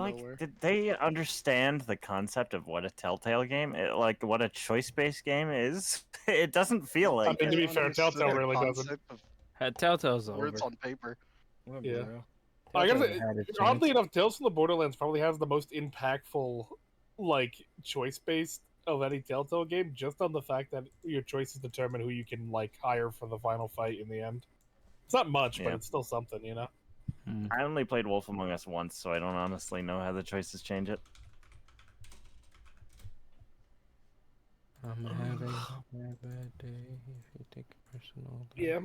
like, nowhere. did they understand the concept of what a Telltale game, like what a choice-based game is? It doesn't feel like I mean, to it. be fair, Understood Telltale the really doesn't. concept of Telltale's words over. on paper. I'm gonna be Yeah. real. I gotta Telltale say, had its oddly chance. enough, Tales from the Borderlands probably has the most impactful, like, choice-based of any Telltale game, just on the fact that your choices determine who you can, like, hire for the final fight in the end. It's not much, but Yeah. it's still something, you know? I only played Wolf Among Us once, so I don't honestly know how the choices change it. I'm having a bad day if you take it personal. Yeah.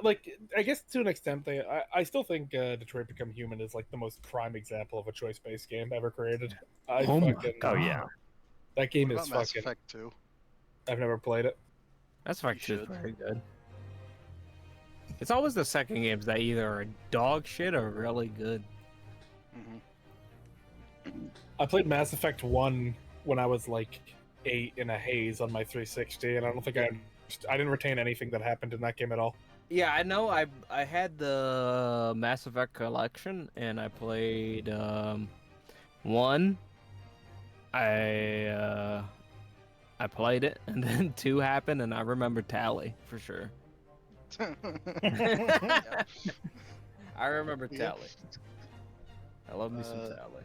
Like, I guess to an extent, I still think Detroit Become Human is, like, the most prime example of a choice-based game ever created. Oh my Oh yeah. That game What is about Mass fucking... Effect 2? I've never played it. That's fact You is should. very good. It's always the second games that either are dog shit or really good. I played Mass Effect 1 when I was, like, 8 in a haze on my 360, and I don't think I didn't retain anything that happened in that game at all. Yeah, I know. I had the Mass Effect collection, and I played one. I played it, and then 2 happened, and I remember Tally for sure. Yeah. I remember Yeah. Tally. I love me some Tally.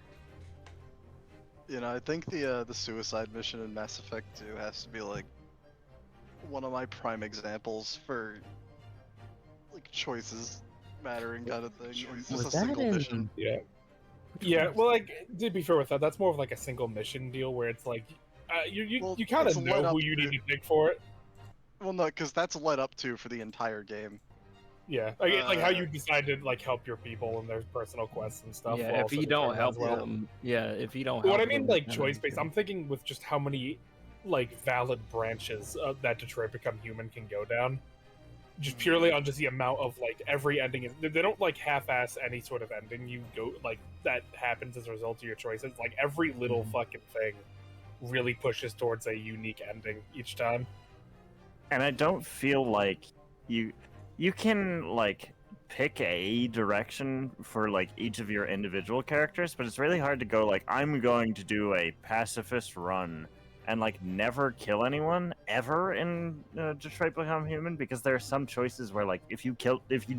You know, I think the suicide mission in Mass Effect 2 has to be like one of my prime examples for like choices mattering kind of thing. It's just Was a that single in- mission. Yeah. Yeah, well, like, to be fair with that, that's more of like a single mission deal where it's like, you Well, kind it's of led know up who you to- need to pick for it. Well, no, because that's led up to for the entire game. Yeah, like how you decide to like help your people and their personal quests and stuff. Yeah, will if also you don't determine help as well. them, if you don't. What I help mean, them, like then choice based, okay. I'm thinking with just how many like valid branches that Detroit Become Human can go down. Just purely on just the amount of like every ending is they don't like half-ass any sort of ending you go like that happens as a result of your choices. Like every little fucking thing really pushes towards a unique ending each time. And I don't feel like you can like pick a direction for like each of your individual characters, but it's really hard to go like I'm going to do a pacifist run and like never kill anyone ever in Detroit Become Human, because there are some choices where like if you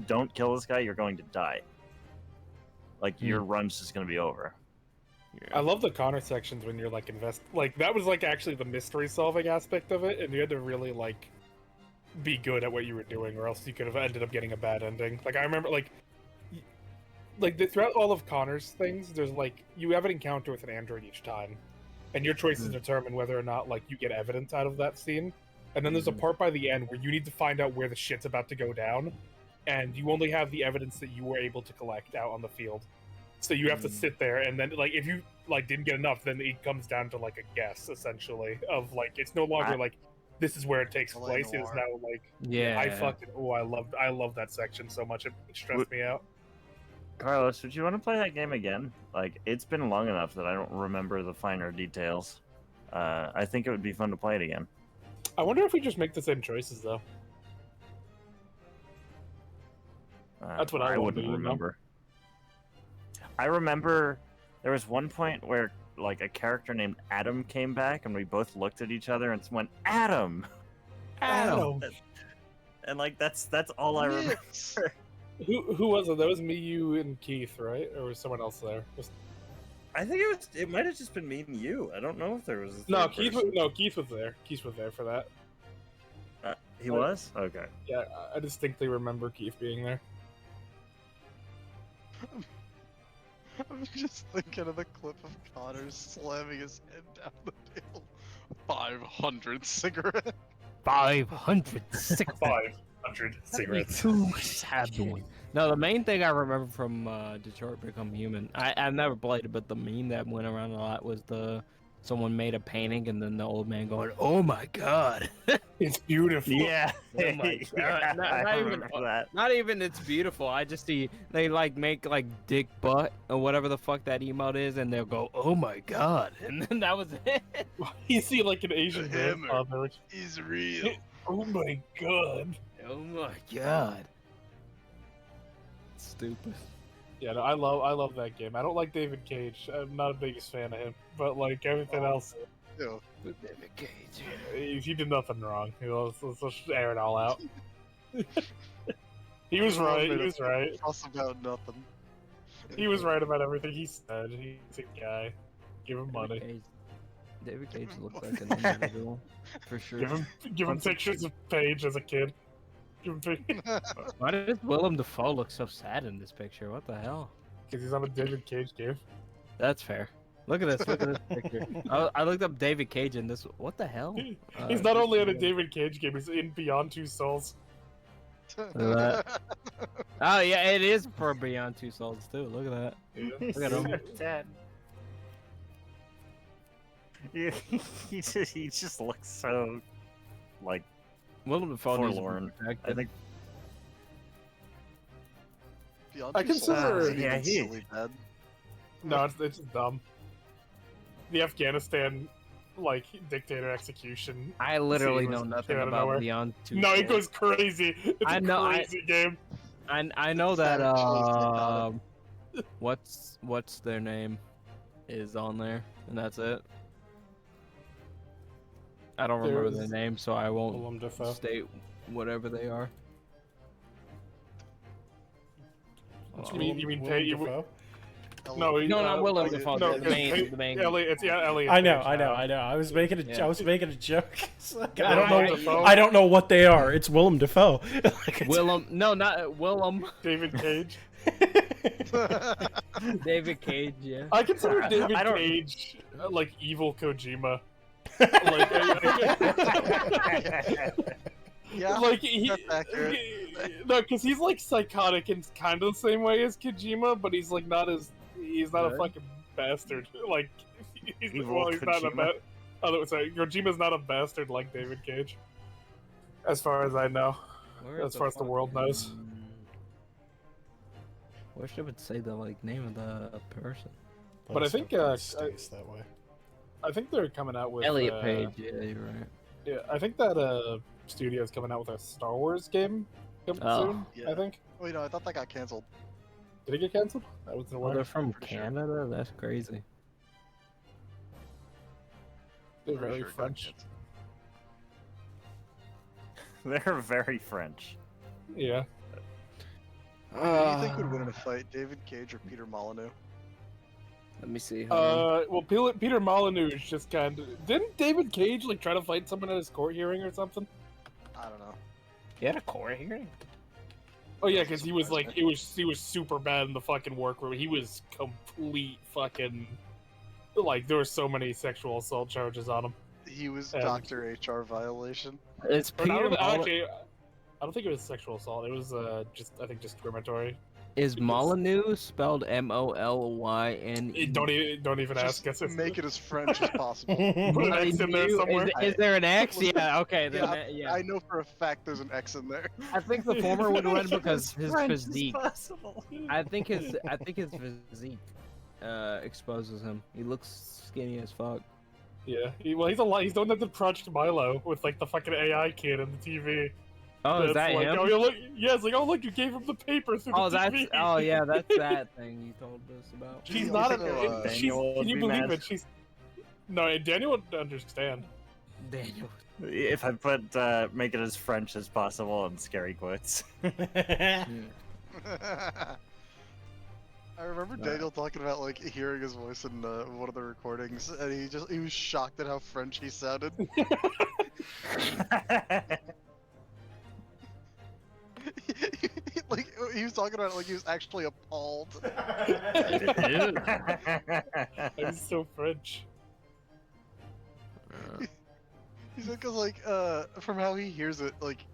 don't kill this guy, you're going to die. Like your run's just going to be over. I love the Connor sections when you're like like that was like actually the mystery solving aspect of it, and you had to really like be good at what you were doing, or else you could have ended up getting a bad ending. Like I remember throughout all of Connor's things, there's like you have an encounter with an android each time, and your choices determine whether or not like you get evidence out of that scene. And then there's a part by the end where you need to find out where the shit's about to go down, and you only have the evidence that you were able to collect out on the field. So you have to sit there, and then like if you like didn't get enough, then it comes down to like a guess essentially of like it's no longer like this is where it takes place. It is now like I love that section so much. It stressed me out. Carlos, would you want to play that game again? Like, it's been long enough that I don't remember the finer details. I think it would be fun to play it again. I wonder if we just make the same choices though. That's what I wouldn't remember. I remember there was one point where like a character named Adam came back, and we both looked at each other and went, "Adam, Adam," and like that's all I remember. Who was it? That was me, you, and Keith, right? Or was someone else there? I think it might have just been me and you. I don't know if there was no Keith. Keith was there. Keith was there for that. He was? Okay. Yeah, I distinctly remember Keith being there. I'm just thinking of the clip of Connor slamming his head down the table. 500 cigarettes. 500 cigarettes. 500 cigarettes. Too sad boy. No, the main thing I remember from Detroit Become Human, I've never played it, but the meme that went around a lot was someone made a painting and then the old man going, "Oh my god, it's beautiful." Yeah. Oh my god. Not even it's beautiful. I just see they like make like dick butt or whatever the fuck that emote is, and they'll go, "Oh my god," and then that was it. You see like an Asian grandfather. He's real. Oh my god. Oh my god. Stupid. Yeah, no, I love that game. I don't like David Cage. I'm not a biggest fan of him, but like everything else, Ew. David Cage. he did nothing wrong. Let's just air it all out. He was right. He was right. Fuss about nothing. He was right about everything he said. He's a guy. Give him money. David Cage looks like an individual, for sure. Give him pictures of Paige as a kid. Give him Why does Willem Dafoe look so sad in this picture? What the hell? because he's on a David Cage game. That's fair. Look at this. Look at this picture. I looked up David Cage in this. What the hell? He's not only on a David Cage game, he's in Beyond Two Souls. Oh yeah, it is for Beyond Two Souls too. Look at that. Look at him. Dead. He just looks so like Willem Dafoe needs to be forlorn. protected. I think Beyond I Two Souls consider- isn't yeah, even he- silly bad. No, it's just dumb. The Afghanistan, like, dictator execution. I literally scene was know nothing out of about nowhere. Beyond Two No, Souls. it goes crazy. It's I a know, crazy game. I know that what's their name is on there, and that's it. I don't remember their There's name, so I won't Willem Dafoe. state whatever they are. You mean Willem Paige? Dafoe? No, No, not Willem Dafoe. No, the main. Elliot, it's Elliot. I know, Page I know, now. I know. I was making a, Yeah. I was making a joke. It's like, I Willem don't know. Dafoe. I don't know what they are. It's Willem Dafoe. Like, it's- Willem, no, not Willem. David Cage. David Cage, yeah. I consider David I don't- Cage like evil Kojima. Like, Yeah, like he, that's accurate. no, because he's like psychotic in kind of the same way as Kojima, but he's like not as he's not a Good. fucking bastard. Like he's, Evil he's not a Kojima. sorry, Kojima's not a bastard like David Cage, as far as I know. Where As far as the world knows. Wish it would say the like name of the person. But I think, it stays that way. I think they're coming out with Elliot Page, yeah, you're right. Yeah, I think that studio's coming out with a Star Wars game coming Oh. soon. Yeah. I think. Wait, no, I thought that got canceled. Did it get canceled? I wasn't Oh, aware. they're from Pretty sure. Canada? That's crazy. They're Pretty very sure it got French. canceled. they're very French. Yeah. Who do you think would win in a fight, David Cage or Peter Molyneux? Let me see. hold on. Well, Peter Molyneux is just kind of. Didn't David Cage like try to fight someone at his court hearing or something? I don't know. He had a court hearing? Oh yeah, because he was like, he was super bad in the fucking workroom. He was complete fucking. Like there were so many sexual assault charges on him. He was And- Dr. HR violation. It's Or not- Peter Molyneux. actually, I don't think it was sexual assault. It was just I think discriminatory. Is Molyneux spelled M-O-L-Y-N-E? Don't even Just ask us. make it as French as possible. Put an X in there Molyneux? somewhere. Is there an X? Listen, Yeah, okay. Then, Yeah, yeah. I know for a fact there's an X in there. I think the former would win because his French as physique. possible. I think his physique exposes him. He looks skinny as fuck. Yeah, well, he's a lot. He's the one that did Project Milo with like the fucking AI kid on the TV. Oh, is That's that like, him? Oh, yeah, look, yeah, it's like, oh look, you gave him the paper through Oh, the that's TV. oh yeah, that's that thing you told us about. She's Yeah, not a. also, she's, Daniel can would you be believe mad. it? She's no, and Daniel would understand. Daniel. If I put make it as French as possible in scary quotes. I remember Daniel talking about like hearing his voice in one of the recordings, and he was shocked at how French he sounded. Like he was talking about it like he was actually appalled. He's so French. He said because like from how he hears it, like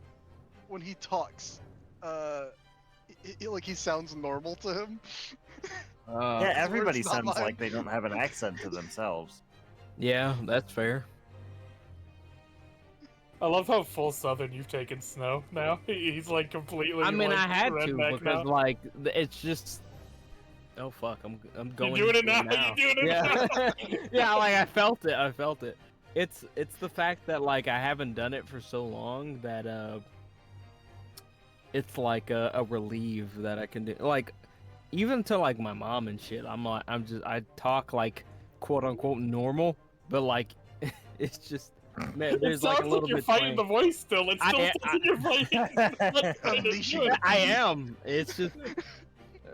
when he talks, like he sounds normal to him. Yeah, everybody It's not sounds mine. like they don't have an accent to themselves. Yeah, that's fair. I love how full Southern you've taken Snow now. He's like completely. I mean, like, I had to redneck because now. like it's just. Oh fuck! I'm going. You're doing it into now. You're doing it Yeah, now. yeah. Like I felt it. I felt it. It's the fact that like I haven't done it for so long that it's like a relief that I can do. Like even to like my mom and shit, I talk like quote unquote normal, but like it's just man, It there's sounds like a little you're bit fighting the twang. voice still. It still I- sounds like you're fighting. It's not Unleashing good. I am. It's just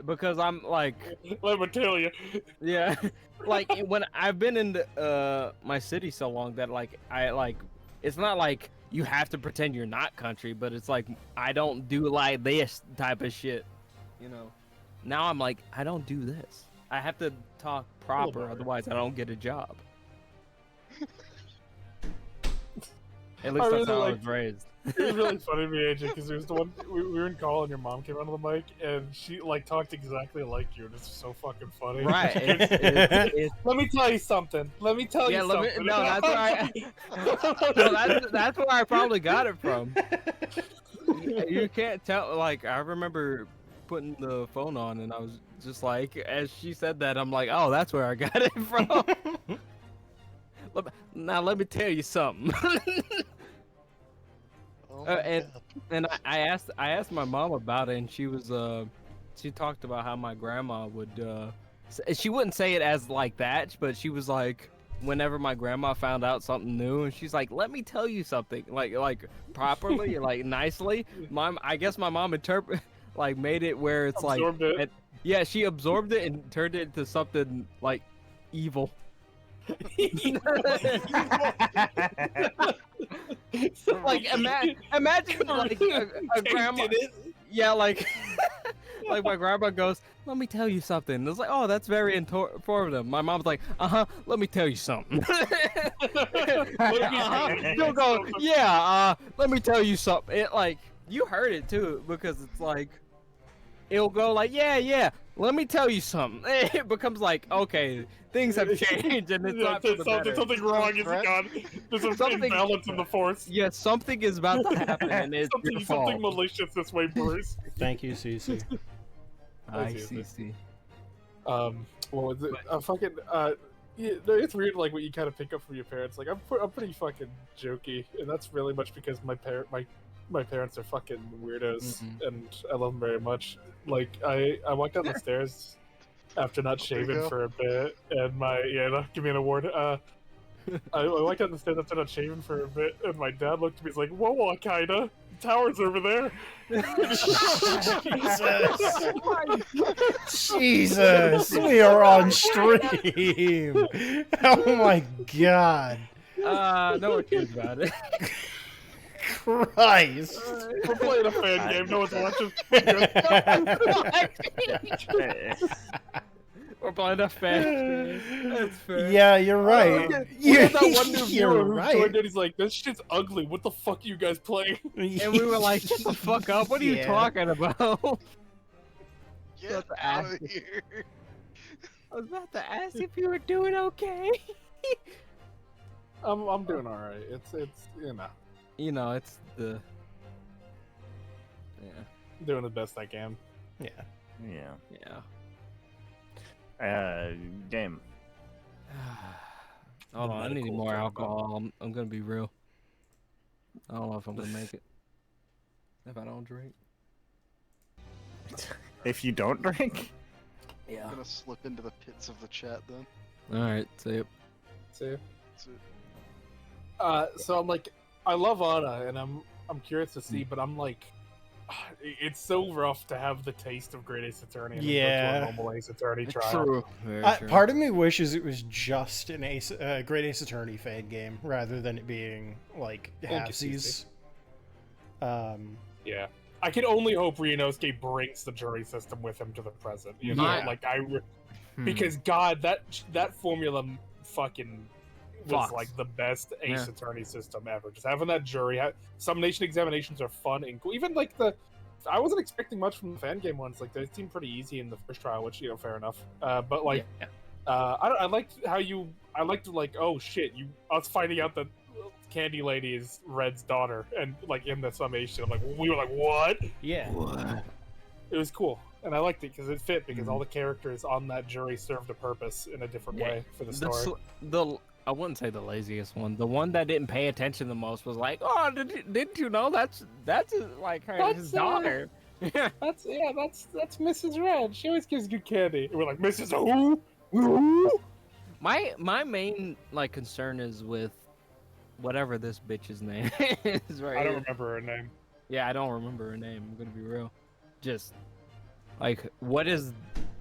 because I'm like Let me tell you. yeah, like when I've been in my city so long that like I like it's not like you have to pretend you're not country, but it's like I don't do like this type of shit, you know. Now I'm like I don't do this. I have to talk proper, better. otherwise I don't get a job. At least I that's really how I like- was raised. It was really funny to me, AJ, because there was the one we were in call and your mom came onto the mic and she like talked exactly like you, and it's so fucking funny. Right. It's Let me tell you something. Let me tell yeah. you Let me, something. no, that's where I. No, that's where I probably got it from. You can't tell. Like I remember putting the phone on, and I was just like, as she said that, I'm like, oh, that's where I got it from. Now let me tell you something. Oh my and God. and I asked my mom about it, and she was she talked about how my grandma would she wouldn't say it as like that, but she was like whenever my grandma found out something new, and she's like, let me tell you something, like properly, like nicely. I guess my mom like made it where it's Absorbed like it. yeah, she absorbed it and turned it into something like evil. Like imagine like a grandma, yeah, like like my grandma goes, let me tell you something. It's like, oh, that's very informative. My mom's like, let me tell you something. She'll go, yeah, let me tell you something. It like you heard it too, because it's like it'll go like, yeah, let me tell you something. It becomes like, okay, things have changed, and it's not for the better. something wrong is gone. There's some Something- imbalance in the force. Yeah, something is about to happen, and it's your Something fault. malicious this way, Bruce. Thank you, Cece. I That's easy. see. What was it? Yeah, no, it's weird, like what you kind of pick up from your parents. Like I'm pretty fucking jokey, and that's really much because my parents are fucking weirdos, and I love them very much. Like I walked down the stairs after not There you shaving go. for a bit, and give me an award. I walked down the stairs after not shaving for a bit, and my dad looked at me. He's like, "Whoa, kinda. The tower's over there." Jesus, we are on stream. Oh my God, No one cares about it. Christ. We're playing a fan game. No one's watching. We're playing a fan. That's fair. Yeah, you're right. We had that one new You're viewer who right. joined in. He's like, "This shit's ugly. What the fuck are you guys playing?" And we were like, shut the fuck up. What are you Yeah. talking about? Get Shut the out ass. of here. I was about to ask if you were doing okay. I'm doing all right. It's you know, You know, it's the. Yeah. doing the best I can. Yeah. Yeah. Yeah. Game. Hold on, I need medical more talk alcohol. I'm gonna be real. I don't know if I'm gonna make it. If I don't drink. If you don't drink, Yeah. I'm gonna slip into the pits of the chat then. Alright, see it. See. That's it. So I'm like, I love Anna, and I'm curious to see, but I'm like, it's so rough to have the taste of Great Ace Attorney and then go to Yeah. a normal Ace Attorney trial. Very true. Part of me wishes it was just an Great Ace Attorney fan game rather than it being like halfsies. Yeah. I can only hope Ryunosuke brings the jury system with him to the present. You know, Yeah. like Hmm. because God, that formula fucking was Fox. like the best Ace Yeah. Attorney system ever. Just having that jury, summation examinations are fun and cool. Even like I wasn't expecting much from the fan game ones. Like they seemed pretty easy in the first trial, which fair enough. But like, Yeah. I liked how I liked like, oh shit, us finding out that Candy Lady is Red's daughter, and like in the summation, I'm like, we were like, what? Yeah. It was cool, and I liked it because it fit because all the characters on that jury served a purpose in a different Yeah. way for the story. I wouldn't say the laziest one. The one that didn't pay attention the most was like, "Oh, didn't you know that's his That's, daughter?" That's Mrs. Red. She always gives good candy. And we're like, Mrs. Who? Who? My main like concern is with whatever this bitch's name is right I don't here. remember her name. Yeah, I don't remember her name. I'm gonna be real. Just like, what is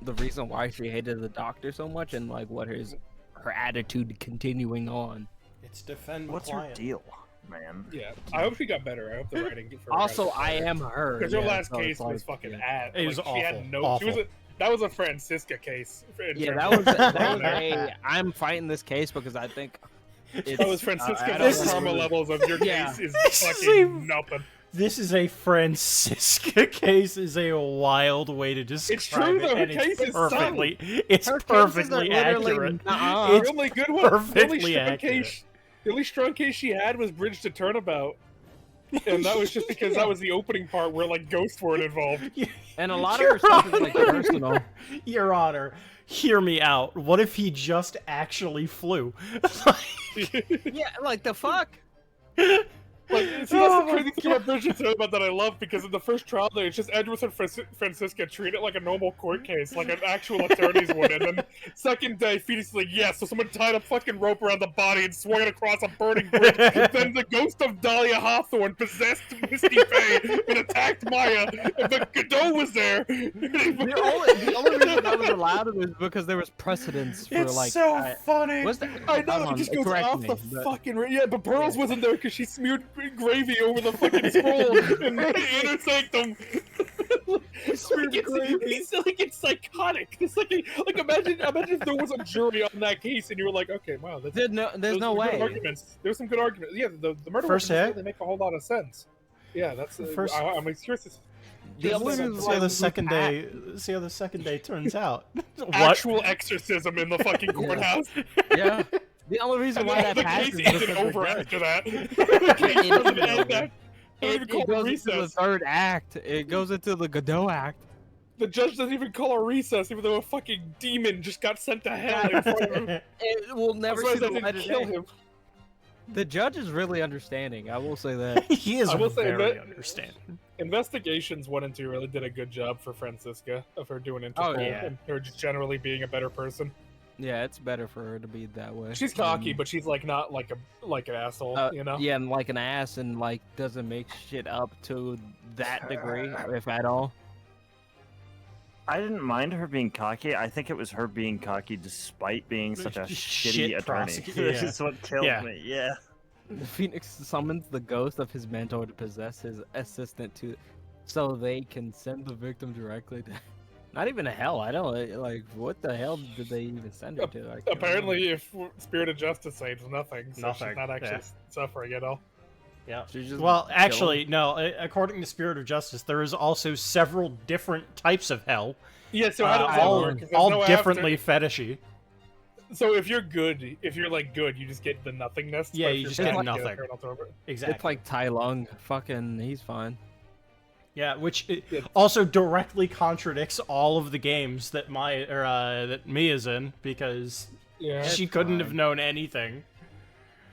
the reason why she hated the doctor so much, and like, what is her attitude continuing on? It's defend What's her McLeod. deal, man? Yeah, I hope she got better. I hope the writing for her Also, got I better. am her. Because her yeah, last so it's case was like, fucking yeah. ass. It was She had awful, no. awful. That was a Francisca case. Yeah, that was a. I'm fighting this case because I think it's. That was Francisca. I The don't trauma really- levels of your Yeah. case is This is fucking nothing. This is a Francisca case is a wild way to describe It's true, it, though. Her and case it's is perfectly, it's Her cases are perfectly literally- accurate. nuh-uh. It's The only good one. The only perfectly strong accurate. case. The only strong case she had was Bridge to Turnabout. And that was just because that was the opening part where like ghosts weren't involved. And a lot of Your her stuff is like Honor. personal. Your Honor, hear me out. What if he just actually flew? Yeah, like the fuck. Like, see, that's Oh the my crazy thing about Bridge to Turnabout that I love, because in the first trial there, it's just Edward and Francisca treat it like a normal court case, like an actual attorney's would. And then second day, Phoenix is like, yes, so someone tied a fucking rope around the body and swung it across a burning bridge. Then the ghost of Dahlia Hawthorne possessed Misty Faye and attacked Maya, but Godot was there. The only reason that was allowed was because there was precedence for It's like. so funny. What's the, I know, hold it on, just goes correct off me, the but- fucking... Yeah, but Pearls wasn't there because she smeared gravy over the fucking scroll in the inner sanctum. He's like, it's psychotic. It's like imagine if there was a jury on that case and you were like, okay, wow, that's, There's no those way. are good arguments. There's some good arguments. Yeah, the murder First weapons hit? really make a whole lot of sense. Yeah, that's First- I'm curious. To The only Just reason See why how the we second would day. See how the second day turns out. What? actual exorcism in the fucking courthouse. Yeah. The only reason why that the passes case is isn't because we're over dead. after that. The case doesn't end that. They don't It, even call it it goes into the recess. third act. It goes into the Godot act. The judge doesn't even call a recess, even though a fucking demon just got sent to hell in front of him. It will never As see long the as I light didn't of kill day. him. The judge is really understanding. I will say that. He is I will say very that- understanding. Investigations 1 and 2 really did a good job for Francisca of her doing Interpol yeah. and her just generally being a better person. Yeah, it's better for her to be that way. She's cocky, but she's like not like an asshole, you know. Yeah, and like an ass, and like doesn't make shit up to that degree, if at all. I didn't mind her being cocky. I think it was her being cocky despite being such a Shit shitty attorney. prosecutor, This yeah. is what killed Yeah. me. Yeah. Phoenix summons the ghost of his mentor to possess his assistant so they can send the victim directly to. Not even to hell. I don't like. What the hell did they even send her to? I can't remember. Apparently, if Spirit of Justice saves nothing, so Nothing, she's not actually yeah. suffering at all. Yeah. She's just Well, chilling. actually, no. According to Spirit of Justice, there is also several different types of hell, Yeah, so how does that all, work? 'Cause there's all no differently fetishy. So if you're good, if you're like good, you just get the nothingness. Yeah, but if you you're just bad, get you nothing. eternal torment. Exactly. It's like Tai Lung. Fucking, he's fine. Yeah, which Yeah. also directly contradicts all of the games that that Mia's in, because Yeah. she That's couldn't fine. have known anything.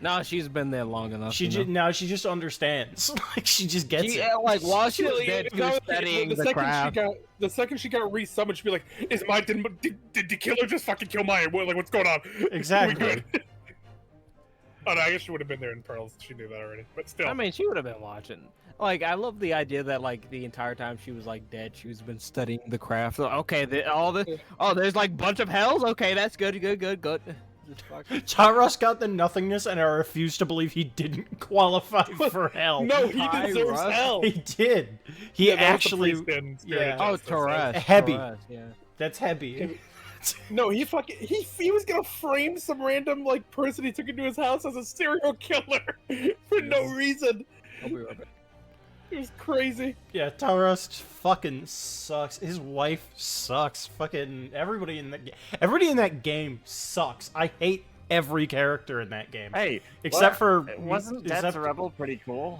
No, she's been there long enough. She you know? just now she just understands. Like she just gets She, it. like while she was Really, dead, if she was that was- studying the second craft. the second she got resummoned, she'd be like, did the killer just fucking kill Maya? Like, what's going on? Exactly. We good? Oh, no, I guess she would have been there in Pearls. She knew that already. But still. I mean, she would have been watching. Like, I love the idea that like the entire time she was like dead, she was been studying the craft. So, okay, there's like bunch of hells. Okay, that's good. Just fucking- Taros got the nothingness, and I refuse to believe he didn't qualify for hell. no, he Hi, deserves Russ. hell. He did. He Yeah, that was the actually. priest in Spirit yeah. of Oh, Justice, Torres. Heavy. Torres, yeah. That's heavy. No, he was gonna frame some random like person he took into his house as a serial killer for no reason. I'll be right back. It was crazy. Yeah, Taros fucking sucks. His wife sucks. Fucking everybody in that game sucks. I hate every character in that game. Hey, Except for wasn't Death except- Rebel pretty cool?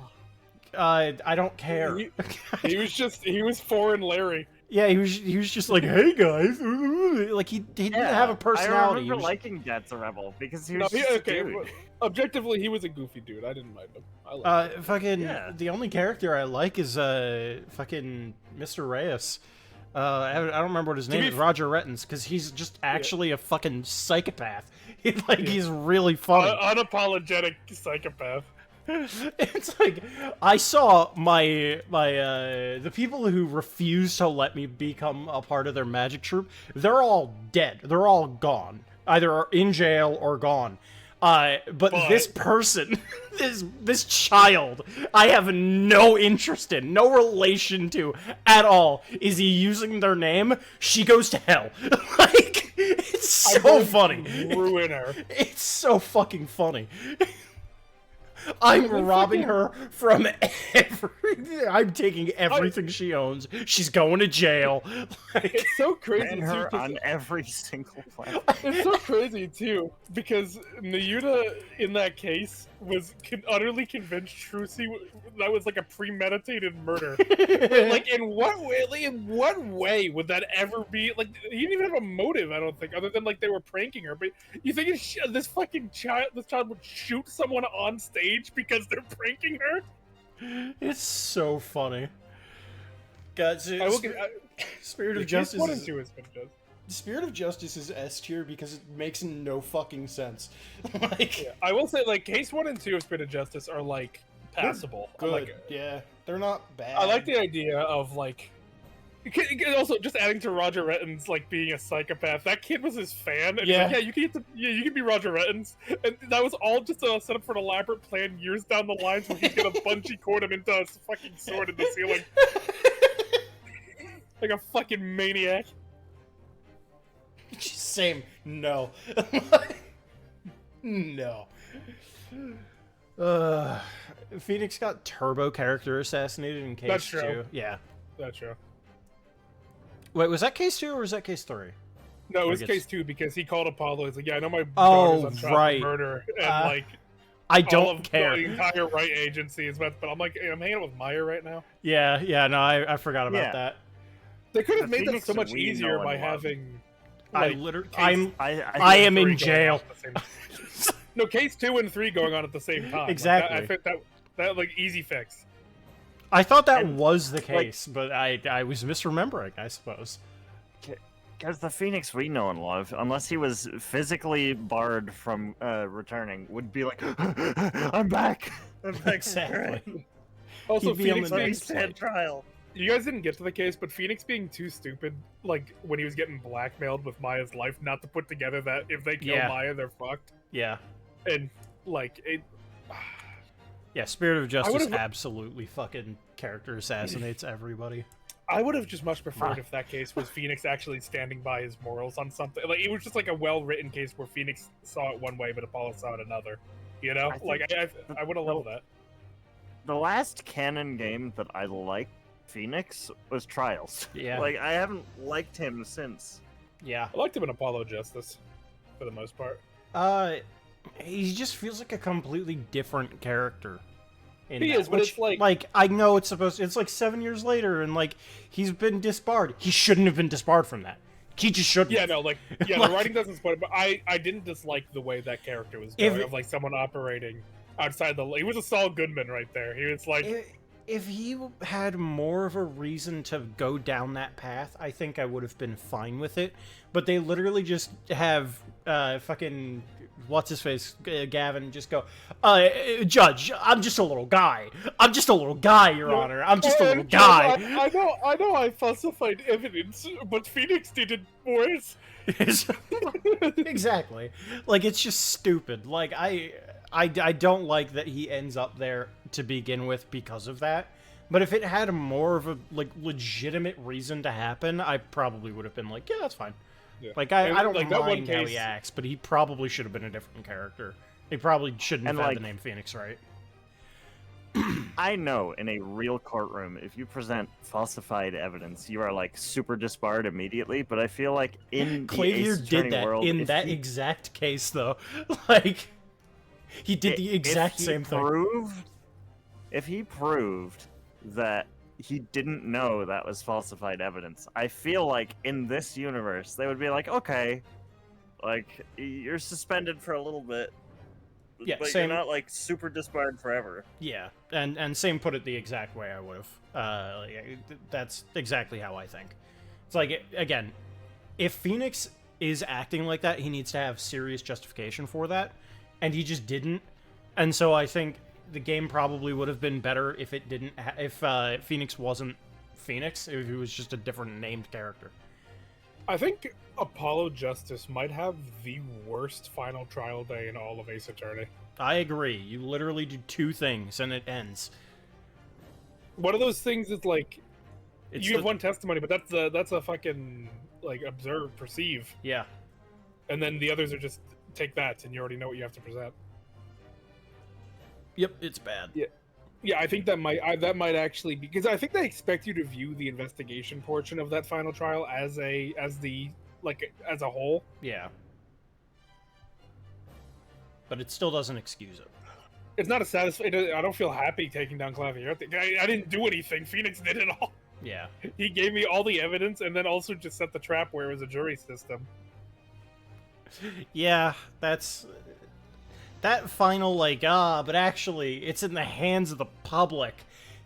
I don't care. He was foreign Larry. Yeah, he was just like, hey guys, like he didn't have a personality. I He remember was- liking Dad's a Rebel because he No, was just a okay. dude. Well, objectively, he was a goofy dude. I didn't mind him. I liked him. Fucking Yeah. the only character I like is fucking Mr. Reyes. I don't remember what his name be is. f- Roger Rettins, because he's just actually a fucking psychopath. He's really funny. Unapologetic psychopath. It's like I saw the people who refuse to let me become a part of their magic troop. They're all dead. They're all gone. Either in jail or gone. But this person, this child, I have no interest in, no relation to at all. Is he using their name? She goes to hell. Like, it's so funny. Ruin her. It's so fucking funny. I'm robbing her from I'm taking everything she owns. She's going to jail. Like, It's so crazy And too. her 'Cause on every single platform. it's so crazy too because Nayuta in that case was utterly convinced Trucy that was like a premeditated murder. Like in what way? Like, in what way would that ever be? Like he didn't even have a motive. I don't think, other than like they were pranking her. But you think this child would shoot someone on stage because they're pranking her? it's so funny. God, I will Spirit of Case Justice. 1 and 2 has been just. Spirit of Justice is S tier because it makes no fucking sense. Like, Yeah, I will say like Case 1 and 2 of Spirit of Justice are like passable. good. Like, Yeah, they're not bad. I like the idea of like. Also, just adding to Roger Rettins like being a psychopath. That kid was his fan, and Yeah. he's like, you can be Roger Rettins, and that was all just a setup for an elaborate plan years down the line, where he's gonna bungee cord him into a fucking sword in the ceiling, like a fucking maniac. Same. No. No. Phoenix got turbo character assassinated in case That's true. 2. Yeah. That's true. Wait, was that case 2 or was that case 3? No, it was guess- Case 2 because he called Apollo. He's like, yeah, I know my Oh, daughter's on trial right. for murder, and like. I all don't of care. The entire right agency is but I'm like, I'm hanging out with Maya right now. Yeah, no, I forgot about Yeah. that. They could have The made that Phoenix so much we easier know by and love. having. I like, literally, Case I am in 3 going jail. on at the same time. No, Case 2 and 3 going on at the same time. Exactly. Like, I think that like easy fix. I thought that And, was the case, but I was misremembering, I suppose. Because the Phoenix we know and love, unless he was physically barred from returning, would be like, I'm back! I'm back. Exactly. Also, He'd be on Phoenix the being next Stand trial. you guys didn't get to the case, but Phoenix being too stupid, like when he was getting blackmailed with Maya's life, not to put together that if they kill Yeah. Maya, they're fucked, Yeah. and like it. Yeah, Spirit of Justice would've- absolutely fucking character assassinates everybody. I would have just much preferred if that case was Phoenix actually standing by his morals on something. Like it was just like a well-written case where Phoenix saw it one way, but Apollo saw it another. You know, I think like I would have loved that. The last canon game that I liked Phoenix was Trials. Yeah. Like, I haven't liked him since. Yeah. I liked him in Apollo Justice, for the most part. He just feels like a completely different character. in He that, is, but which, it's like- I know it's supposed to, it's like 7 years later, and like he's been disbarred. He shouldn't have been disbarred from that. He just shouldn't. Yeah, no, like yeah, Like- the writing doesn't spoil it, but I didn't dislike the way that character was If- going, of like someone operating outside the. He was a Saul Goodman right there. He was like, If he had more of a reason to go down that path, I think I would have been fine with it. But they literally just have fucking what's his face Gavin just go, Judge, I'm just a little guy. I'm just a little guy, Your Honor. I'm just a little guy. I know, I falsified evidence, but Phoenix did it worse. Exactly. Like, it's just stupid. Like, I don't like that he ends up there to begin with because of that. But if it had more of a like legitimate reason to happen, I probably would have been like, yeah, that's fine. Yeah. Like, And, I don't like, that one mind how he case- acts, but he probably should have been a different character. He probably shouldn't have And, had like- the name Phoenix, right? I know in a real courtroom, if you present falsified evidence, you are like super disbarred immediately. But I feel like in the Clavier Ace Attorney did that world, in if that he- exact case, though. Like, he did the if exact he same thing. If he proved that he didn't know that was falsified evidence. I feel like in this universe, they would be like, okay, like, you're suspended for a little bit, Yeah, but same. you're not, like, super disbarred forever. Yeah, and same put it the exact way I would have. That's exactly how I think. It's like, again, if Phoenix is acting like that, he needs to have serious justification for that, and he just didn't. And so I think the game probably would have been better if it didn't. If Phoenix wasn't Phoenix, if he was just a different named character. I think Apollo Justice might have the worst final trial day in all of Ace Attorney. I agree. You literally do two things and it ends. One of those things is like It's you have one testimony, but that's a fucking like observe, perceive, Yeah. and then the others are just take that, and you already know what you have to present. Yep, it's bad. Yeah, I think that might actually be, because I think they expect you to view the investigation portion of that final trial as a whole. Yeah. But it still doesn't excuse it. It's not a satisfying. I don't feel happy taking down Clavier. I didn't do anything. Phoenix did it all. Yeah. He gave me all the evidence, and then also just set the trap where it was a jury system. Yeah, that's... That final, like, but actually, it's in the hands of the public,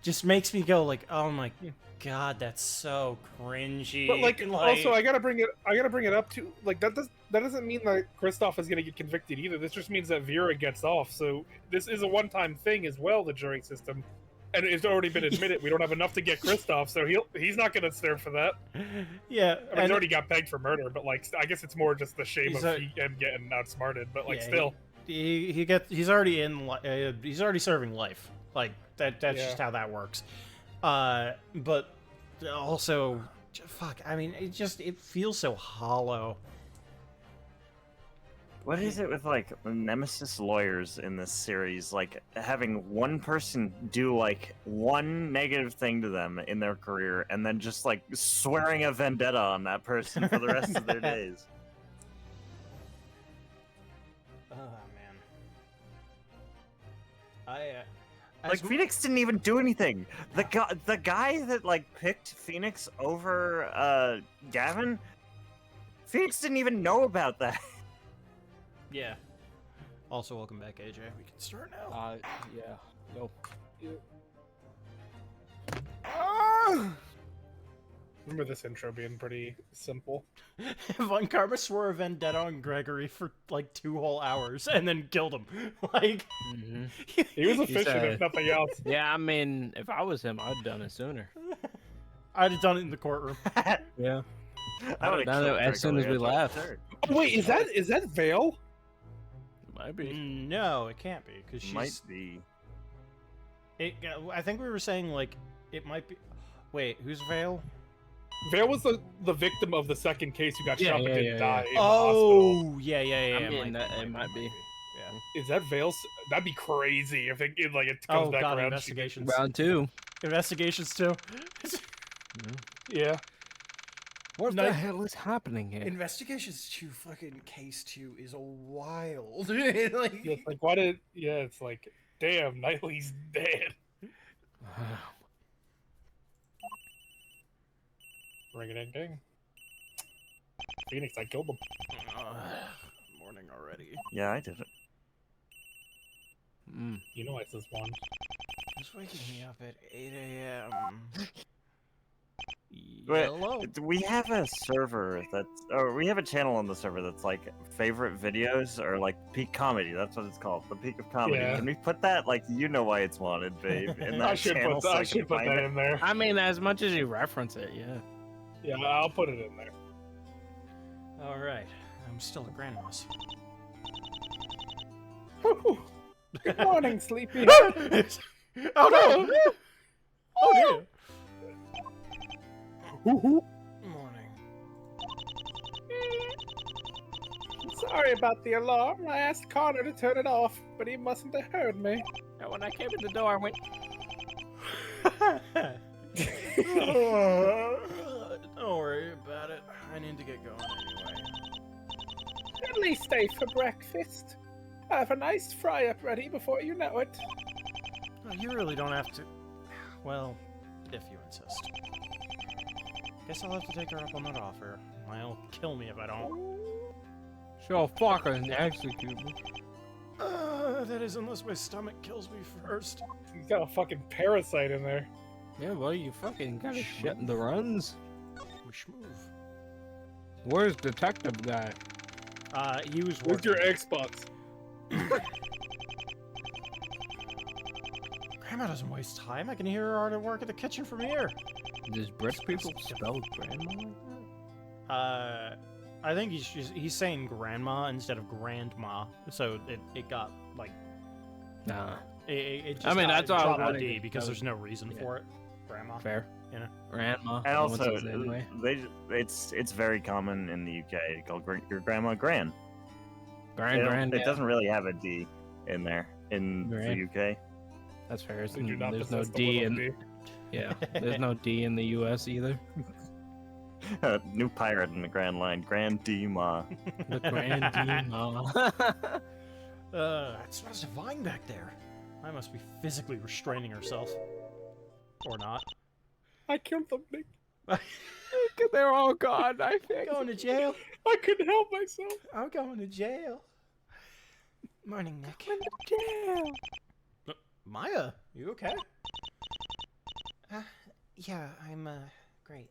just makes me go, like, oh my god, that's so cringy. But like, also, I gotta bring it up to, like, that doesn't mean that Kristoff is gonna get convicted either. This just means that Vera gets off. So this is a one-time thing as well, the jury system, and it's already been admitted we don't have enough to get Kristoff, so he's not gonna serve for that. Yeah, I mean, he's already got pegged for murder, but like, I guess it's more just the shame of him getting outsmarted. But like, yeah, still. He's already he's already serving life. Like that's just how that works. But also, fuck. I mean, it feels so hollow. What is it with like nemesis lawyers in this series? Like having one person do like one negative thing to them in their career, and then just like swearing a vendetta on that person for the rest of their days. Like Phoenix didn't even do anything. The guy that like picked Phoenix over Gavin, Phoenix didn't even know about that. Yeah. Also, welcome back, AJ. We can start now. Yeah. Go. Remember this intro being pretty simple. Von Karma swore a vendetta on Gregory for like 2 whole hours and then killed him. Like, he was efficient if nothing else. Yeah, I mean, if I was him, I'd have done it sooner. I'd have done it in the courtroom. Yeah. I would have done it as soon as we left. Oh, wait, is that Vale? Might be. No, it can't be because she's. Might be. I think we were saying like it might be. Wait, who's Vale? Vale was the victim of the second case who got shot but didn't die in the hospital. hospital. Yeah. I mean, it might be. Yeah. Is that Vale? That'd be crazy if it comes back around. Investigations. Round 2. Investigations too. Yeah. What the hell is happening here? Investigations 2, fucking case 2 is wild. Like, Yeah, it's like why did? Yeah, it's like damn, Knightley's dead. Ring a ding ding. Phoenix, I killed him. morning already. Yeah, I did it. You know it's this one. It's waking me up at 8 a.m. Hello. We have a server or we have a channel on the server that's like favorite videos or like peak comedy. That's what it's called, the peak of comedy. Yeah. Can we put that like you know why it's wanted, babe? In that I should channel put, so I should put that in there. I mean, as much as you reference it, yeah. Yeah, I'll put it in there. All right, I'm still a grandma's. Good morning, sleepy. Oh no! Oh dear. Morning. Sorry about the alarm. I asked Connor to turn it off, but he mustn't have heard me. And when I came in the door, I went. Don't worry about it. I need to get going anyway. At least stay for breakfast. I have a nice fry-up ready before you know it. Oh, you really don't have to. Well, if you insist. Guess I'll have to take her up on that offer. I'll kill me if I don't. She'll fucking execute me. That is unless my stomach kills me first. He's got a fucking parasite in there. Yeah, well, you fucking gotta shit in the runs. We schmoove. Where's detective guy? He was Where's working. your Xbox? Grandma doesn't waste time. I can hear her already work at the kitchen from here. Does British people spell grandma like that? I think he's saying grandma instead of grandma, so it got like Nah. it just I mean, got that's all I dropped wanted a D to because know. there's no reason Yeah. for it. Grandma. Fair. You know. Grandma. And What's also, his name, anyway? it's very common in the UK called your grandma Gran. Grand. It doesn't really have a D in there in Gran. the UK. That's fair. They do not There's no possess the D little in. D. Yeah. There's no D in the US either. New pirate in the Grand Line, Grand D Ma. The Grand D. It smells divine back there. I must be physically restraining herself, or not. I killed them, Nick. They're all gone. I think. Going to jail. I couldn't help myself. I'm going to jail. Morning, Nick. Maya, you okay? Yeah, I'm, great.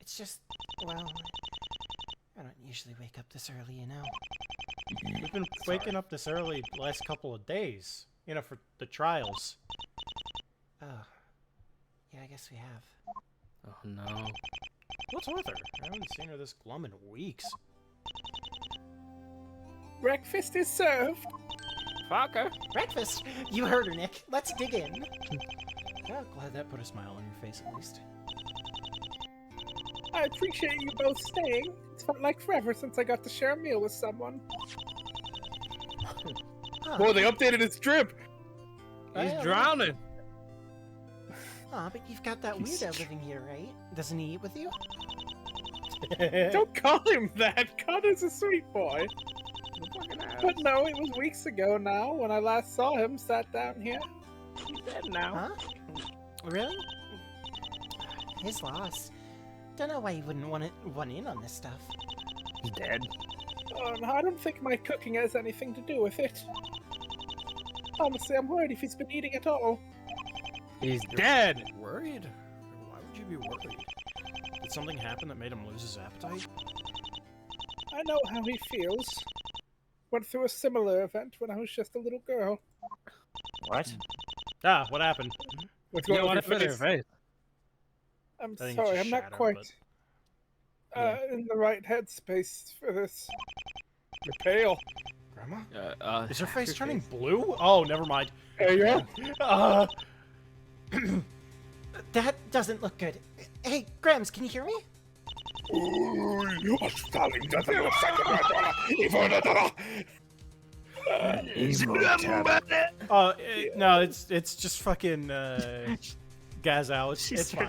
It's just, well, I don't usually wake up this early, you know? We've been waking up this early the last couple of days, you know, for the trials. Oh. Yeah, I guess we have. Oh no. What's with her? I haven't seen her this glum in weeks. Breakfast is served. Fucker. Breakfast! You heard her, Nick. Let's dig in. Yeah, glad that put a smile on your face at least. I appreciate you both staying. It's felt like forever since I got to share a meal with someone. Huh. Boy, they updated his drip. He's Well. drowning. Aw, but you've got that weirdo living here, right? Doesn't he eat with you? Don't call him that. Connor's a sweet boy. But no, it was weeks ago now when I last saw him sat down here. He's dead now. Huh? Really? His loss. Don't know why he wouldn't want in on this stuff. He's dead. I don't think my cooking has anything to do with it. Honestly, I'm worried if he's been eating at all. He's dead. Worried? Why would you be worried? Did something happen that made him lose his appetite? I know how he feels. Went through a similar event when I was just a little girl. What? Ah, what happened? What's You going on want with to your fit her face? face? I'm I think it's sorry, just I'm not shadow, quite Yeah. in the right headspace for this. You're pale. Grandma? Is her face turning blue? Oh, never mind. There you are. That doesn't look good. Hey, Grams, can you hear me? No, it's just fucking gas out. It's fine.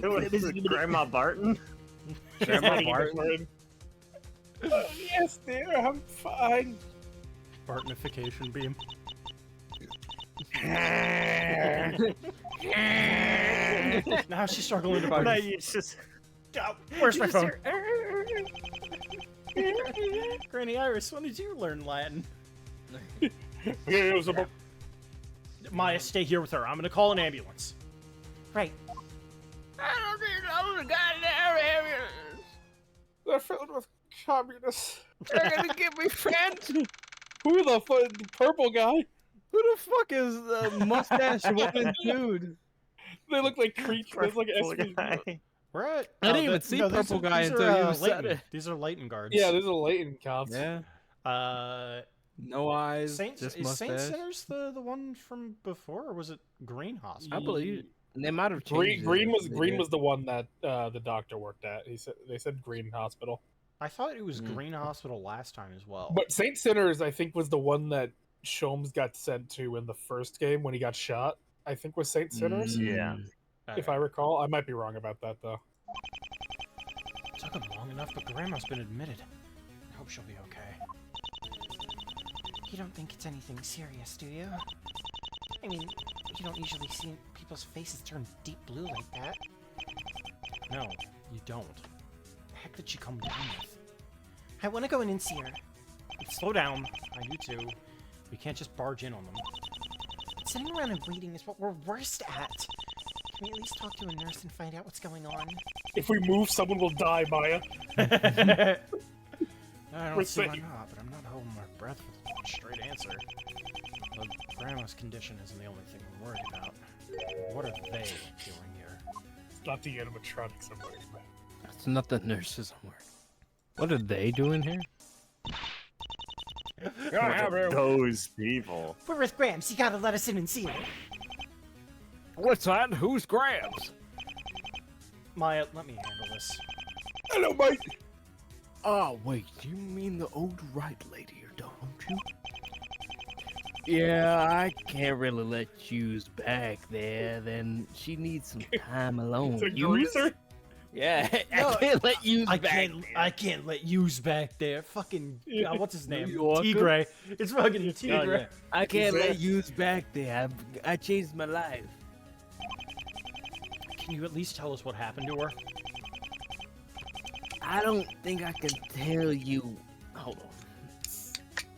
Who is it, Grandma Barton? Grandma Barton. Yes, dear, I'm fine. Bartonification beam. Now she's struggling to No, buy. you just Where's my phone? Granny Iris, when did you learn Latin? Maya, stay here with her. I'm gonna call an ambulance. Right. I don't need all the goddamn areas. They're filled with communists. They're gonna give me friends. Who the fuck? The purple guy? Who the fuck is the mustache woman dude? They look like creatures. They look like Purple SPs. guy. We're at. I didn't even see Purple Guy until you said Leighton. it. These are Leighton guards. Yeah, these are latent cops. Yeah. No eyes. Saint, just is mustache. Saint Sinners the one from before, or was it Green Hospital? I believe they might have Green, changed. Green it. was They Green did. was the one that the doctor worked at. They said Green Hospital. I thought it was Mm. Green Hospital last time as well. But Saint Sinners, I think, was the one that Sholmes got sent to in the first game when he got shot. I think was Saint Sinners, Yeah. if I recall. I might be wrong about that though. Took him long enough, but Grandma's been admitted. I hope she'll be okay. You don't think it's anything serious, do you? I mean, you don't usually see people's faces turn deep blue like that. No, you don't. The heck did she come down with? I want to go in and see her. Slow down. I do too. We can't just barge in on them. Sitting around and bleeding is what we're worst at. Can we at least talk to a nurse and find out what's going on? If we move, someone will die, Maya. I don't We're see why safe. not, but I'm not holding my breath with a straight answer. But Grandma's condition isn't the only thing I'm worried about. What are they doing here? It's not the animatronics I'm worried about. That's not the nurses I'm worried. What are they doing here? Those people. We're with Gramps. You gotta let us in and see her. What's that? Who's Grabs? Maya, let me handle this. Hello, mate. Oh, wait, you mean the old right lady, don't you? Yeah, I can't really let Hughes back there. Then she needs some time alone. It's a Hughes? greaser. Yeah, No, I can't let Hughes I back can't. there. I can't let yous back there. Fucking. What's his name? Yorker? Tigray. It's fucking Oh, Tigray. yeah. I can't Is let that- Hughes back there. I changed my life. Can you at least tell us what happened to her? I don't think I can tell you. Hold on.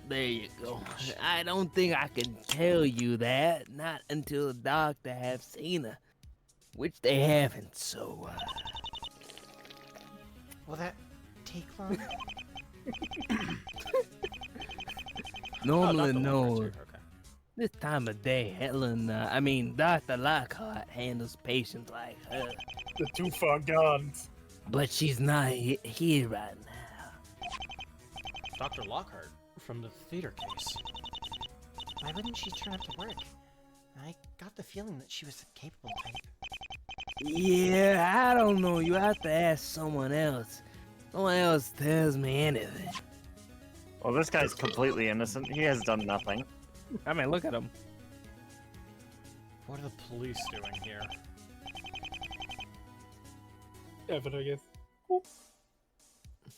There you go. I don't think I can tell you that. Not until the doctor have seen her. Which they haven't, so, Will that take long? Normally, Dr. no. Lockhart's here, okay. This time of day, Dr. Lockhart handles patients like her. The too far gone. But she's not here right now. Dr. Lockhart from the theater case. Why wouldn't she turn up to work? I got the feeling that she was a capable type. Yeah, I don't know. You have to ask someone else. No one else tells me anything. Well, this guy's completely innocent. He has done nothing. I mean, look at him. What are the police doing here? Evan, I guess.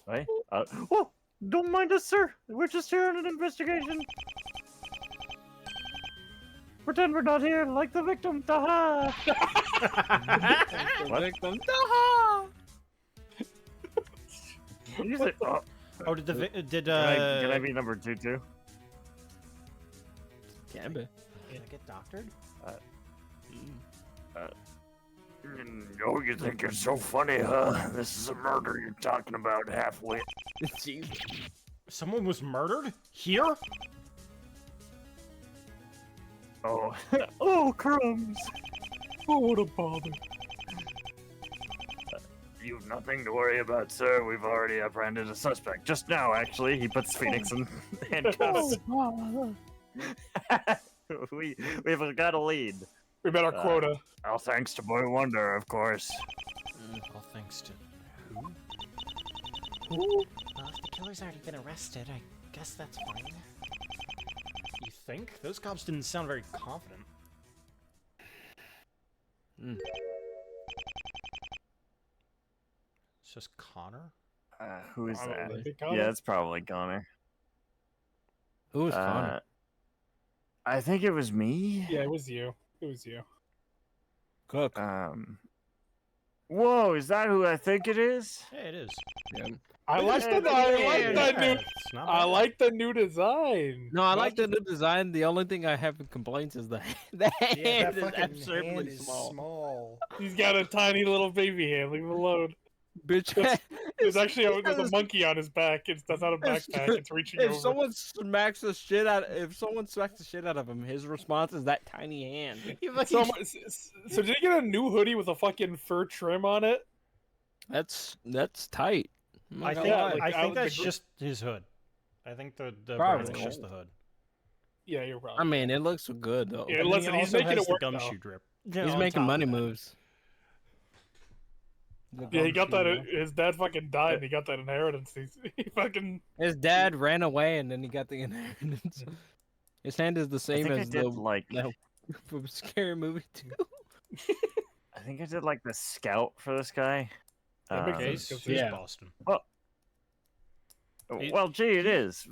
Right? Oh, don't mind us, sir. We're just here on an investigation. Pretend we're not here, like the victim. Taha! What? Victim. He's like, oh, Oh, did can I be number 2 too? Can be. Can I get doctored? Oh, you think you're so funny, huh? This is a murder you're talking about, halfwit. Jesus. Someone was murdered here? Oh, oh, crumbs. Oh, what a bother. You've nothing to worry about, sir. We've already apprehended a suspect. Just now, actually. He puts Phoenix in handcuffs. We've got a lead. We met our quota. All thanks to Boy Wonder, of course. All thanks to who? Well, if the killer's already been arrested, I guess that's fine. You think? Those cops didn't sound very confident. It's just Connor? Who is that? Probably. Yeah, it's probably Connor. Who was Connor? I think it was me. Yeah, it was you. It was you. Cook. Whoa, is that who I think it is? Yeah, it is. Yeah. I like the new. It's not I bad. like the new design. No, I like the new design. The only thing I have complaints is the the hand Yeah, that is fucking absurdly hand is small. small. He's got a tiny little baby hand. Leave him alone. Bitch. There's actually there's a monkey on his back. That's not a backpack. It's reaching If over. someone smacks the shit out of him, his response is that tiny hand. You fucking So did he get a new hoodie with a fucking fur trim on it? That's tight. I'm not I gonna think, lie. like, I think the that's gr- just his hood. I think the Probably. brand's just the hood. Yeah, you're right. I mean, it looks good though. Yeah, And listen, he he's also making has it work the now. gumshoe drip. He's on making top money of that. moves. Yeah, he got that. Gumshoe. His dad fucking died, and he got that inheritance. He fucking. His dad ran away, and then he got the inheritance. His hand is the I same think I as did the like. from Scary Movie 2. I think I did like the scout for this guy. That makes Case, sense, 'cause he's yeah. Boston. He- Well, gee, it is.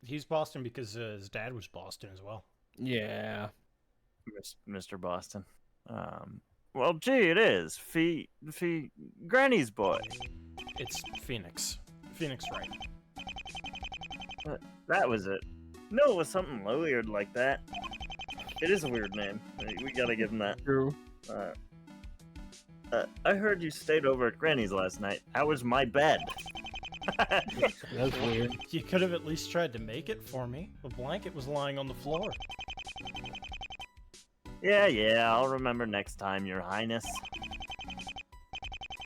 He's Boston because his dad was Boston as well. Yeah. Mr. Boston. Well, gee, it is. Granny's boy. It's Phoenix. Phoenix Wright. That was it. No, it was something weird like that. It is a weird name. We gotta give him that. True. I heard you stayed over at Granny's last night. How was my bed? That's weird. You could have at least tried to make it for me. The blanket was lying on the floor. Yeah, I'll remember next time, Your Highness.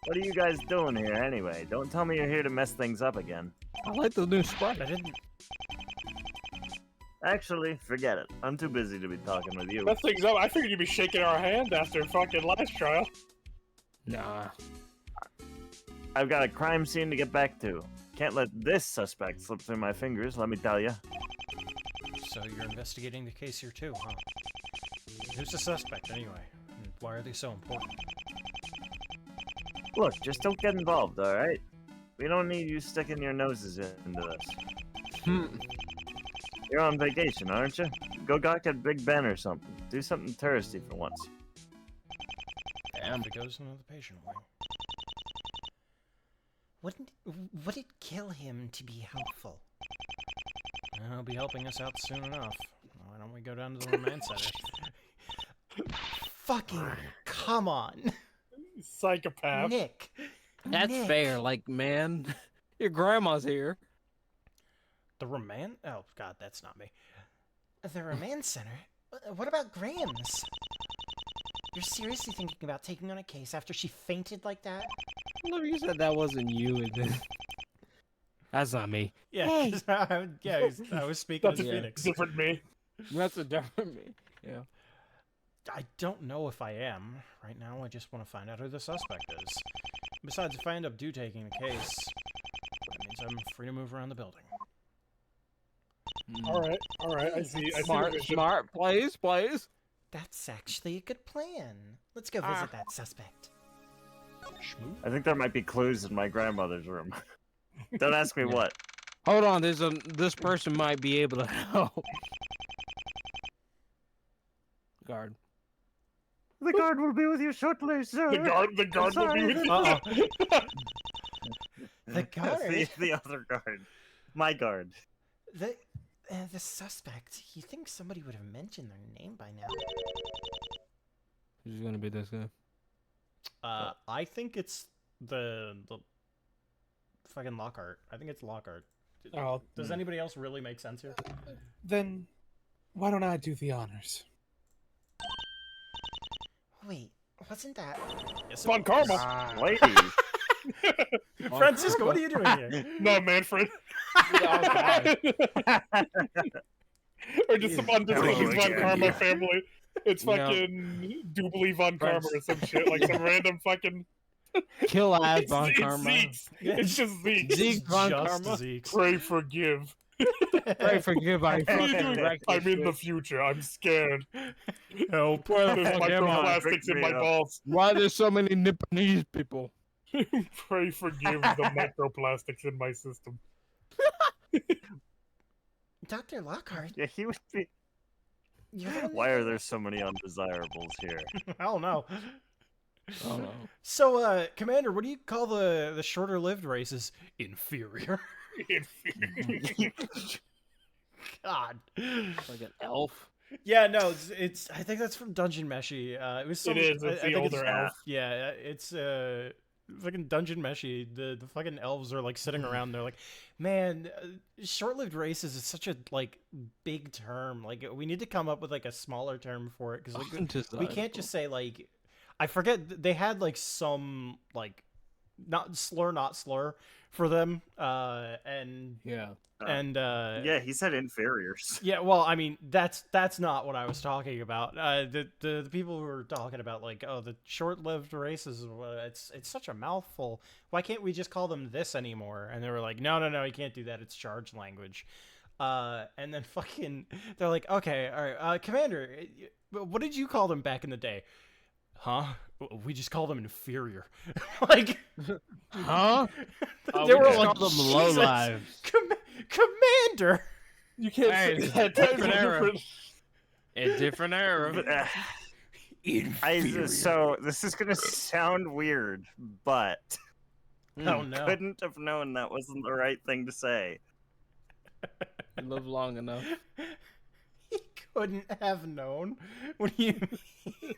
What are you guys doing here anyway? Don't tell me you're here to mess things up again. I like the new sprite. I didn't. Actually, forget it. I'm too busy to be talking with you. Mess things up. I figured you'd be shaking our hand after fucking last trial. Nah. I've got a crime scene to get back to. Can't let this suspect slip through my fingers, let me tell you. So you're investigating the case here too, huh? Who's the suspect anyway? And why are they so important? Look, just don't get involved, alright? We don't need you sticking your noses into this. You're on vacation, aren't you? Go gawk at Big Ben or something. Do something touristy for once. And it goes into the patient wing. Would it kill him to be helpful? He'll be helping us out soon enough. Why don't we go down to the remand center? Fucking come on, Psychopath. Nick. That's Nick. fair. Like, man, your grandma's here. The remand? Oh god, that's not me. The remand center? What about Graham's? You're seriously thinking about taking on a case after she fainted like that? Look, you said that wasn't you. And then... That's not me. Yeah, Hey. 'cause I was speaking That's as a Phoenix. different me. That's a different me. Yeah. I don't know if I am. Right now, I just want to find out who the suspect is. Besides, if I end up taking the case, that means I'm free to move around the building. All right. I see. I see. Smart, the vision. smart. Please. That's actually a good plan. Let's go visit that suspect. Schmoo? I think there might be clues in my grandmother's room. Don't ask me Yeah. what. Hold on. This person might be able to help. Guard. The guard will be with you shortly, sir. The guard will be with you. Uh-oh. The guard? the other guard. My guard. The suspect. You think somebody would have mentioned their name by now? Who's gonna be this guy? I think it's the fucking Lockhart. I think it's Lockhart. Oh, Does anybody else really make sense here? then why don't I do the honors? Wait, wasn't that? Yes, Von Karma. Lady. Francisco, what are you doing here? No, Manfred. Or just some undisclosed Von Karma family. It's fucking Doobly Von Karma or some shit, like some random fucking. Kill ass It's, Von it's Karma. Zeke's. It's just Zeke. Zeke Von Just Karma. Zeke's. Pray forgive. Pray forgive. I What are you fucking doing? wrecked I'm this in the shit. future. I'm scared. Help. Where the There's fuck am I? microplastics Pick in me my up. balls. Why there's so many Nipponese people? Pray forgive the microplastics in my system. Dr. Lockhart, Yeah, he would be. you're the one Why are there so many undesirables here? I don't know. Oh no. So, Commander, what do you call the shorter-lived races? Inferior. God. Like an elf. Yeah, no, it's. I think that's from Dungeon Meshi. It was. Some, It is. It's I the think older elf. Yeah, it's fucking Dungeon Meshi. The fucking elves are like sitting around. They're like, man, short-lived races is such a like big term. Like we need to come up with like a smaller term for it because like we can't just say like. I forget they had like some like not slur for them and Yeah. Yeah, he said inferiors. yeah, well, I mean that's not what I was talking about. The people who were talking about like the short-lived races, it's such a mouthful. Why can't we just call them this anymore? And they were like, no, you can't do that. It's charged language. And then fucking they're like, okay, all right, Commander, what did you call them back in the day? Huh? We just call them inferior. Like, Huh? they were we like, call them "Jesus, low lives. Commander. You can't Hey, say that. different Times are era. different. A different era. So this is gonna sound weird, but Oh no. couldn't have known that wasn't the right thing to say. You live long enough. He couldn't have known. What do you mean?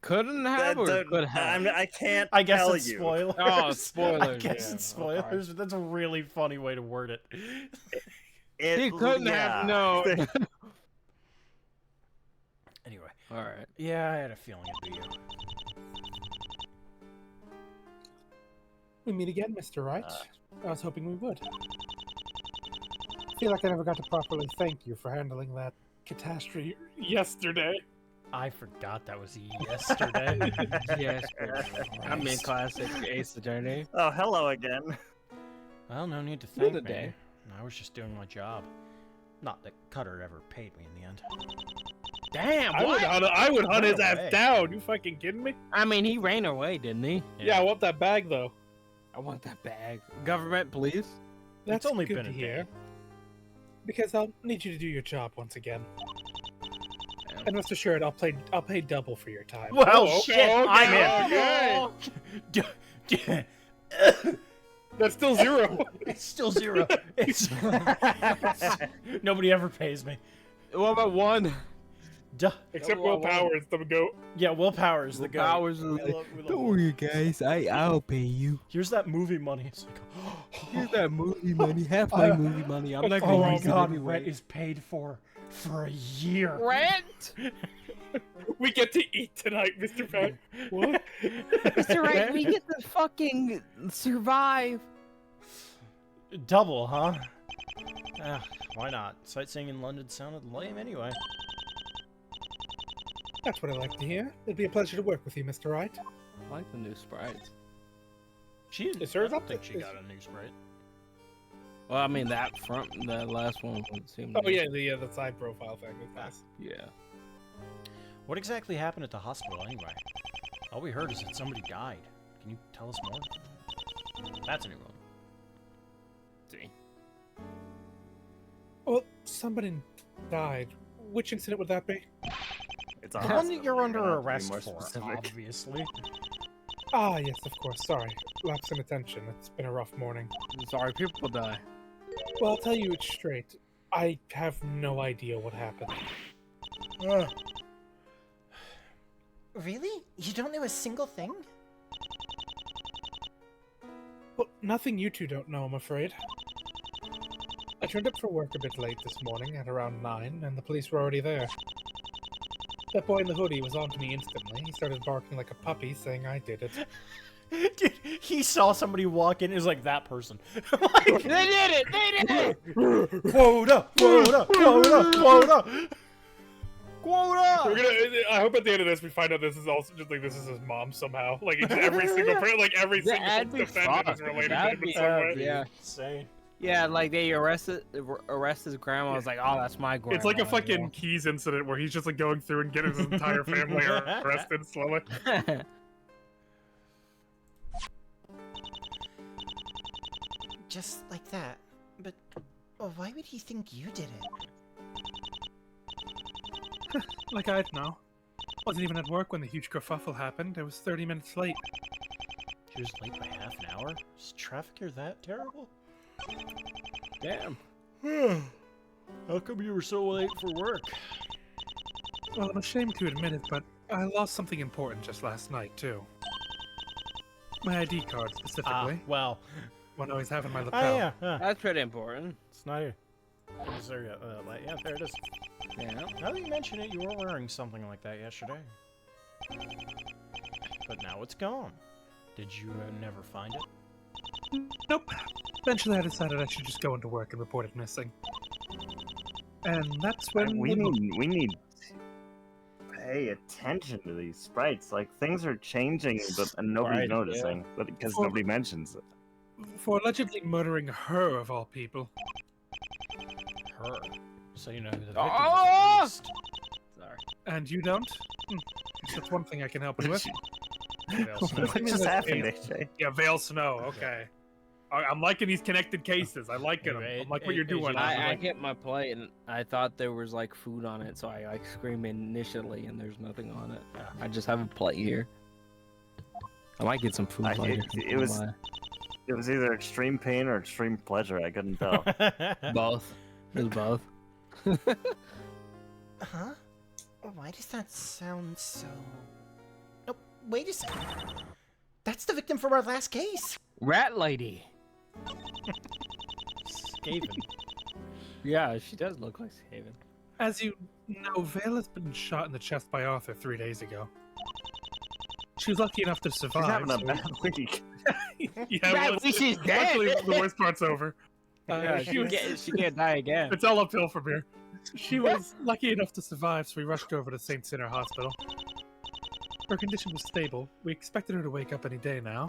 Couldn't have or could have? I can't I guess tell it's you. spoilers. Oh, spoilers. I guess it's spoilers, but that's a really funny way to word it. He couldn't have known. Anyway. All right. Yeah, I had a feeling it'd be you. We meet again, Mr. Wright. I was hoping we would. I feel like I never got to properly thank you for handling that catastrophe yesterday. I forgot that was yesterday. Yes. I mean, classic Ace Attorney. Oh, hello again. Well, no need to Another thank me. day. I was just doing my job. Not that Cutter ever paid me in the end. Damn, I would hunt his ass down. You fucking kidding me? I mean, he ran away, didn't he? Yeah, I want that bag though. I want that bag. Government, please. That's only good been to a hear. day. Because I'll need you to do your job once again. Damn. And rest assured, I'll pay double for your time. Well, Oh, shit, okay, I'm in. okay. That's still 0. It's still 0. It's nobody ever pays me. What about 1? Duh. Except Well, Will Powers, the goat. Yeah, willpower is the go. Powers is Don't worry, guys. I'll pay you. Here's that movie money. It's like, Here's that movie money. Half my movie money. I'm not oh gonna my use god, it anyway. rent is paid for a year. Rent? We get to eat tonight, Mr. Pat. What? Mr. Right, we get to fucking survive. Double, huh? Why not? Sightseeing in London sounded lame anyway. That's what I like to hear. It'd be a pleasure to work with you, Mr. Wright. I like the new sprites. She didn't. Is hers I don't up think to- she is- got a new sprite. Well, I mean, that last one seemed. Oh yeah, the side profile thing is nice. Yeah. What exactly happened at the hospital anyway? All we heard is that somebody died. Can you tell us more? That's a new one. See. Well, somebody died. Which incident would that be? It's The a one that hospital, you're under have to be arrest more for, specific. obviously. Ah, yes, of course. Sorry. Lapse in attention. It's been a rough morning. I'm sorry, people die. Well, I'll tell you it straight. I have no idea what happened. Really? You don't know a single thing? Well, nothing you two don't know, I'm afraid. I turned up for work a bit late this morning at around 9, and the police were already there. That boy in the hoodie was on to me instantly. He started barking like a puppy, saying I did it. Dude, he saw somebody walk in. It was like that person. They did it! They did it! Quota! Quota! Quota! Quota! Quota! We're gonna. I hope at the end of this we find out this is also just like this is his mom somehow. Like it's every single like every single That'd be defendant is fun. related to That'd him in be- some way. Yeah. Insane. Yeah, like they arrest his grandma. I was like, oh, that's my grandma. It's like a as fucking Keys incident where he's just like going through and getting his entire family arrested slowly. well. Just like that. But why would he think you did it? Like I'd know. Wasn't even at work when the huge kerfuffle happened. I was 30 minutes late. She was late by half an hour? Is traffic here that terrible? Damn. How come you were so late for work? Well, I'm ashamed to admit it, but I lost something important just last night too. My ID card specifically. Well. One I always have in my Oh, lapel. yeah. That's pretty important. It's not here. Is there, yeah, there it is. Yeah. Now that you mention it, you were wearing something like that yesterday. But now it's gone. Did you never find it? Nope. Eventually I decided I should just go into work and report it missing. And that's when We need to pay attention to these sprites. Like things are changing, but and nobody's Right, yeah. noticing, but because Well- nobody mentions it. for allegedly murdering her of all people. Her. So you know who the victim Ah! is at least. Sorry. And you don't? Guess that's one thing I can help you with. Vale Snow. What What just happened, AJ? Yeah, Vale Snow, okay. I'm liking these connected cases. I like them. I like what you're doing. I hit my plate and I thought there was like food on it, so I like screamed initially, and there's nothing on it. I just have a plate here. I might get some food later. It was either extreme pain or extreme pleasure. I couldn't tell. Both. It was both. Huh? Why does that sound so... Oh, wait a second. That's the victim from our last case. Rat lady. Skaven. Yeah, she does look like Skaven. As you know, Vale has been shot in the chest by Arthur 3 days ago. She was lucky enough to survive. She's having a bad week. Yeah, she's dead. Luckily, the worst part's over. Yeah, she can't die again. It's all uphill from here. She was lucky enough to survive, so we rushed her over to St. Sinner Hospital. Her condition was stable. We expected her to wake up any day now.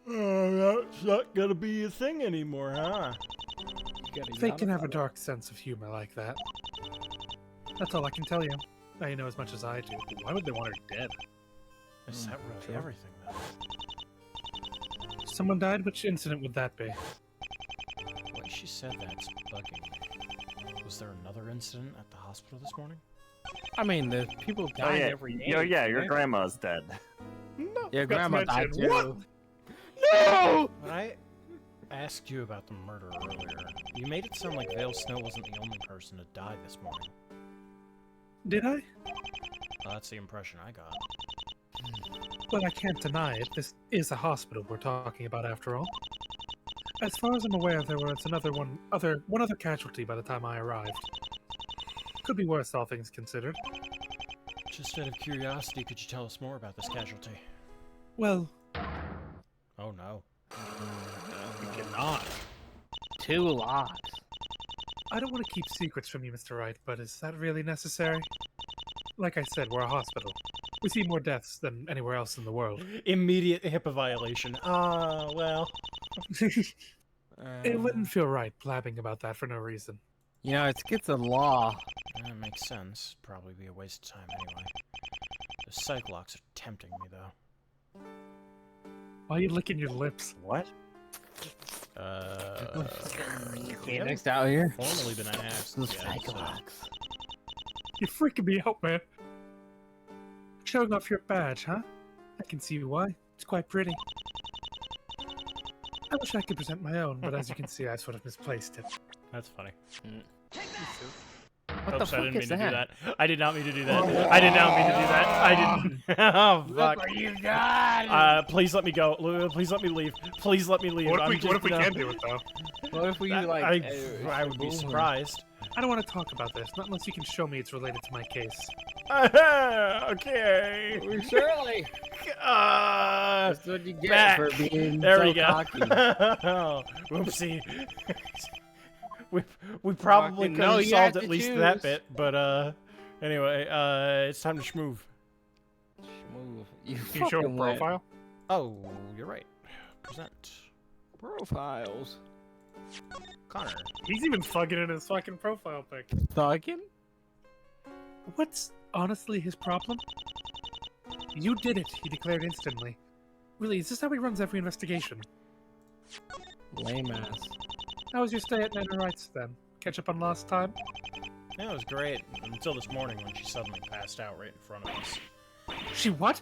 That's not gonna be a thing anymore, huh? They can have a dark sense of humor like that. That's all I can tell you. Now you know as much as I do. But why would they want her dead? Is that really everything, then? Someone died? Which incident would that be? What she said that's bugging me. Was there another incident at the hospital this morning? I mean, the people die every day. Yeah, your grandma's dead. No. Your grandma died too. What? No! When I asked you about the murder earlier, you made it sound like Vale Snow wasn't the only person to die this morning. Did I? That's the impression I got. Well, I can't deny it. This is a hospital we're talking about, after all. As far as I'm aware, there was one other casualty by the time I arrived. Could be worse, all things considered. Just out of curiosity, could you tell us more about this casualty? Well, Oh no. you cannot. 2 locks. I don't want to keep secrets from you, Mr. Wright, but is that really necessary? Like I said, we're a hospital. We see more deaths than anywhere else in the world. Immediate HIPAA violation. Well. It wouldn't feel right blabbing about that for no reason. You know, it's against the law. That makes sense. Probably be a waste of time anyway. The psych locks are tempting me, though. Why are you licking your lips? What? Okay, next out here. Formally been asked. The yet, so- Cyclops. You're freaking me out, man. Showing off your badge, huh? I can see why. It's quite pretty. I wish I could present my own, but as you can see, I sort of misplaced it. That's funny. What the Oops, I fuck didn't mean is to do that? that. I did not mean to do that. I did not mean to do that. I didn't. Oh, fuck. Look what you got! Please let me go. Please let me leave. Please let me leave. What I'm if just, we can do it, though? What if we I, like? I would be surprised. I don't want to talk about this, not unless you can show me it's related to my case. Okay. Surely. That's what you get back. for being There so we go. cocky. Whoopsie. we probably Fucking could no, have you solved have at to least that choose. bit, but anyway, it's time to schmoove. Move. You Can you show a fucking went. profile? Oh, you're right. Present. Profiles. Connor. He's even fucking in his fucking profile pic. Thuggin? What's honestly his problem? You did it, he declared instantly. Really, is this how he runs every investigation? Lame ass. How was your stay at Nana Wright's then? Catch up on last time? Yeah, it was great. Until this morning when she suddenly passed out right in front of us. She what?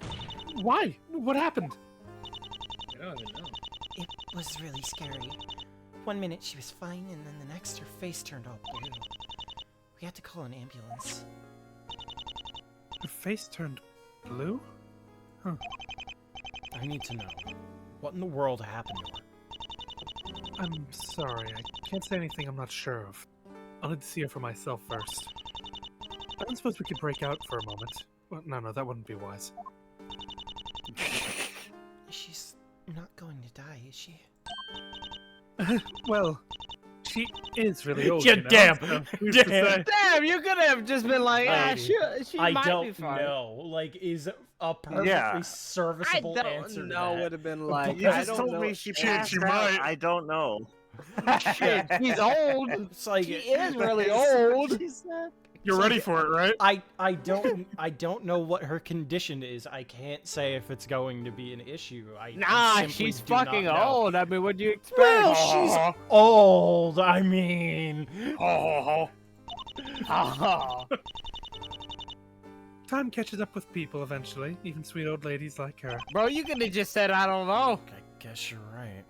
Why? What happened? I don't even know. It was really scary. One minute she was fine, and then the next her face turned all blue. We had to call an ambulance. Her face turned blue? I need to know. What in the world happened to her? I'm sorry, I can't say anything I'm not sure of. I'll need to see her for myself first. I don't suppose we could break out for a moment. Well, no, that wouldn't be wise. She's not going to die, is she? Well, she is really old. Yeah, you know, damn, so who's to damn. say? Damn, you could have just been like, Lady, she I might be don't fine. know. Like, is a perfectly Yeah. I serviceable answer don't to know. that. Would have been like. You I just don't told know. me she Shit, passed she out. might. I don't know. Shit, she's old. It's like She is really old. You're ready for it, right? I don't know what her condition is. I can't say if it's going to be an issue. I Nah, simply she's do not fucking know. old. I mean, what'd you expect? Well, she's old. I mean, Time catches up with people eventually, even sweet old ladies like her. Bro, you could have just said, I don't know. I guess you're right.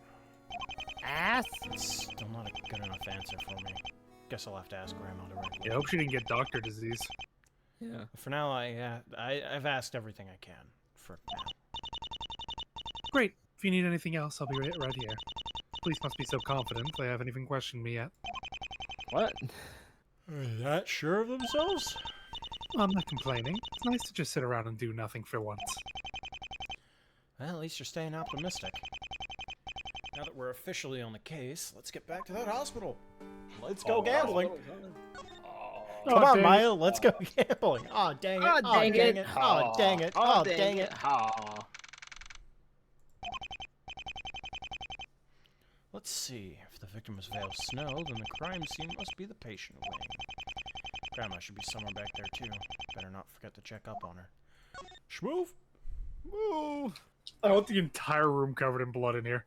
Ass. It's still not a good enough answer for me. Guess I'll have to ask Grandma directly. I hope she didn't get doctor disease. Yeah. For now, I've asked everything I can. For now. Great. If you need anything else, I'll be right here. Police must be so confident they haven't even questioned me yet. What? Are that sure of themselves? Well, I'm not complaining. It's nice to just sit around and do nothing for once. Well, at least you're staying optimistic. Now that we're officially on the case, let's get back to that hospital. Let's go gambling. Come on, Maya, let's go gambling. Oh, dang it. Oh, dang it. Oh, dang it. Oh, dang it. Aw. Let's see. If the victim is Vale Snow, then the crime scene must be the patient wing. Grandma should be somewhere back there, too. Better not forget to check up on her. Schmoove! Move! I want the entire room covered in blood in here.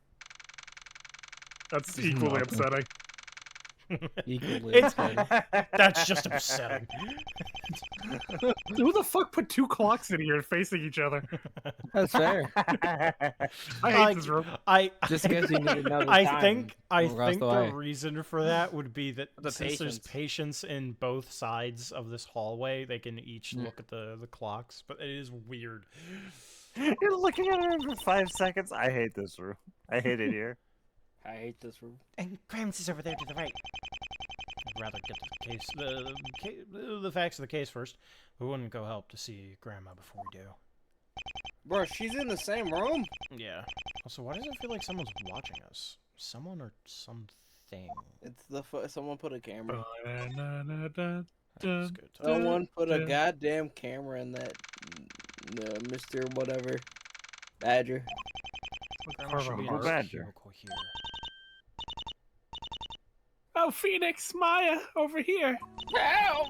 That's equally upsetting. Equally It's- upsetting. That's just upsetting. Who the fuck put two clocks in here facing each other? That's fair. I hate this room. Just because you need another I time think across the way. the reason for that would be that The since there's patients. patients in both sides of this hallway, they can each look at the clocks, but it is weird. You're looking at her for 5 seconds. I hate this room. I hate it here. I hate this room. And Grimes is over there to the right. I'd rather get the facts of the case first. We wouldn't go help to see Grandma before we do. Bro, she's in the same room? Yeah. Also, why does it feel like someone's watching us? Someone or something? It's the someone put a camera. Ba-na-na-na-na. That's good. Someone put a dun. goddamn camera in that Mr. Whatever Badger. Grandma should be in Carver her Badger. cubicle here. Oh, Phoenix, Maya, over here. Help!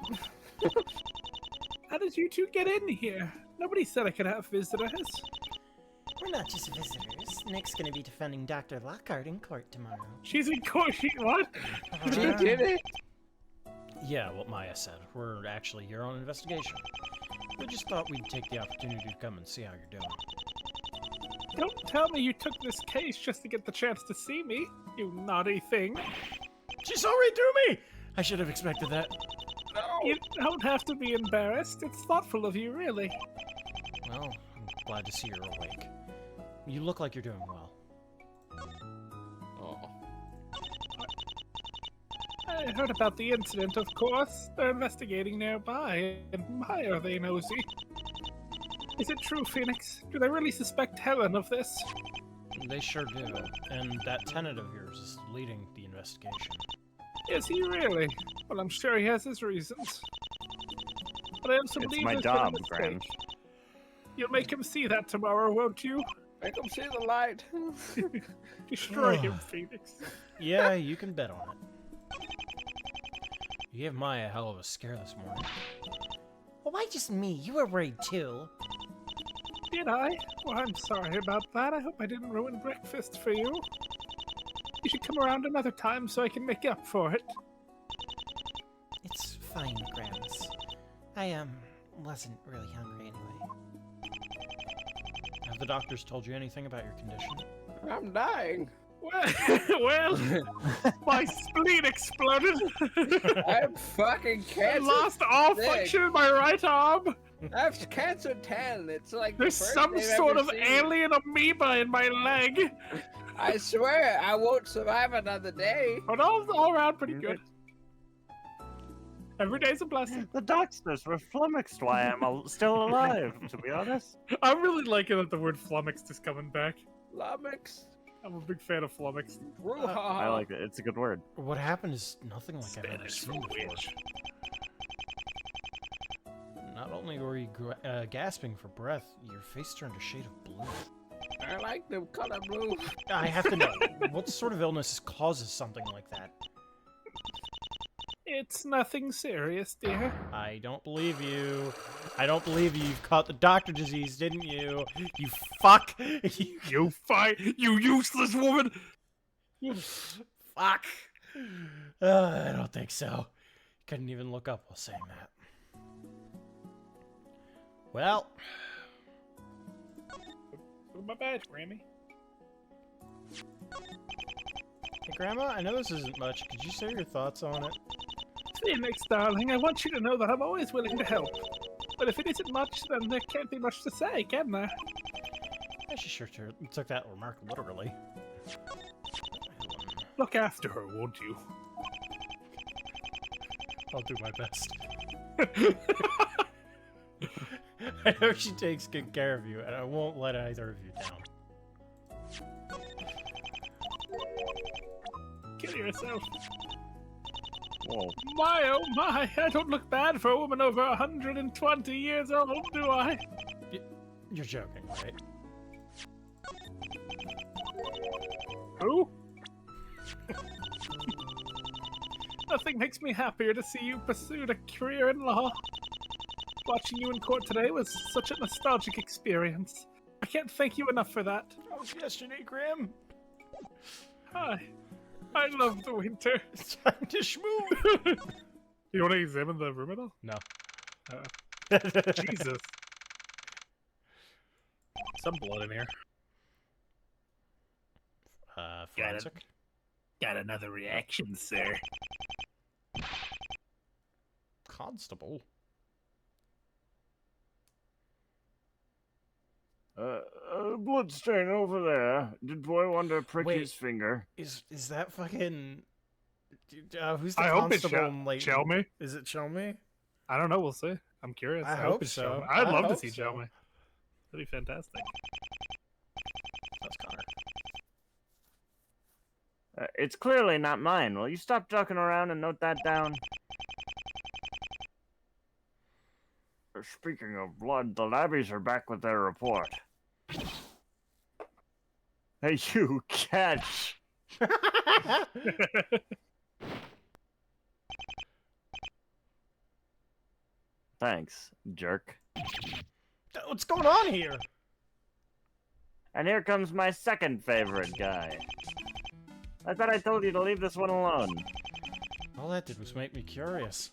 How did you two get in here? Nobody said I could have visitors. We're not just visitors. Nick's gonna be defending Dr. Lockhart in court tomorrow. She's in court. What? She did it. Yeah, what Maya said. We're actually here on investigation. We just thought we'd take the opportunity to come and see how you're doing. Don't tell me you took this case just to get the chance to see me, you naughty thing. She saw right through me! I should have expected that. You don't have to be embarrassed. It's thoughtful of you, really. Well, I'm glad to see you're awake. You look like you're doing well. Oh. I heard about the incident, of course. They're investigating nearby, and my, are they nosy. Is it true, Phoenix? Do they really suspect Helen of this? They sure do. And that tenant of yours is leading the investigation. Is he really? Well, I'm sure he has his reasons. But I also It's believe my there's been a job, mistake. Gran. You'll make him see that tomorrow, won't you? Make him see the light. Destroy him, Phoenix. Yeah, you can bet on it. You gave Maya a hell of a scare this morning. Well, why just me? You were worried too. Did I? Well, I'm sorry about that. I hope I didn't ruin breakfast for you. You should come around another time so I can make up for it. It's fine, Grams. I wasn't really hungry anyway. Have the doctors told you anything about your condition? I'm dying. Well, my spleen exploded. I'm fucking I cancer. lost all sick. function in my right arm. I have cancer 10. It's like the There's first some they've sort ever of seen. alien amoeba in my leg. I swear I won't survive another day. But all around pretty good. Every day's a blessing. The doctors were flummoxed why I'm still alive, to be honest. I'm really liking that the word flummoxed is coming back. Lummox. I'm a big fan of flummoxed. I like it. It's a good word. What happened is nothing like I've ever Spanish for seen before. witch. Not only were you gasping for breath, your face turned a shade of blue. I like the color blue. I have to know, what sort of illness causes something like that? It's nothing serious, dear. I don't believe you. I don't believe you. You've caught the doctor disease, didn't you? You fuck. You fight, you useless woman! Fuck. I don't think so. Couldn't even look up while saying that. Well. My bad, Grammy. Hey, Grandma, I know this isn't much. Could you say your thoughts on it? See you next, darling. I want you to know that I'm always willing to help. But if it isn't much, then there can't be much to say, can there? Yeah, she sure took that remark literally. Look after her, won't you? I'll do my best. I know she takes good care of you, and I won't let either of you down. Kill yourself. Whoa. My, oh my, I don't look bad for a woman over 120 years old, do I? You're joking, right? Who? Nothing makes me happier to see you pursued a career in law. Watching you in court today was such a nostalgic experience. I can't thank you enough for that. That was yesterday, Graham. Hi. I love the winter. It's time to schmoo. You want to examine the room at all? No. Jesus. Some blood in here. Forensic? Got another reaction, sir. Constable? Bloodstain over there. Did boy want to prick Wait. his finger? Is that fucking... who's the I hope it's constable in Layton? Chelmy. Is it Chelmy? I don't know. We'll see. I'm curious. I hope it's so. Chelmy. I'd I love to hope see so. Chelmy. That'd be fantastic. That's Connor. It's clearly not mine. Will you stop joking around and note that down? Speaking of blood, the labbies are back with their report. Hey, you catch! Thanks, jerk. What's going on here? And here comes my second favorite guy. I thought I told you to leave this one alone. All that did was make me curious.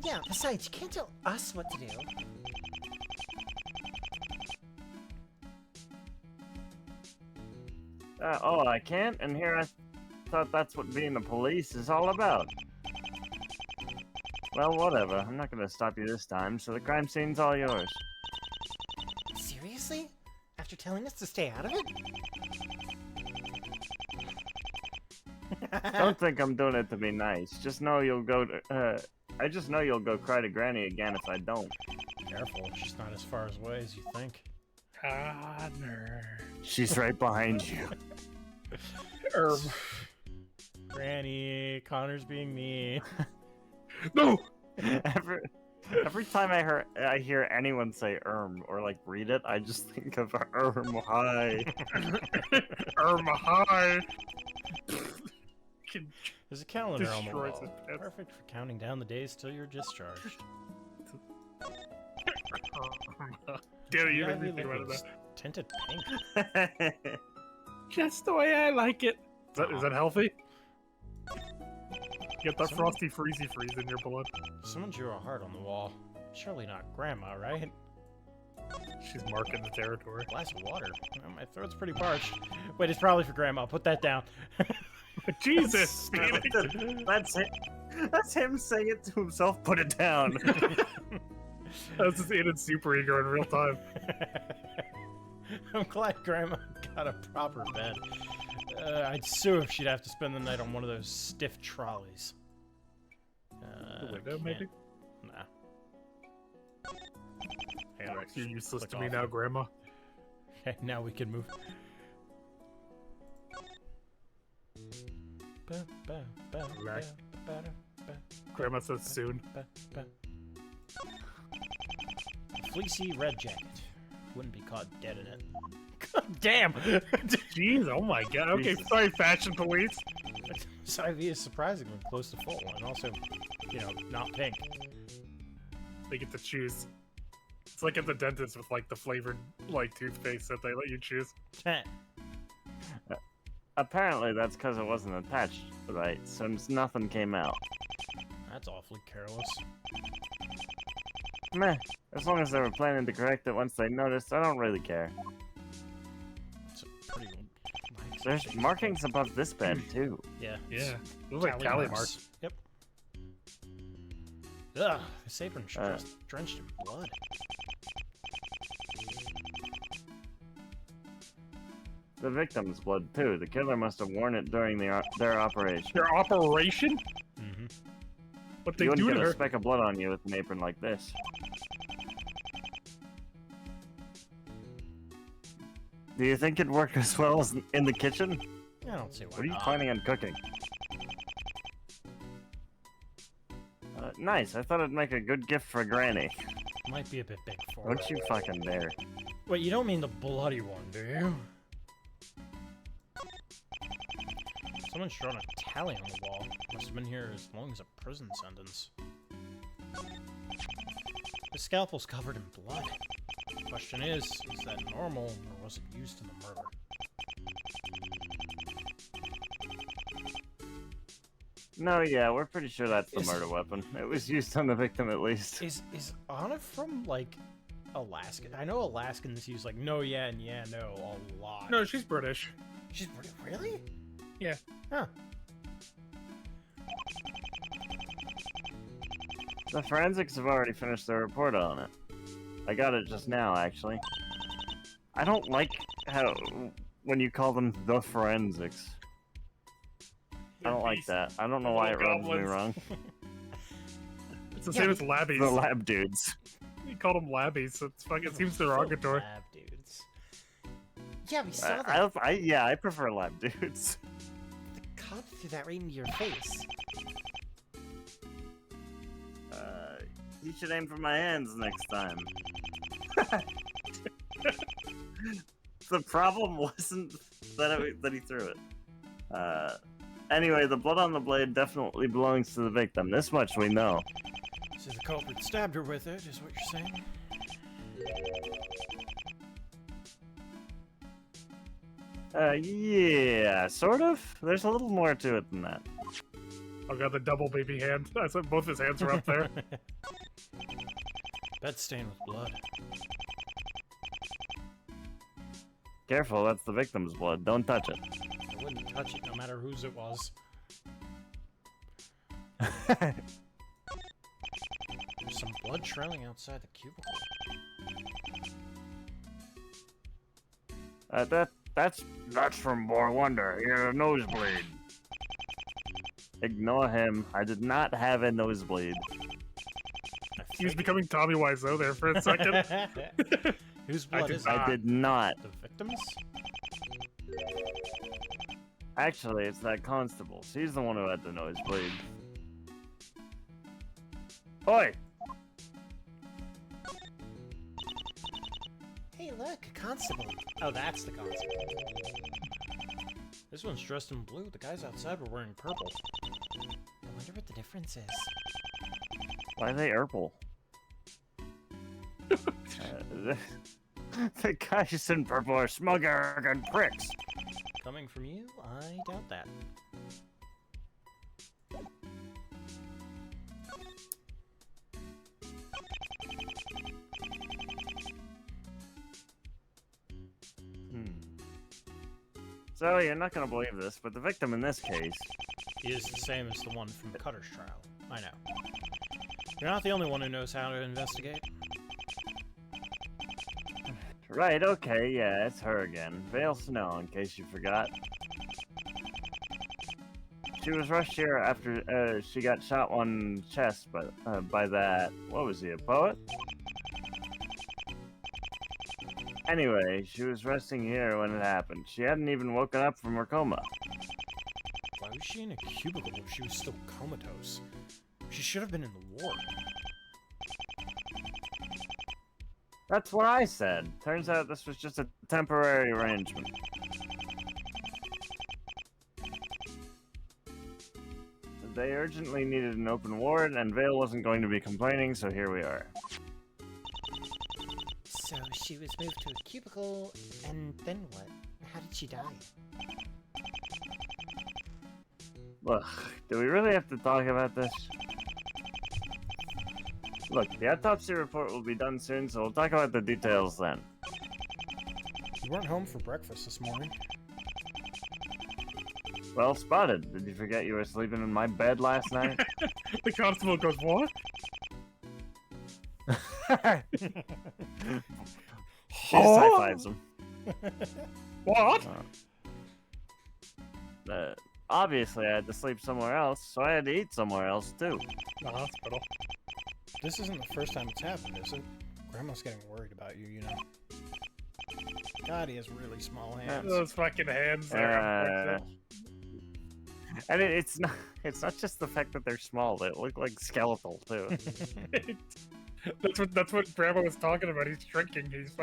Yeah, besides, you can't tell us what to do. Oh, I can't? And here I thought that's what being the police is all about. Well, whatever. I'm not gonna stop you this time, so the crime scene's all yours. Seriously? After telling us to stay out of it? Don't think I'm doing it to be nice. Just know you'll go to, I just know you'll go cry to Granny again if I don't. Careful, she's not as far away as you think. Connor. She's right behind you. Granny, Connor's being mean. No! Every time I hear anyone say or like read it, I just think of hi. Hi. There's a calendar on the Destroys wall. his pets. Perfect for counting down the days till you're discharged. Damn it, you The made me ivy think about liquid's that. tinted pink. Just the way I like it. Is that healthy? Get that Someone- frosty freezy freeze in your blood. Someone drew a heart on the wall. Surely not Grandma, right? She's marking the territory. Glass of water. Well, my throat's pretty parched. Wait, it's probably for Grandma. Put that down. Jesus! That's him saying it to himself. Put it down. That's his inner super ego in real time. I'm glad Grandma got a proper bed. I'd sue if she'd have to spend the night on one of those stiff trolleys. The window, can't- maybe? Nah. You're useless Click to me off. now, Grandma. Okay, now we can move. Relax. Grandma says soon. Fleecy red jacket. Wouldn't be caught dead in it. Damn. Jeez, oh my god. Okay, Jesus. sorry, fashion police. This IV is surprisingly close to full, and also, you know, not pink. They get to choose. It's like at the dentist with like the flavored like toothpaste that they let you choose. Apparently, that's because it wasn't attached right, since nothing came out. That's awfully careless. Meh. As long as they were planning to correct it once they noticed, I don't really care. It's a pretty nice There's shape. markings above this bed, too. Yeah. Yeah, those like tally marks. Yep. Ugh, this apron's just drenched in blood. The victim's blood, too. The killer must have worn it during their operation. Their operation? Mm-hmm. What they You do wouldn't to get a her? speck of blood on you with an apron like this. Do you think it'd work as well as in the kitchen? I don't see why What are you not. planning on cooking? Nice. I thought it'd make a good gift for Granny. Might be a bit big for her. Don't you fucking dare. Wait, you don't mean the bloody one, do you? Someone's drawn a tally on the wall. Must have been here as long as a prison sentence. The scalpel's covered in blood. Question is that normal, or was it used in the murder? No, yeah, we're pretty sure that's the Is- murder weapon. It was used on the victim at least. Is Anna from, like, Alaska? I know Alaskans use, like, no, yeah, and yeah, no a lot. No, she's British. She's really? Yeah. Huh. The forensics have already finished their report on it. I got it just now, actually. I don't like how when you call them the forensics. I don't like that. I don't know why it rubs me Goblins. wrong. It's the same as labbies. The lab dudes. You called them labbies, so it's fucking, it seems derogatory. Lab dudes. Yeah, we saw that. Yeah, I prefer lab dudes. The cop threw that right into your face. You should aim for my hands next time. The problem wasn't that he threw it. Anyway, the blood on the blade definitely belongs to the victim. This much we know. So the culprit stabbed her with it, is what you're saying? Yeah, sort of. There's a little more to it than that. Oh god, the double baby hand. That's what both his hands are up there. Bed stained with blood. Careful, that's the victim's blood. Don't touch it. I wouldn't touch it no matter whose it was. There's some blood trailing outside the cubicle. That's from more wonder. He had a nosebleed. Ignore him. I did not have a nosebleed. He was becoming Tommy Wiseau there for a second. Whose blood did is not. it? I did not. The victim's? Actually, it's that constable. She's the one who had the nosebleed. Oi! Hey, look, a constable. Oh, that's the concept. This one's dressed in blue. The guys outside were wearing purple. I wonder what the difference is. Why are they purple? The guys in purple are smug, arrogant pricks. Coming from you, I doubt that. So, you're not gonna believe this, but the victim in this case... He is the same as the one from Cutter's trial. I know. You're not the only one who knows how to investigate. Right, okay, yeah, it's her again. Vale Snow, in case you forgot. She was rushed here after she got shot on the chest by that... What was he, a poet? Anyway, she was resting here when it happened. She hadn't even woken up from her coma. Why was she in a cubicle if she was still comatose? She should have been in the ward. That's what I said. Turns out this was just a temporary arrangement. They urgently needed an open ward, and Vale wasn't going to be complaining, so here we are. So she was moved to a cubicle, and then what? How did she die? Look, do we really have to talk about this? Look, the autopsy report will be done soon, so we'll talk about the details then. You weren't home for breakfast this morning. Well spotted. Did you forget you were sleeping in my bed last night? The constable goes, what? She just high fives him. What? Obviously, I had to sleep somewhere else, so I had to eat somewhere else too. The hospital. This isn't the first time it's happened, is it? Grandma's getting worried about you, you know. God, he has really small hands. Those fucking hands there. And it's not just the fact that they're small; they look like skeletal too. That's what Grandma was talking about. He's shrinking. He's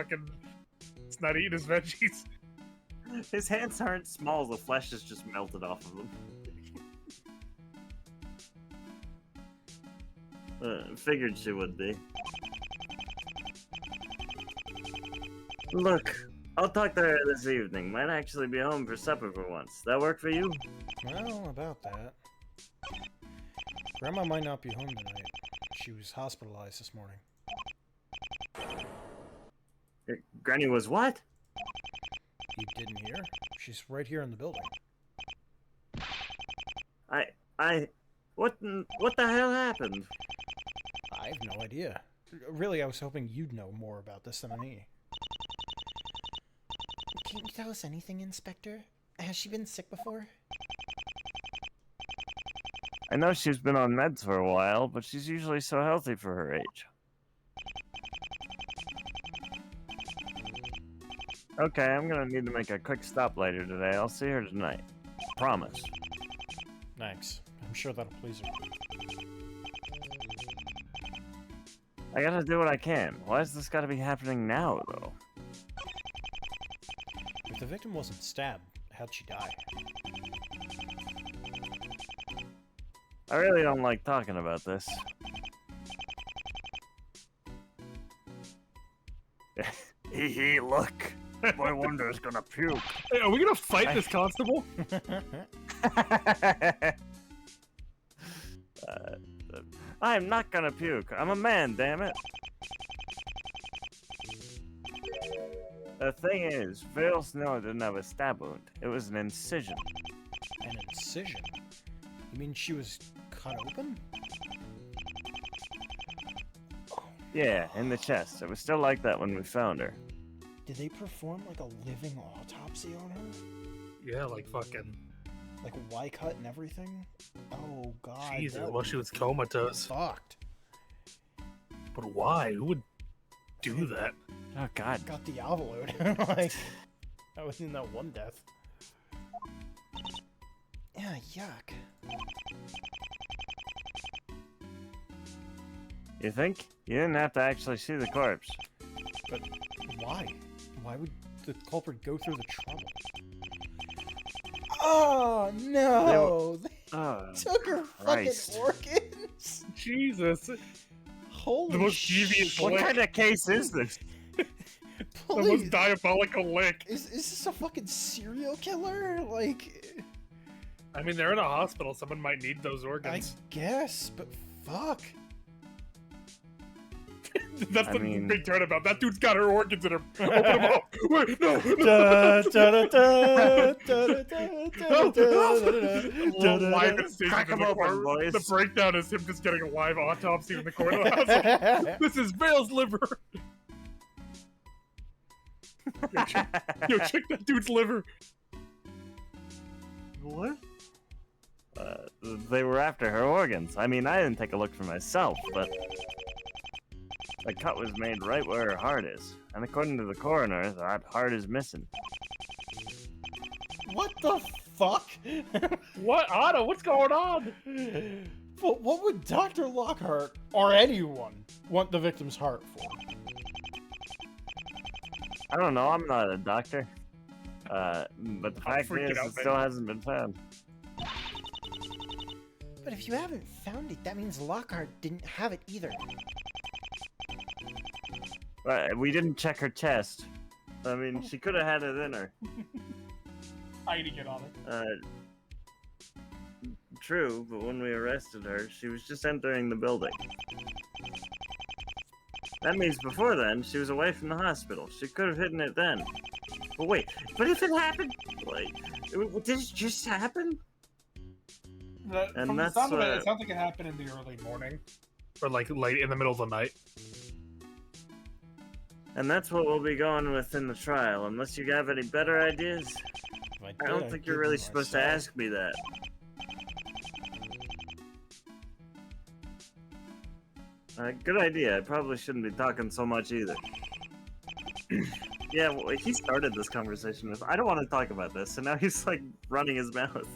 not eating his veggies. His hands aren't small; the flesh is just melted off of them. Figured she would be. Look, I'll talk to her this evening. Might actually be home for supper for once. That work for you? Well, about that. Grandma might not be home tonight. She was hospitalized this morning. Granny was what? You didn't hear? She's right here in the building. What the hell happened? I have no idea. Really, I was hoping you'd know more about this than me. Can't you tell us anything, Inspector? Has she been sick before? I know she's been on meds for a while, but she's usually so healthy for her age. Okay, I'm gonna need to make a quick stop later today. I'll see her tonight. Promise. Thanks. I'm sure that'll please her. I gotta do what I can. Why has this gotta be happening now, though? If the victim wasn't stabbed, how'd she die? I really don't like talking about this. Hee, look. Boy Wonder is gonna puke. Hey, are we gonna fight this constable? I'm not gonna puke. I'm a man, damn it. The thing is, Vale Snow didn't have a stab wound. It was an incision. An incision? You mean she was cut open? Yeah, in the chest. It was still like that when we found her. Did they perform like a living autopsy on her? Yeah, like fucking. Like Y-cut and everything? Oh god. Jesus, that well, she was comatose. fucked. But why? Who would do that? Oh god. Got the avaload. Like, that was in that one death. Yeah, yuck. You think? You didn't have to actually see the corpse. But why? Why would the culprit go through the trouble? Oh no! Oh, They took her Christ. fucking organs. Jesus. Holy The most devious shit. what lick. kind of case is this? The Police. most diabolical lick. Is this a fucking serial killer? Like, I mean, they're in a hospital. Someone might need those I organs. guess, but fuck. That's I the mean- big turnabout. That dude's got her organs in her. Open them up. Wait, no. Da, da, da, da, da, da, da, da, da, da, Live da. incision Crack in 'em the open, corner. boys. The breakdown is him just getting a live autopsy in the corner of the house. This is Vale's liver. Yo, check that dude's liver. What? They were after her organs. I mean, I didn't take a look for myself, but the cut was made right where her heart is. And according to the coroner, that heart is missing. What the fuck? What, Otto? What's going on? What would Dr. Lockhart or anyone want the victim's heart for? I don't know. I'm not a doctor. But the fact freaking is, out, it still hasn't been found. But if you haven't found it, that means Lockhart didn't have it either. We didn't check her chest. I mean, she could have had it in her. Hiding it on it. True, but when we arrested her, she was just entering the building. That means before then, she was away from the hospital. She could have hidden it then. But wait, but if it happened, like, did it just happen? And From that's the sound of it, it sounds like it happened in the early morning. Or like late in the middle of the night. And that's what we'll be going with in the trial, unless you have any better ideas. I don't think you're really supposed to ask me that. Good idea. I probably shouldn't be talking so much either. Yeah, well, he started this conversation with, I don't want to talk about this, and now he's like running his mouth.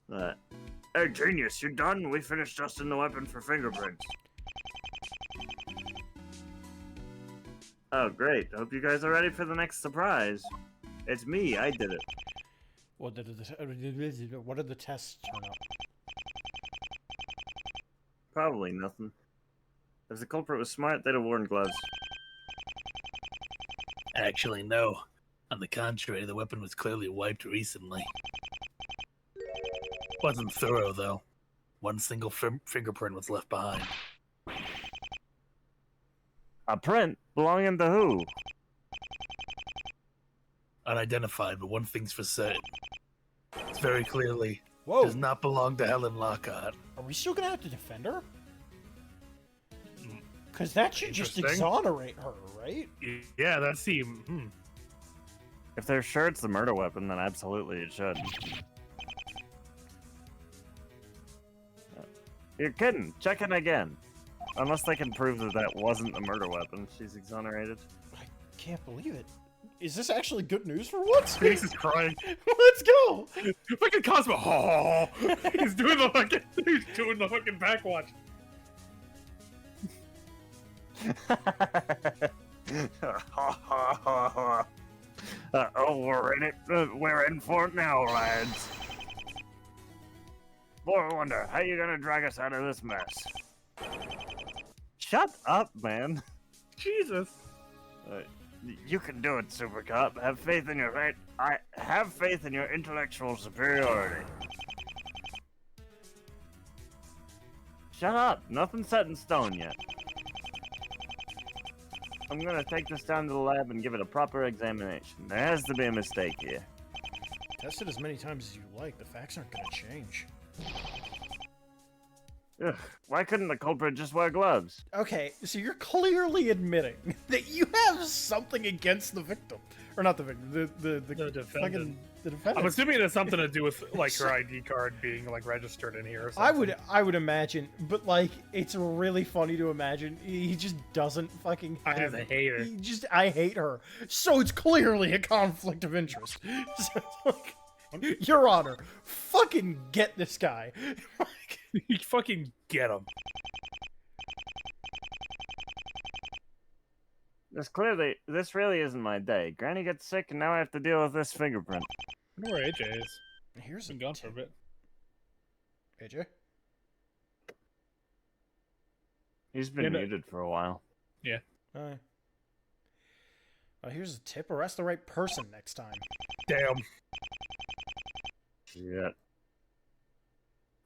Hey, genius, you done? We finished dusting the weapon for fingerprints. Oh, great. Hope you guys are ready for the next surprise. It's me, I did it. What did the tests turn up? Probably nothing. If the culprit was smart, they'd have worn gloves. Actually, no. On the contrary, the weapon was clearly wiped recently. Wasn't thorough, though. One single fingerprint was left behind. A print? Belonging to who? Unidentified, but one thing's for certain. It's very clearly Whoa! does not belong to Helen Lockhart. Are we still gonna have to defend her? Because that should just Interesting. exonerate her, right? Yeah, that seemed... If they're sure it's the murder weapon, then absolutely it should. You're kidding. Check it again. Unless they can prove that that wasn't a murder weapon, she's exonerated. I can't believe it. Is this actually good news for once? Phoenix is crying. Let's go! Fucking Cosmo. Oh, he's doing the fucking backwatch. Oh, we're in it. We're in for it now, lads. Boy, I wonder, how you gonna drag us out of this mess? Shut up, man. Jesus. You can do it, Super Cop. Have faith in your I have faith in your intellectual superiority. Shut up. Nothing's set in stone yet. I'm gonna take this down to the lab and give it a proper examination. There has to be a mistake here. Test it as many times as you like. The facts aren't gonna change. Ugh, why couldn't the culprit just wear gloves? Okay, so you're clearly admitting that you have something against the victim. Or not the victim, the defendant. fucking the defendant. I'm assuming it has something to do with like her ID card being like registered in here or something. I would imagine, but like it's really funny to imagine he just doesn't fucking I have just hate her. I hate her. So it's clearly a conflict of interest. So, like, Your Honor, fucking get this guy. You fucking get him. This really isn't my day. Granny gets sick and now I have to deal with this fingerprint. I wonder where AJ is. Here's Been gone for a bit. AJ. He's been muted for a while. Yeah. Well, here's a tip. Arrest the right person next time. Damn. Shit.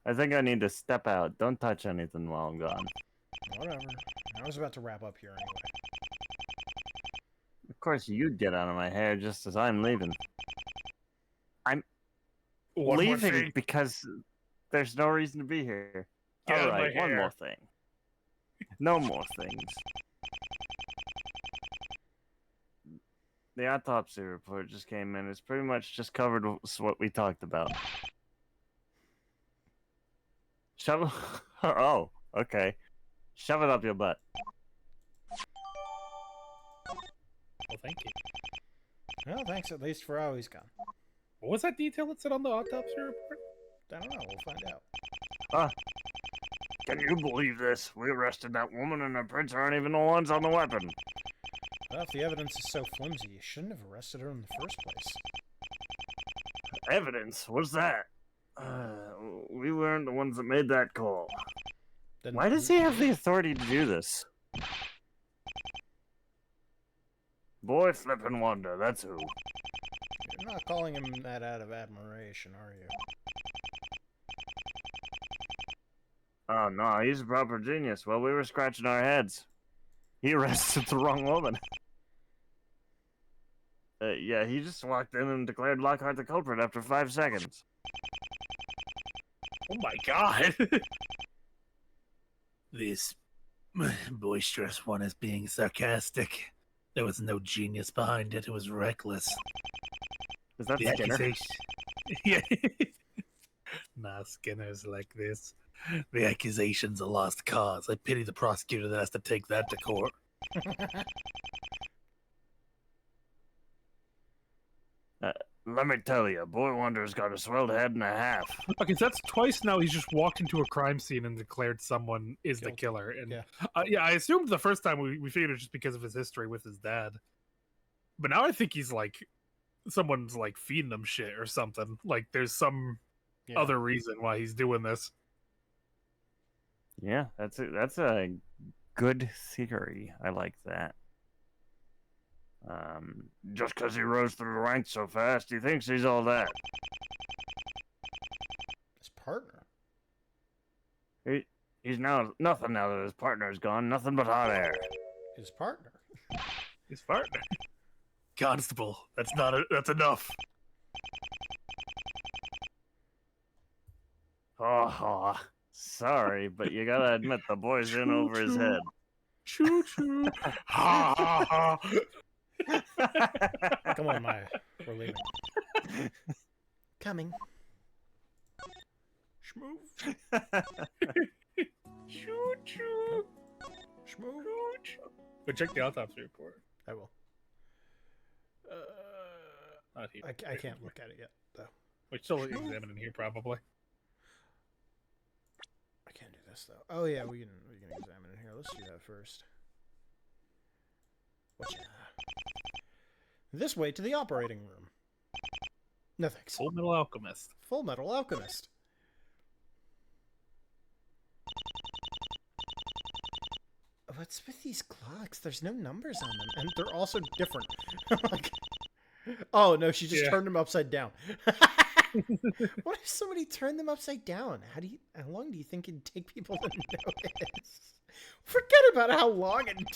I think I need to step out. Don't touch anything while I'm gone. Whatever. I was about to wrap up here anyway. Of course, you'd get out of my hair just as I'm leaving. I'm One more leaving thing. because there's no reason to be here. Get out of Alright, my one hair. more thing. No more things. The autopsy report just came in. It's pretty much just covered what we talked about. Shove Oh, okay. Shove it up your butt. Well, thank you. Well, thanks at least for how he's gone. What was that detail that said on the autopsy report? I don't know. We'll find out. Can you believe this? We arrested that woman and her prints aren't even the ones on the weapon. Well, if the evidence is so flimsy, you shouldn't have arrested her in the first place. Evidence? What's that? We weren't the ones that made that call. Then Why does he have the authority to do this? Boy Flippin' Wonder, that's who. You're not calling him that out of admiration, are you? Oh no, he's a proper genius. Well, we were scratching our heads. He arrested the wrong woman. Yeah, he just walked in and declared Lockhart the culprit after 5 seconds. Oh my god! This boisterous one is being sarcastic. There was no genius behind it. It was reckless. Is that The Skinner? accusation. Yeah. Nah, Skinner's like this. The accusation's a lost cause. I pity the prosecutor that has to take that to court. Let me tell you, Boy Wonder's got a swelled head and a half. Okay, so that's twice now he's just walked into a crime scene and declared someone is the Guilty. killer. And Yeah. yeah, I assumed the first time we figured it just because of his history with his dad. But now I think he's like, someone's like feeding him shit or something. Like there's some Yeah. other reason why he's doing this. Yeah, that's a good theory. I like that. Just because he rose through the ranks so fast, he thinks he's all that. His partner. He's now nothing now that his partner's gone. Nothing but hot air. His partner. His partner. Constable, that's enough. Oh, sorry, but you gotta admit the boy's in over his head. Choo choo. Ha ha ha. Come on, Maya. We're leaving. Coming. Schmoof. Choo choo. Schmoo. Go check the autopsy report. I will. Not here. I can't look at it yet, though. We're still examining here, probably. I can't do this, though. Oh, yeah, we can examine it here. Let's do that first. Whatcha? This way to the operating room. No thanks. Full Metal Alchemist. Full Metal Alchemist. What's with these clocks? There's no numbers on them, and they're also different. Like, oh no, she just turned them upside down. What if somebody turned them upside down? How long do you think it'd take people to notice? Forget about how long it'd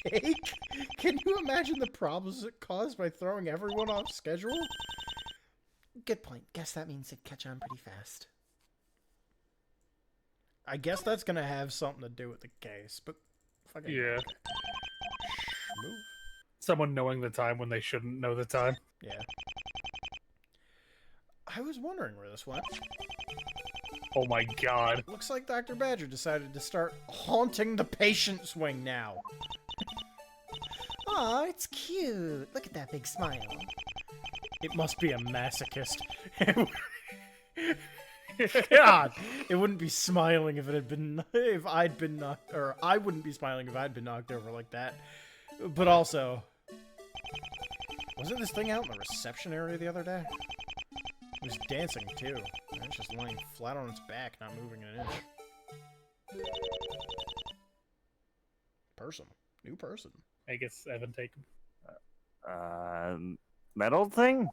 take. Can you imagine the problems it caused by throwing everyone off schedule? Good point. Guess that means it'd catch on pretty fast. I guess that's gonna have something to do with the case, but fucking Yeah. Move. Someone knowing the time when they shouldn't know the time. Yeah. I was wondering where this went. Oh my god. Looks like Dr. Badger decided to start haunting the patient's wing now. Aw, it's cute. Look at that big smile. It must be a masochist. God, it wouldn't be smiling if I'd been knocked, or I wouldn't be smiling if I'd been knocked over like that. But also, wasn't this thing out in the reception area the other day? It was dancing too. And it's just laying flat on its back, not moving an inch. Person. New person. I guess Evan take him. Metal thing?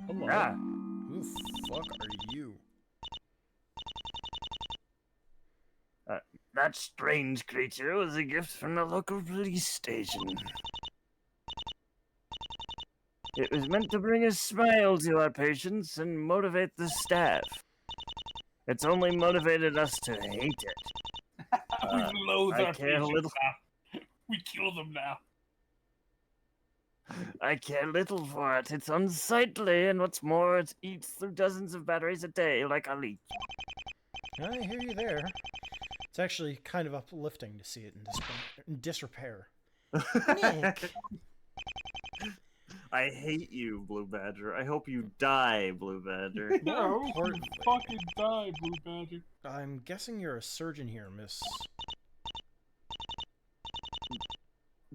Come on. Yeah. Who the fuck are you? That strange creature was a gift from the local police station. It was meant to bring a smile to our patients and motivate the staff. It's only motivated us to hate it. We loathe I our care a patients little. now. We kill them now. I care little for it. It's unsightly, and what's more, it eats through dozens of batteries a day like a leech. I hear you there. It's actually kind of uplifting to see it in disrepair. Nick. I hate you, Blue Badger. I hope you die, Blue Badger. No, importantly- fucking die, Blue Badger. I'm guessing you're a surgeon here, Miss...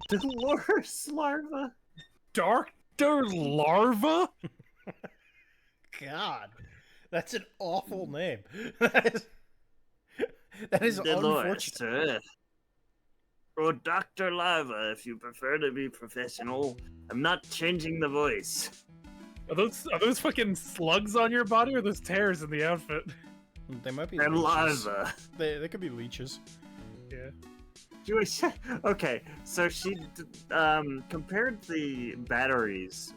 Dolores larva. Doctor Larva? God, that's an awful name. That is Dolores, unfortunate. or Dr. Larva, if you prefer to be professional. I'm not changing the voice. Are those fucking slugs on your body or those tears in the outfit? They might be They're leeches. larva. They could be leeches. Yeah. Jewish. Okay, so she compared the batteries,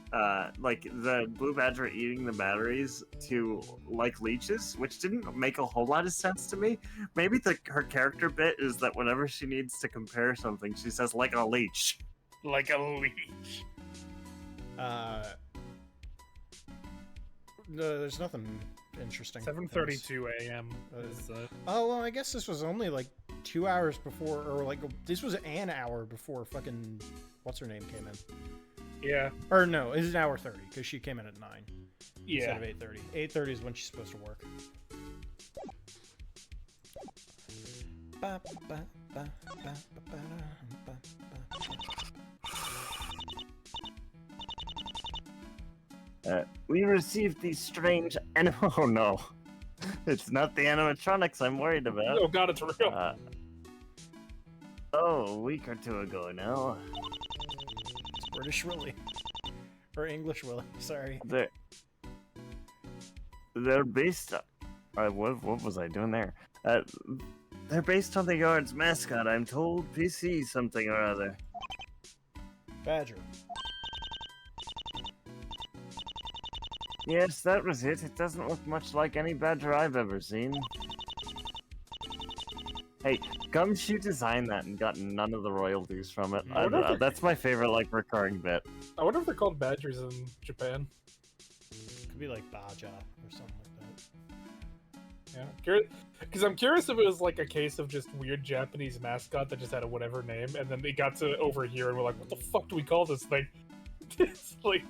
like the blue badger eating the batteries, to like leeches, which didn't make a whole lot of sense to me. Maybe her character bit is that whenever she needs to compare something, she says like a leech. Like a leech. No, there's nothing interesting. 7:32 a.m. Oh, well, I guess this was only like 2 hours before, or like, this was an hour before fucking, what's her name came in. Yeah. Or no, it was an hour 30, because she came in at 9. Yeah. Instead of 8:30. 8:30 is when she's supposed to work. Ba, ba, ba, ba, ba, ba, ba, ba. We received these strange oh no. It's not the animatronics I'm worried about. Oh god, it's real. A week or two ago now. It's British Willy. Or English Willy, sorry. They're based on... what was I doing there? They're based on the yard's mascot, I'm told. PC something or other. Badger. Yes, that was it. It doesn't look much like any badger I've ever seen. Hey, Gumshoe designed that and got none of the royalties from it. That's my favorite, like, recurring bit. I wonder if they're called badgers in Japan. Could be like Baja or something like that. Yeah, because I'm curious if it was like a case of just weird Japanese mascot that just had a whatever name, and then they got to over here and we're like, what the fuck do we call this thing? It's like...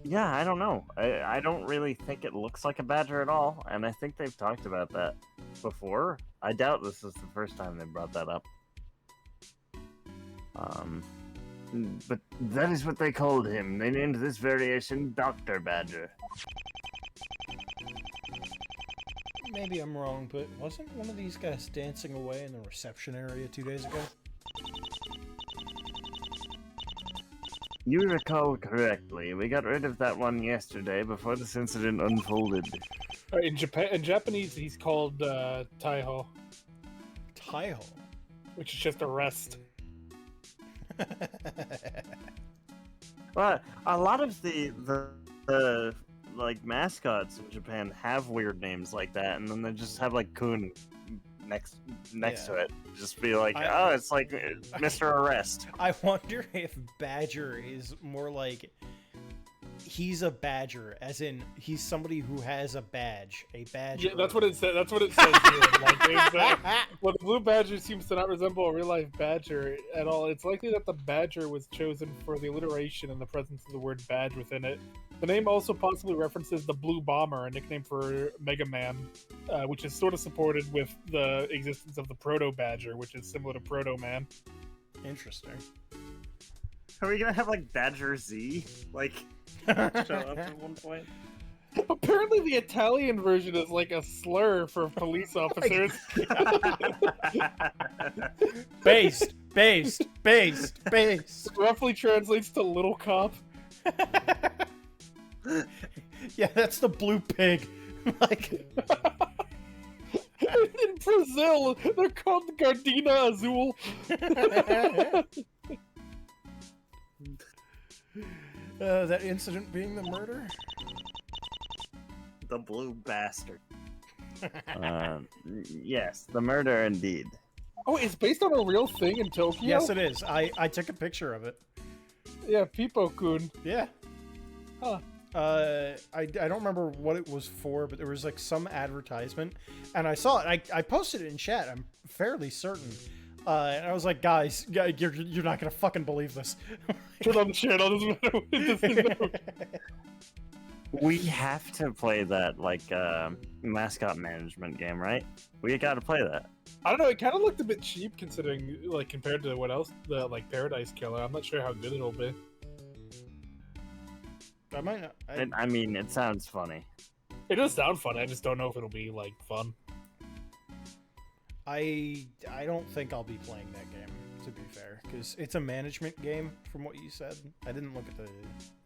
Yeah, I don't know. I don't really think it looks like a badger at all, and I think they've talked about that before. I doubt this is the first time they brought that up. But that is what they called him. They named this variation Dr. Badger. Maybe I'm wrong, but wasn't one of these guys dancing away in the reception area 2 days ago? You recall correctly. We got rid of that one yesterday before this incident unfolded. In Japanese, he's called Taiho, Taiho? which is just arrest. Well, a lot of the like mascots in Japan have weird names like that, and then they just have like Kun next to it. Just be like, oh, it's like Mr. Arrest. I wonder if Badger is more like he's a badger, as in he's somebody who has a badge, a badger. Yeah, that's what it said. That's what it says here. Like, well, the blue badger seems to not resemble a real-life badger at all. It's likely that the badger was chosen for the alliteration and the presence of the word badge within it. The name also possibly references the Blue Bomber, a nickname for Mega Man, which is sort of supported with the existence of the Proto Badger, which is similar to Proto Man. Interesting. Are we gonna have like Badger Z? Like show up at one point? Apparently the Italian version is like a slur for police officers. Based. Roughly translates to little cop. Yeah, that's the blue pig. Like, in Brazil, they're called Gardena Azul. that incident being the murder? The blue bastard. Yes, the murder indeed. Oh, it's based on a real thing in Tokyo? Yes, it is. I took a picture of it. Yeah, Pipo-kun. Yeah. Huh. I don't remember what it was for, but there was like some advertisement, and I saw it. I posted it in chat. I'm fairly certain. And I was like, guys, you're not gonna fucking believe this. Turn on the channel. Doesn't matter. We have to play that like mascot management game, right? We got to play that. I don't know. It kind of looked a bit cheap considering, like, compared to what else, the like Paradise Killer. I'm not sure how good it'll be. I might not. I mean, it sounds funny. It does sound fun. I just don't know if it'll be like fun. I don't think I'll be playing that game, to be fair, because it's a management game, from what you said. I didn't look at the...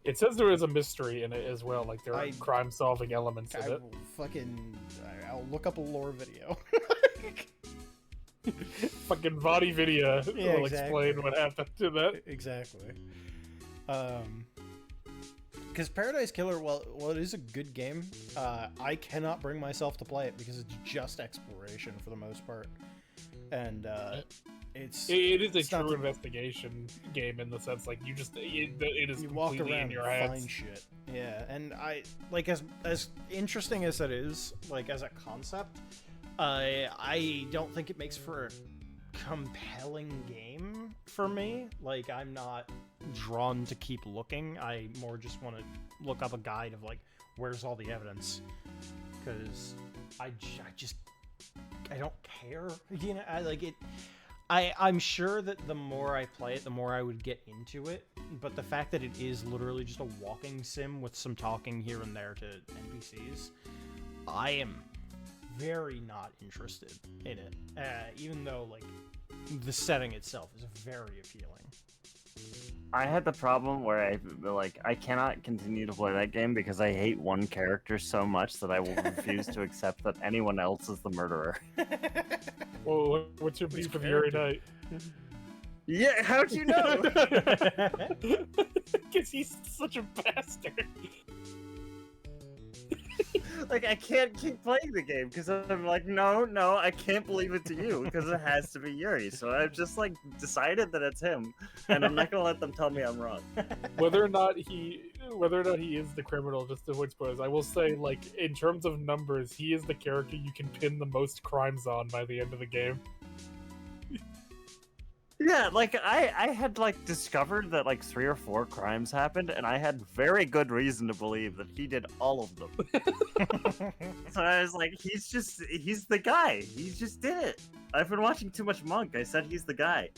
It says there is a mystery in it as well. Like there are crime-solving elements in I it. will fucking... I'll look up a lore video. Fucking body video Yeah, will exactly. explain what happened to that. Exactly. Because Paradise Killer, while it is a good game, I cannot bring myself to play it because it's just exploration for the most part, and it is a true investigation game in the sense like you just it is you walk completely around in your and head. find shit. Yeah, and I like as interesting as it is, like as a concept, I don't think it makes for a compelling game for me. Like I'm not drawn to keep looking. I more just want to look up a guide of like where's all the evidence, because I don't care. You know, I like it. I'm sure that the more I play it, the more I would get into it. But the fact that it is literally just a walking sim with some talking here and there to NPCs, I am very not interested in it. Even though like the setting itself is very appealing. I had the problem where I cannot continue to play that game because I hate one character so much that I will refuse to accept that anyone else is the murderer. Well, what's your beef with Yuri Knight? Yeah, how'd you know? Because he's such a bastard. Like, I can't keep playing the game because I'm like, no, I can't believe it to you because it has to be Yuri. So I've just like decided that it's him, and I'm not gonna let them tell me I'm wrong. Whether or not he is the criminal, just to avoid spoilers, I will say, like, in terms of numbers, he is the character you can pin the most crimes on by the end of the game. Yeah, like I had like discovered that like 3 or 4 crimes happened, and I had very good reason to believe that he did all of them. So I was like, he's the guy. He just did it. I've been watching too much Monk. I said he's the guy.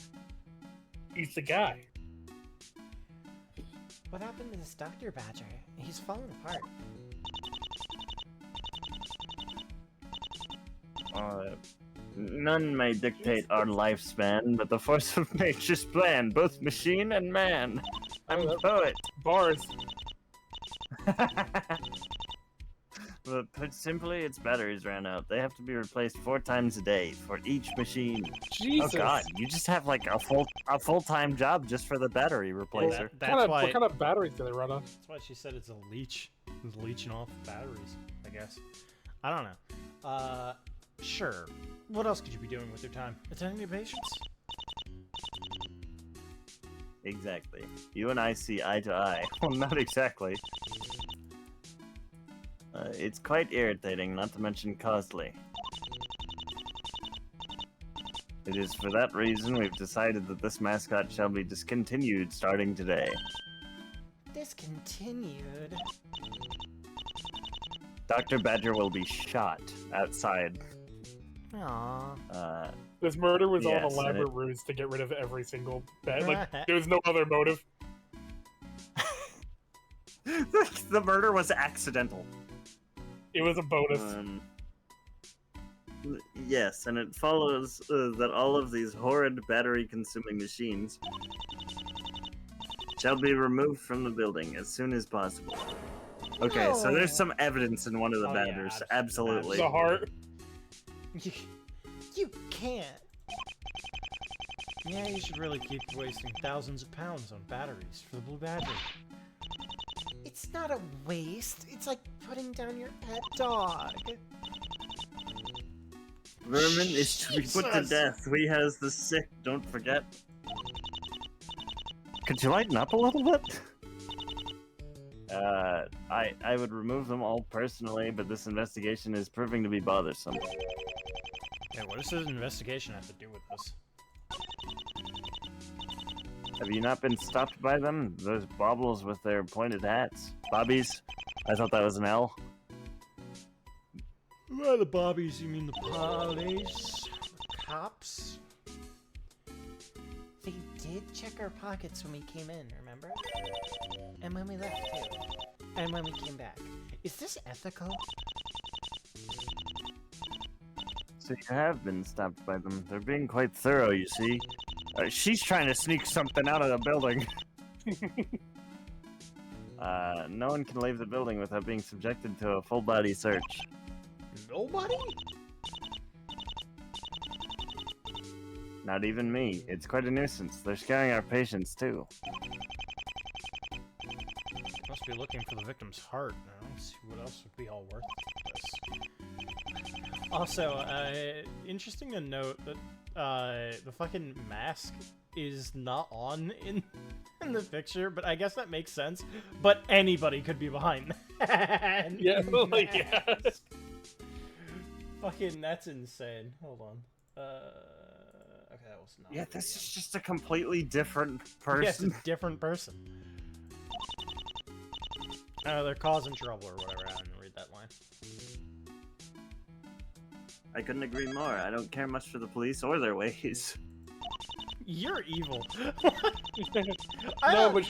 He's the guy. What happened to this Dr. Badger? He's falling apart. None may dictate our lifespan, but the force of nature's plan, both machine and man. I'm a poet. Bars. But put simply, its batteries ran out. They have to be replaced 4 times a day for each machine. Jesus. Oh god, you just have like a full-time job just for the battery replacer. What kind of batteries do they run on? That's why she said it's a leech. It's leeching off batteries, I guess. I don't know. Sure. What else could you be doing with your time? Attending to patients? Exactly. You and I see eye to eye. Well, not exactly. It's quite irritating, not to mention costly. It is for that reason we've decided that this mascot shall be discontinued starting today. Discontinued? Dr. Badger will be shot outside. Aww. This murder was all an yes, elaborate ruse to get rid of every single bat. Like, there was no other motive. The murder was accidental. It was a bonus. Yes, and it follows that all of these horrid battery-consuming machines shall be removed from the building as soon as possible. Okay, so there's some evidence in one of the batters. Yeah, absolutely. The heart. You can't. Yeah, you should really keep wasting thousands of pounds on batteries for the Blue Badger. It's not a waste. It's like putting down your pet dog. Vermin is to be put to Jesus. death. We has the sick, don't forget. Could you lighten up a little bit? I would remove them all personally, but this investigation is proving to be bothersome. Yeah, what does this investigation have to do with this? Have you not been stopped by them? Those baubles with their pointed hats. Bobbies? I thought that was an L. Well, the bobbies, you mean the police? The cops? They did check our pockets when we came in, remember? And when we left, too. And when we came back. Is this ethical? So you have been stopped by them. They're being quite thorough, you see. She's trying to sneak something out of the building. No one can leave the building without being subjected to a full-body search. Nobody? Not even me. It's quite a nuisance. They're scaring our patients, too. Must be looking for the victim's heart now. Let's see what else would be all worth this. Also, interesting to note that the fucking mask is not on in the picture, but I guess that makes sense. But anybody could be behind that. Yeah, like, yeah. Fucking, that's insane. Hold on. Okay, that was not. Yeah, this is just a completely different person. Yes, it's a different person. They're causing trouble or whatever. I didn't read that line. I couldn't agree more. I don't care much for the police or their ways. You're evil. No, but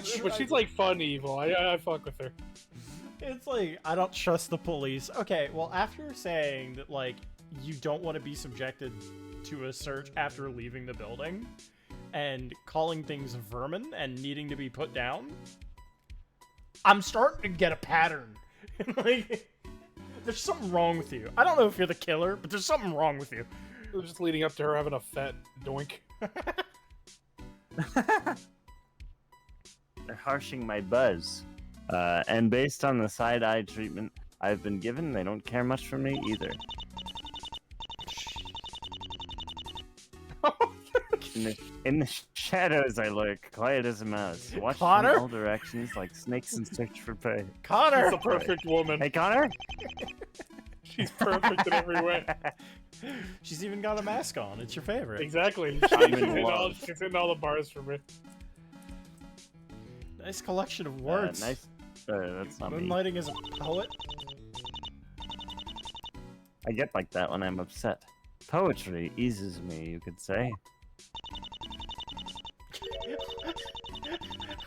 she's like fun evil. I fuck with her. It's like, I don't trust the police. Okay, well, after saying that, like, you don't want to be subjected to a search after leaving the building, and calling things vermin and needing to be put down, I'm starting to get a pattern. Like, there's something wrong with you. I don't know if you're the killer, but there's something wrong with you. It was just leading up to her having a fat doink. They're harshing my buzz. And based on the side-eye treatment I've been given, they don't care much for me either. In the shadows I lurk, quiet as a mouse. Watch Connor? from all directions like snakes in search for prey. Connor! She's the perfect woman. Hey, Connor? She's perfect in every way. She's even got a mask on. It's your favorite. Exactly. I'm in love. She's hitting all the bars for me. Nice collection of words. Nice. That's not me. Moonlighting as a poet. I get like that when I'm upset. Poetry eases me, you could say.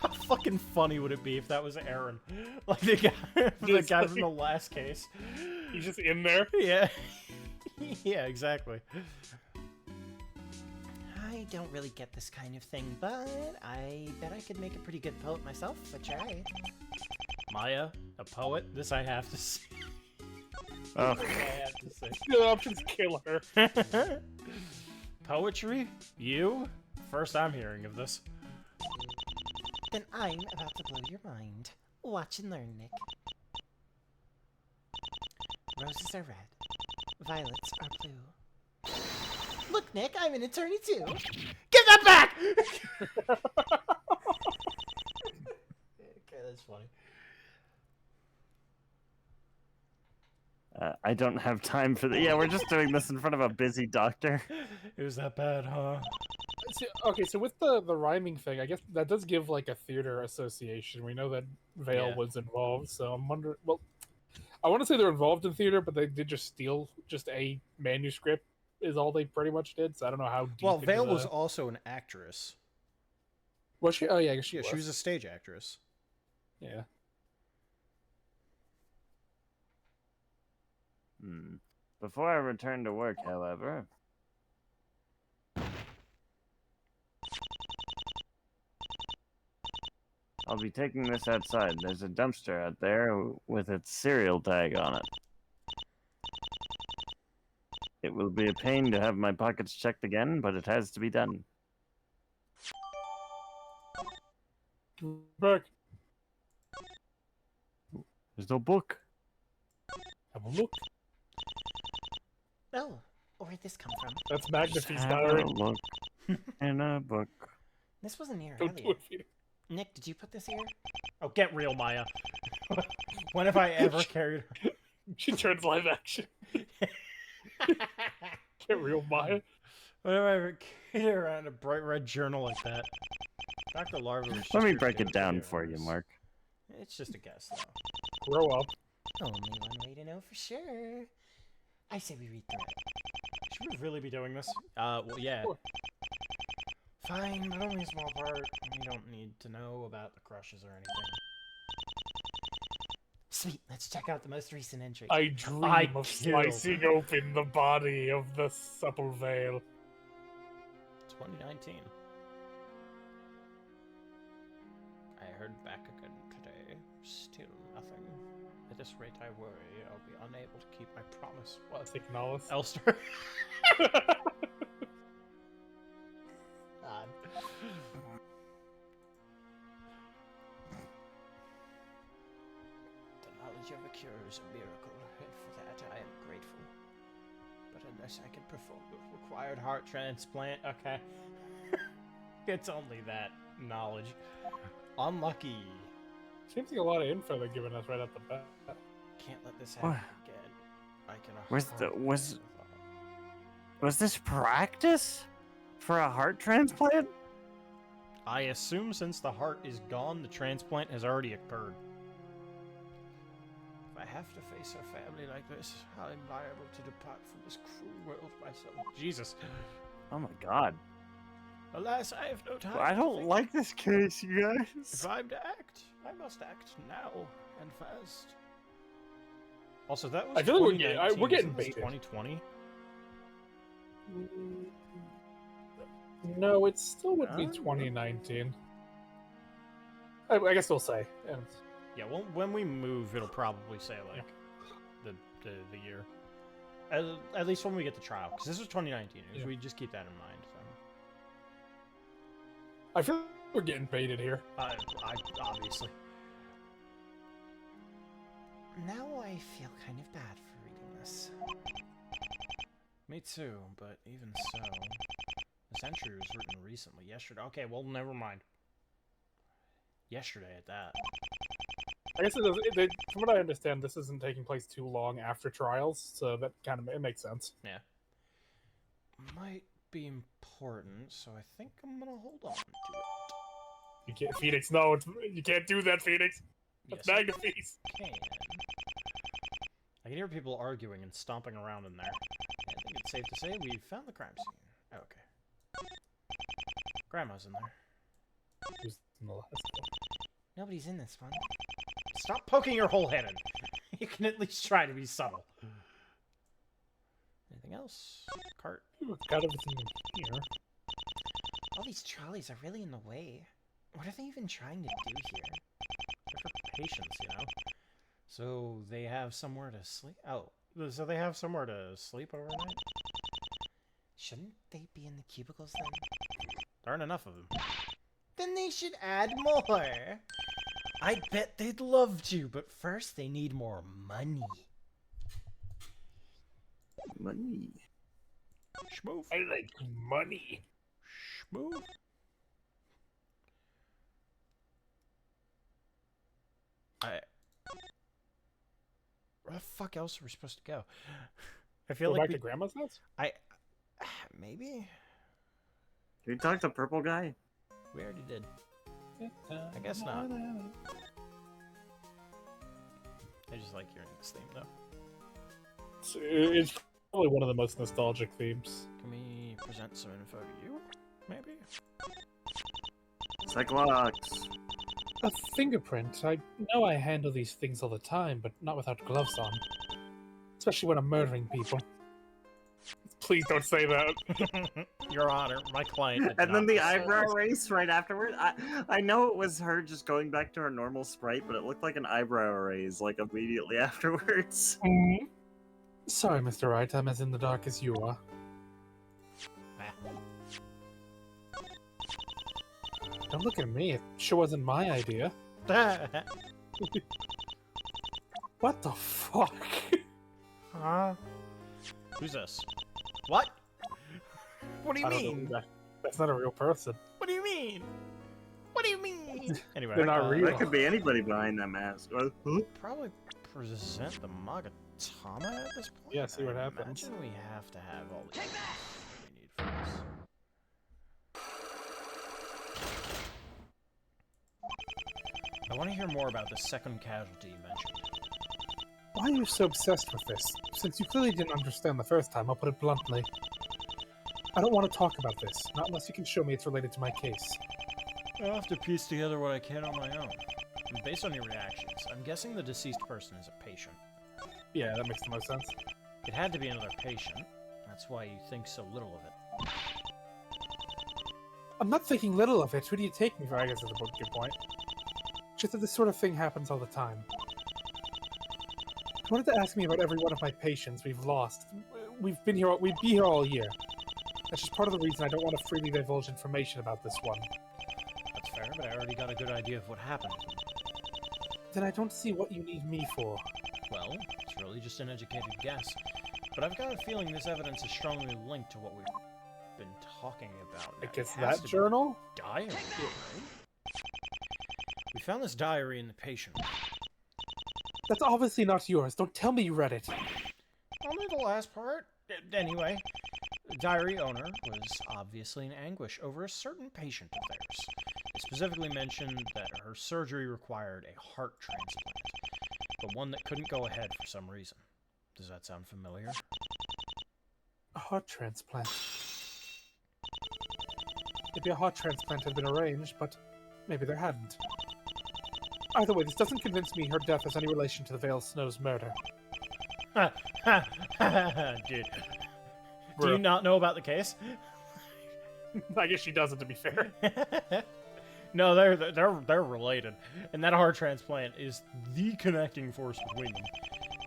How fucking funny would it be if that was Aaron? Like the guy from the last case. He's just in there. Yeah. Yeah, exactly. I don't really get this kind of thing, but I bet I could make a pretty good poet myself if I try. Maya, a poet? This I have to say. Oh. This I have to say. The options kill her. Poetry? You? First I'm hearing of this. Then I'm about to blow your mind. Watch and learn, Nick. Roses are red. Violets are blue. Look, Nick, I'm an attorney too. Give that back! Okay, that's funny. I don't have time for the. Yeah, we're just doing this in front of a busy doctor. It was that bad, huh? Okay, so with the rhyming thing, I guess that does give like a theater association. We know that Vale was involved, so I'm wondering. Well, I want to say they're involved in theater, but they did just steal just a manuscript. Is all they pretty much did. So I don't know how. Deep Well, into Vale the... was also an actress. Was she? Oh yeah, I guess She was a stage actress. Yeah. Before I return to work, however. I'll be taking this outside. There's a dumpster out there with its serial tag on it. It will be a pain to have my pockets checked again, but it has to be done. Back. There's no book. Have a look. Oh, where'd this come from? That's Magnifi's Have diary. a look in a book. This wasn't here Don't do earlier. it, Peter. Nick, did you put this here? Oh, get real, Maya. When have I ever carried her? She turns live action. Get real, Maya. When have I ever carried around a bright red journal like that? Dr. Larva was just Let me your break it favorite down video for you, games. Mark. It's just a guess, though. Grow up. Only one way to know for sure. I say we read through it. Should we really be doing this? Well, yeah. Sure. Fine, but only a small part. We don't need to know about the crushes or anything. Sweet, let's check out the most recent entry. I dream I of kill. slicing open the body of the supple veil. 2019. I heard back again today. Still nothing. At this rate, I worry I'll be unable to keep my promise. What? Acknowledge. Elster? God. The knowledge of a cure is a miracle, and for that I am grateful. But unless I can perform the required heart transplant, okay. It's only that knowledge. Unlucky. Seems like a lot of info they're giving us right off the bat. Can't let this happen What? again. I can. Was this practice for a heart transplant? I assume since the heart is gone, the transplant has already occurred. If I have to face a family like this, I'm liable to depart from this cruel world myself. Jesus. Oh my god. Alas, I have no time. I to don't think. like this case, you guys. If I'm to act, I must act now and fast. Also, that was I feel like we're 2019, getting isn't this baited. 2020. No, it still would be Oh. 2019. I guess we'll say. Yeah. Yeah, well, when we move, it'll probably say like the year. At least when we get the trial, because this was 2019. Yeah. We just keep that in mind. So. I feel like we're getting baited here. I obviously. Now I feel kind of bad for reading this. Me too, but even so, this entry was written recently, yesterday. Okay, well, never mind. Yesterday at that. I guess it does. From what I understand, this isn't taking place too long after trials, so that kind of it makes sense. Yeah. Might be important, so I think I'm gonna hold on to it. You can't, Phoenix. No, you can't do that, Phoenix. That's Yes, I Magnafeast. can. I can hear people arguing and stomping around in there. I think it's safe to say we found the crime scene. Oh, okay. Grandma's in there. Who's in the last one? Nobody's in this one. Stop poking your whole head in. You can at least try to be subtle. Anything else? Cart. Ooh, got everything in here. All these trolleys are really in the way. What are they even trying to do here? They're for patients, you know? So they have somewhere to sleep? Oh, so they have somewhere to sleep overnight? Shouldn't they be in the cubicles then? There aren't enough of them. Then they should add more. I bet they'd love to, but first they need more money. Money. Schmoof. I like money. Schmoof. Where the fuck else are we supposed to go? I feel Go like back to Grandma's house? maybe Did you talk to the purple guy? we already did. I guess not. I just like hearing this theme though. It's probably one of the most nostalgic themes. Can we present some info to you? Maybe. Cyclops. A fingerprint. I know I handle these things all the time, but not without gloves on. Especially when I'm murdering people. Please don't say that. Your Honor, my client. did And then not the decide. eyebrow race right afterward. I know it was her just going back to her normal sprite, but it looked like an eyebrow raise like immediately afterwards. Sorry, Mr. Wright, I'm as in the dark as you are. Don't look at me, it sure wasn't my idea. What the fuck? Who's this? What? What do you I don't know mean? who that's not a real person. What do you mean? What do you mean? Anyway, They're not real. That could be anybody behind that mask. Huh? Probably present the Magatama at this point. Yeah, see what I happens. Imagine we have to have all the we need for this. I want to hear more about the second casualty you mentioned. Why are you so obsessed with this? Since you clearly didn't understand the first time, I'll put it bluntly. I don't want to talk about this, not unless you can show me it's related to my case. I'll have to piece together what I can on my own. And based on your reactions, I'm guessing the deceased person is a patient. Yeah, that makes the most sense. It had to be another patient. That's why you think so little of it. I'm not thinking little of it. Who do you take me for? I guess that's a good point. Just that this sort of thing happens all the time. I wanted to ask me about every one of my patients we've lost. We'd be here all year. That's just part of the reason I don't want to freely divulge information about this one. That's fair, but I already got a good idea of what happened. Then I don't see what you need me for. Well, it's really just an educated guess. But I've got a feeling this evidence is strongly linked to what we've been talking about. I Now, guess it has that to be journal? diary. We found this diary in the patient. That's obviously not yours. Don't tell me you read it. Only the last part. Anyway, the diary owner was obviously in anguish over a certain patient of theirs. It specifically mentioned that her surgery required a heart transplant, but one that couldn't go ahead for some reason. Does that sound familiar? A heart transplant. Maybe a heart transplant had been arranged, but maybe there hadn't. Either way, this doesn't convince me her death has any relation to the Vale Snow's murder. Dude. Do you not know about the case? I guess she doesn't, to be fair. No, they're related, and that heart transplant is the connecting force between them.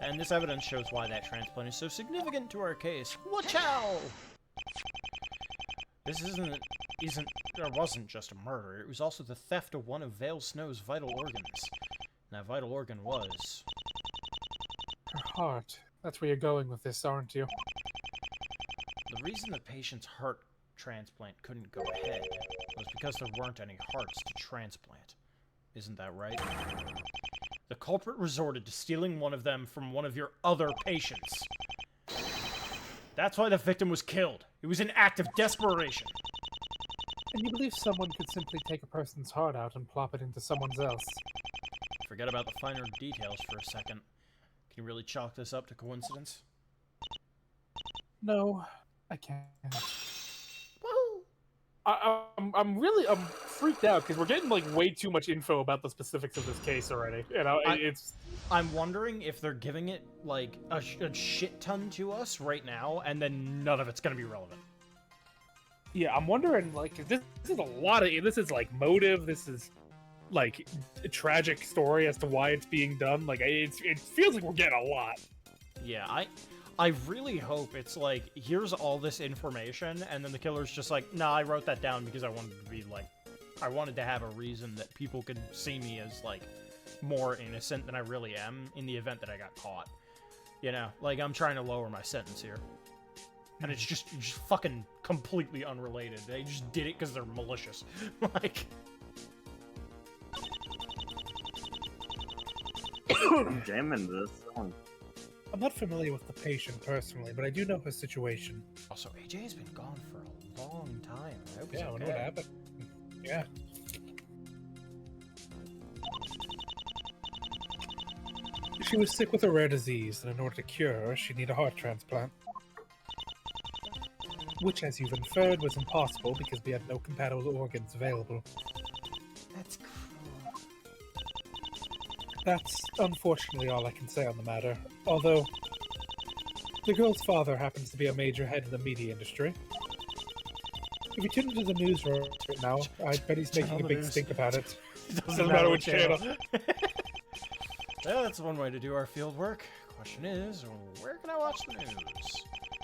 And this evidence shows why that transplant is so significant to our case. Watch out! This wasn't just a murder. It was also the theft of one of Vale Snow's vital organs. And that vital organ was... Her heart. That's where you're going with this, aren't you? The reason the patient's heart transplant couldn't go ahead was because there weren't any hearts to transplant. Isn't that right? The culprit resorted to stealing one of them from one of your other patients. That's why the victim was killed. It was an act of desperation. And you believe someone could simply take a person's heart out and plop it into someone else? Forget about the finer details for a second. Can you really chalk this up to coincidence? No, I can't. Woohoo! I'm freaked out because we're getting like way too much info about the specifics of this case already. You know, I'm wondering if they're giving it like a shit ton to us right now, and then none of it's gonna be relevant. Yeah, I'm wondering like this is a lot of this is like motive. This is like a tragic story as to why it's being done. Like it feels like we're getting a lot. Yeah, I really hope it's like, here's all this information, and then the killer's just like, nah, I wrote that down because I wanted to be like, I wanted to have a reason that people could see me as like more innocent than I really am in the event that I got caught. You know, like I'm trying to lower my sentence here. And it's just fucking completely unrelated. They just did it because they're malicious. Like... Jamming this song. I'm not familiar with the patient personally, but I do know her situation. Also, AJ's been gone for a long time. I hope he's Yeah, I wonder okay. what happened. Yeah. She was sick with a rare disease, and in order to cure her, she'd need a heart transplant. Which, as you've inferred, was impossible because we had no compatible organs available. That's cruel. That's unfortunately all I can say on the matter. Although, the girl's father happens to be a major head in the media industry. If you tune into the news right now, I bet he's making a big stink about it. Doesn't matter which channel. Well, that's one way to do our field work. Question is, where can I watch the news?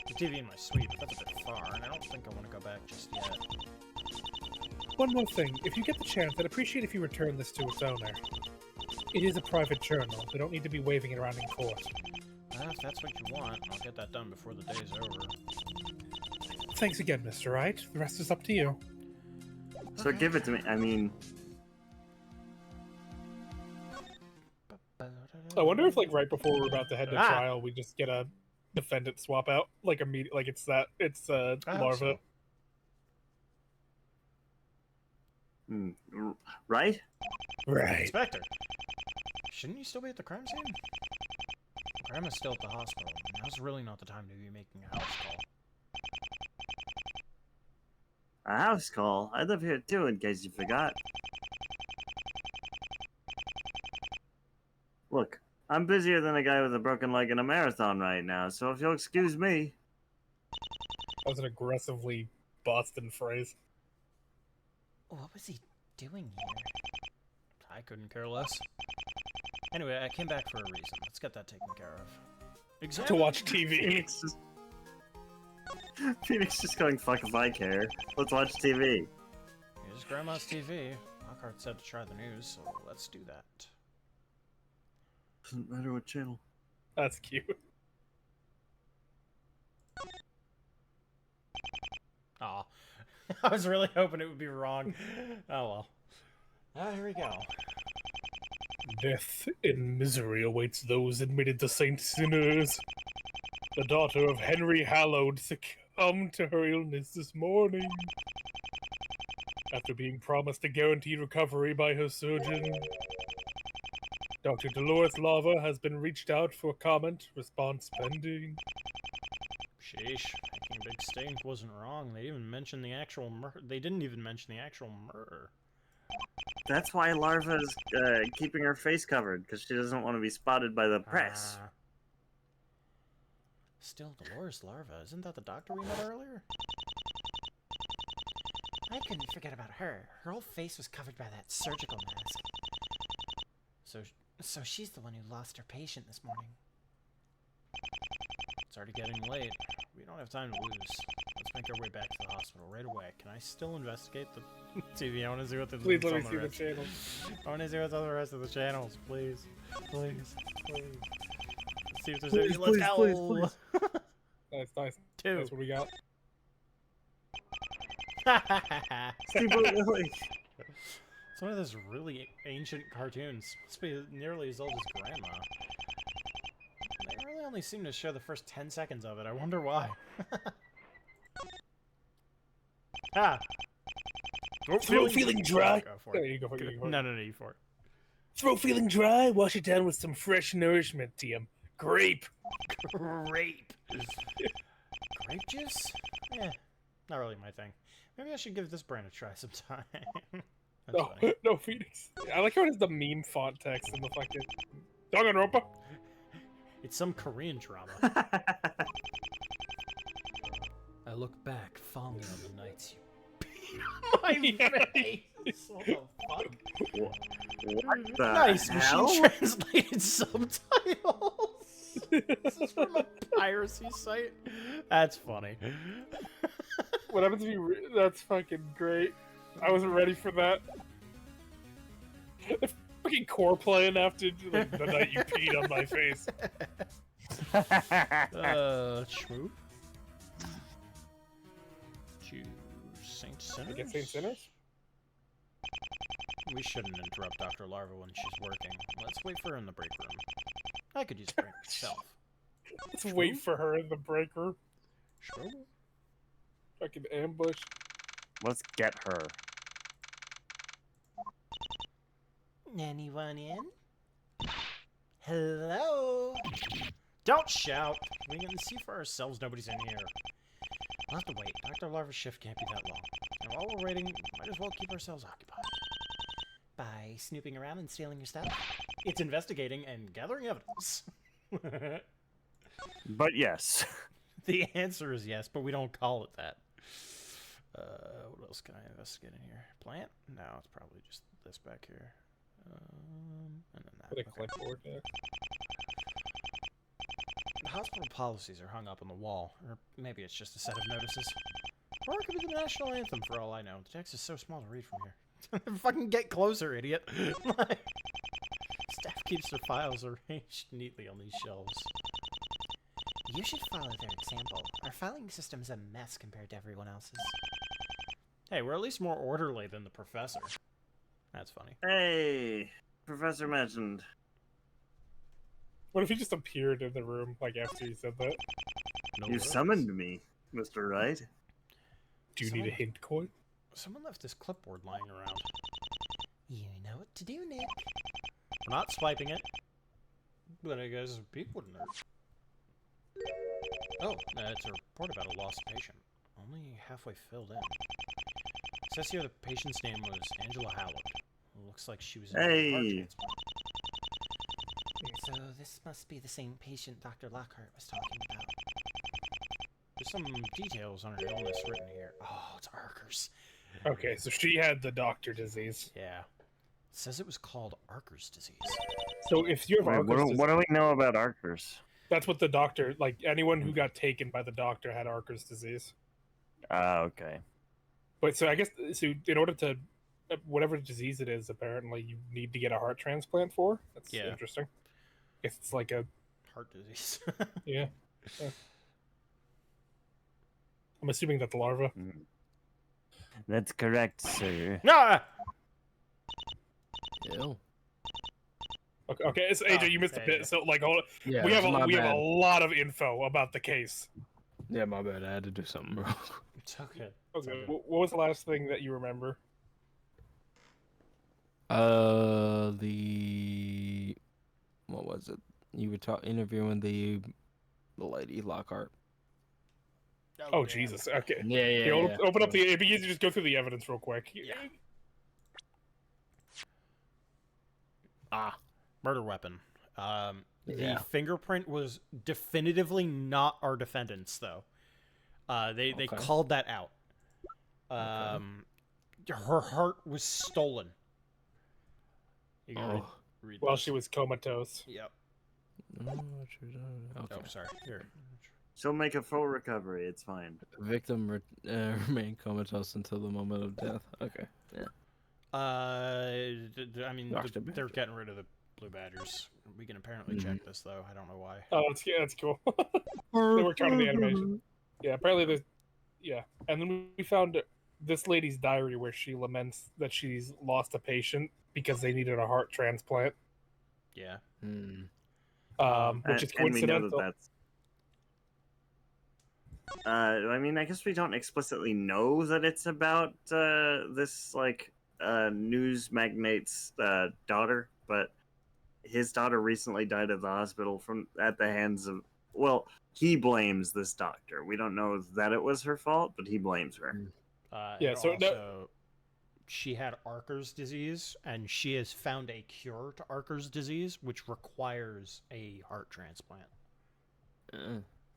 The TV in my suite, but that's a bit far, and I don't think I want to go back just yet. One more thing. If you get the chance, I'd appreciate if you return this to its owner. It is a private journal. We don't need to be waving it around in court. If that's what you want, I'll get that done before the day's over. Thanks again, Mr. Wright. The rest is up to you. So give it to me. I mean, I wonder if, like, right before we're about to head to trial, we just get a defendant swap out, like immediately, like it's I hope Larva. so. Right? Right. Inspector, shouldn't you still be at the crime scene? Grandma's still at the hospital. Now's really not the time to be making a house call. A house call? I live here too, in case you forgot. Look, I'm busier than a guy with a broken leg in a marathon right now, so if you'll excuse me. That was an aggressively Boston phrase. What was he doing here? I couldn't care less. Anyway, I came back for a reason. Let's get that taken care of. To watch TV. Phoenix just going, fuck if I care. Let's watch TV. Here's Grandma's TV. Lockhart said to try the news, so let's do that. Doesn't matter what channel. That's cute. Aw. I was really hoping it would be wrong. Oh well. Ah, here we go. Death and misery awaits those admitted to Saint Sinners. The daughter of Henry Hallowed succumbed to her illness this morning. After being promised a guaranteed recovery by her surgeon, Dr. Dolores Lava has been reached out for comment, response pending. Sheesh. Thinking Big Stink wasn't wrong. They didn't even mention the actual murder. They didn't even mention the actual murder. That's why Larva's keeping her face covered, because she doesn't want to be spotted by the press. Still, Dolores Larva. Isn't that the doctor we met earlier? I couldn't forget about her. Her whole face was covered by that surgical mask. So she's the one who lost her patient this morning. It's already getting late. We don't have time to lose. Let's make our way back to the hospital right away. Can I still investigate the TV? I want to see what the Please let me on see the rest. channels. I want to see what's on the rest of the channels, please. Please. Please. Let's see if there's any. Let's go! Nice, nice. Two. That's what we got. Steamboat Willie. It's one of those really ancient cartoons. Must be nearly as old as Grandma. They really only seem to show the first 10 seconds of it. I wonder why. Ah! Throat feeling dry. Go for There it. you go. You go. No, you for it. Throat feeling dry? Wash it down with some fresh nourishment, TM. Grape. Grape. Grape juice? Eh, not really my thing. Maybe I should give this brand a try sometime. That's No, funny. no, Phoenix. I like how it has the meme font text in the fucking Danganronpa. It's some Korean drama. I look back fondly on the nights you beat on my face. What the fuck? What the Nice hell? machine translated subtitles. This is from a piracy site. That's funny. What happens if you? That's fucking great. I wasn't ready for that. The fucking core playing after like, the night you peed on my face. Schmoop. Choose Saint Sinners. I get Saint Sinners. We shouldn't interrupt Dr. Larva when she's working. Let's wait for her in the break room. I could use a break myself. Let's wait for her in the break room. Schmoop. Fucking ambush. Let's get her. Anyone in? Hello? Don't shout! We can see for ourselves nobody's in here. We'll have to wait. Dr. Larva's shift can't be that long. And while we're waiting, might as well keep ourselves occupied. By snooping around and stealing your stuff? It's investigating and gathering evidence. But yes. The answer is yes, but we don't call it that. What else can I investigate in here? Plant? No, it's probably just this back here. And then that. Put a Okay. clipboard there. The hospital policies are hung up on the wall, or maybe it's just a set of notices. Or it could be the national anthem for all I know. The text is so small to read from here. Fucking get closer, idiot. Staff keeps their files arranged neatly on these shelves. You should follow their example. Our filing system's a mess compared to everyone else's. Hey, we're at least more orderly than the professor. That's funny. Hey, Professor mentioned. What if he just appeared in the room like after you said that? No You worries. summoned me, Mr. Wright. Do you need a hint coin? Someone left this clipboard lying around. You know what to do, Nick. We're not swiping it. But I guess Pete wouldn't hurt. Oh, it's a report about a lost patient. Only halfway filled in. It says here the patient's name was Angela Howland. Looks like she was in a heart Hey. transplant. So this must be the same patient Dr. Lockhart was talking about. There's some details on her illness written here. Oh, it's Arker's. Okay, so she had the doctor disease. Yeah. It says it was called Arker's disease. So if you have Wait, Arker's disease, what do we know about Arkers? that's what the doctor, like anyone who got taken by the doctor had Arker's disease. Okay. But so I guess so in order to whatever disease it is, apparently you need to get a heart transplant for. That's Yeah. interesting. I guess it's like a Heart disease. yeah. I'm assuming that's larva. That's correct, sir. Ah! Ew. Okay, so AJ, you missed a there you bit. So like, hold, Yeah, we have my we have a bad. lot of info about the case. Yeah, my bad. I had to do something, bro. It's okay. Okay, what was the last thing that you remember? The what was it? You were interviewing the lady Lockhart. Oh Jesus. Okay. Yeah, yeah. Here, open up the. It'd be easy to just go through the evidence real quick. Yeah. Ah, Murder weapon. The Yeah. fingerprint was definitively not our defendant's, though. They Okay. called that out. Her heart was stolen. You can Oh. read While this. she was comatose. Yep. Okay. Oh, sorry. Here. She'll make a full recovery. It's fine. Victim remained comatose until the moment of death. Okay. Yeah. I mean, Dr. they're Badger. getting rid of the blue badgers. We can apparently check this, though. I don't know why. Oh, that's cool. They worked hard on the animation. Yeah, apparently there's. Yeah, and then we found this lady's diary where she laments that she's lost a patient because they needed a heart transplant. Yeah. Hmm. Which is And we know coincidental. that that's. I mean, I guess we don't explicitly know that it's about this like news magnate's daughter, but his daughter recently died at the hospital at the hands of. Well, he blames this doctor. We don't know that it was her fault, but he blames her. Yeah, And so also, she had Arker's disease, and she has found a cure to Arker's disease, which requires a heart transplant.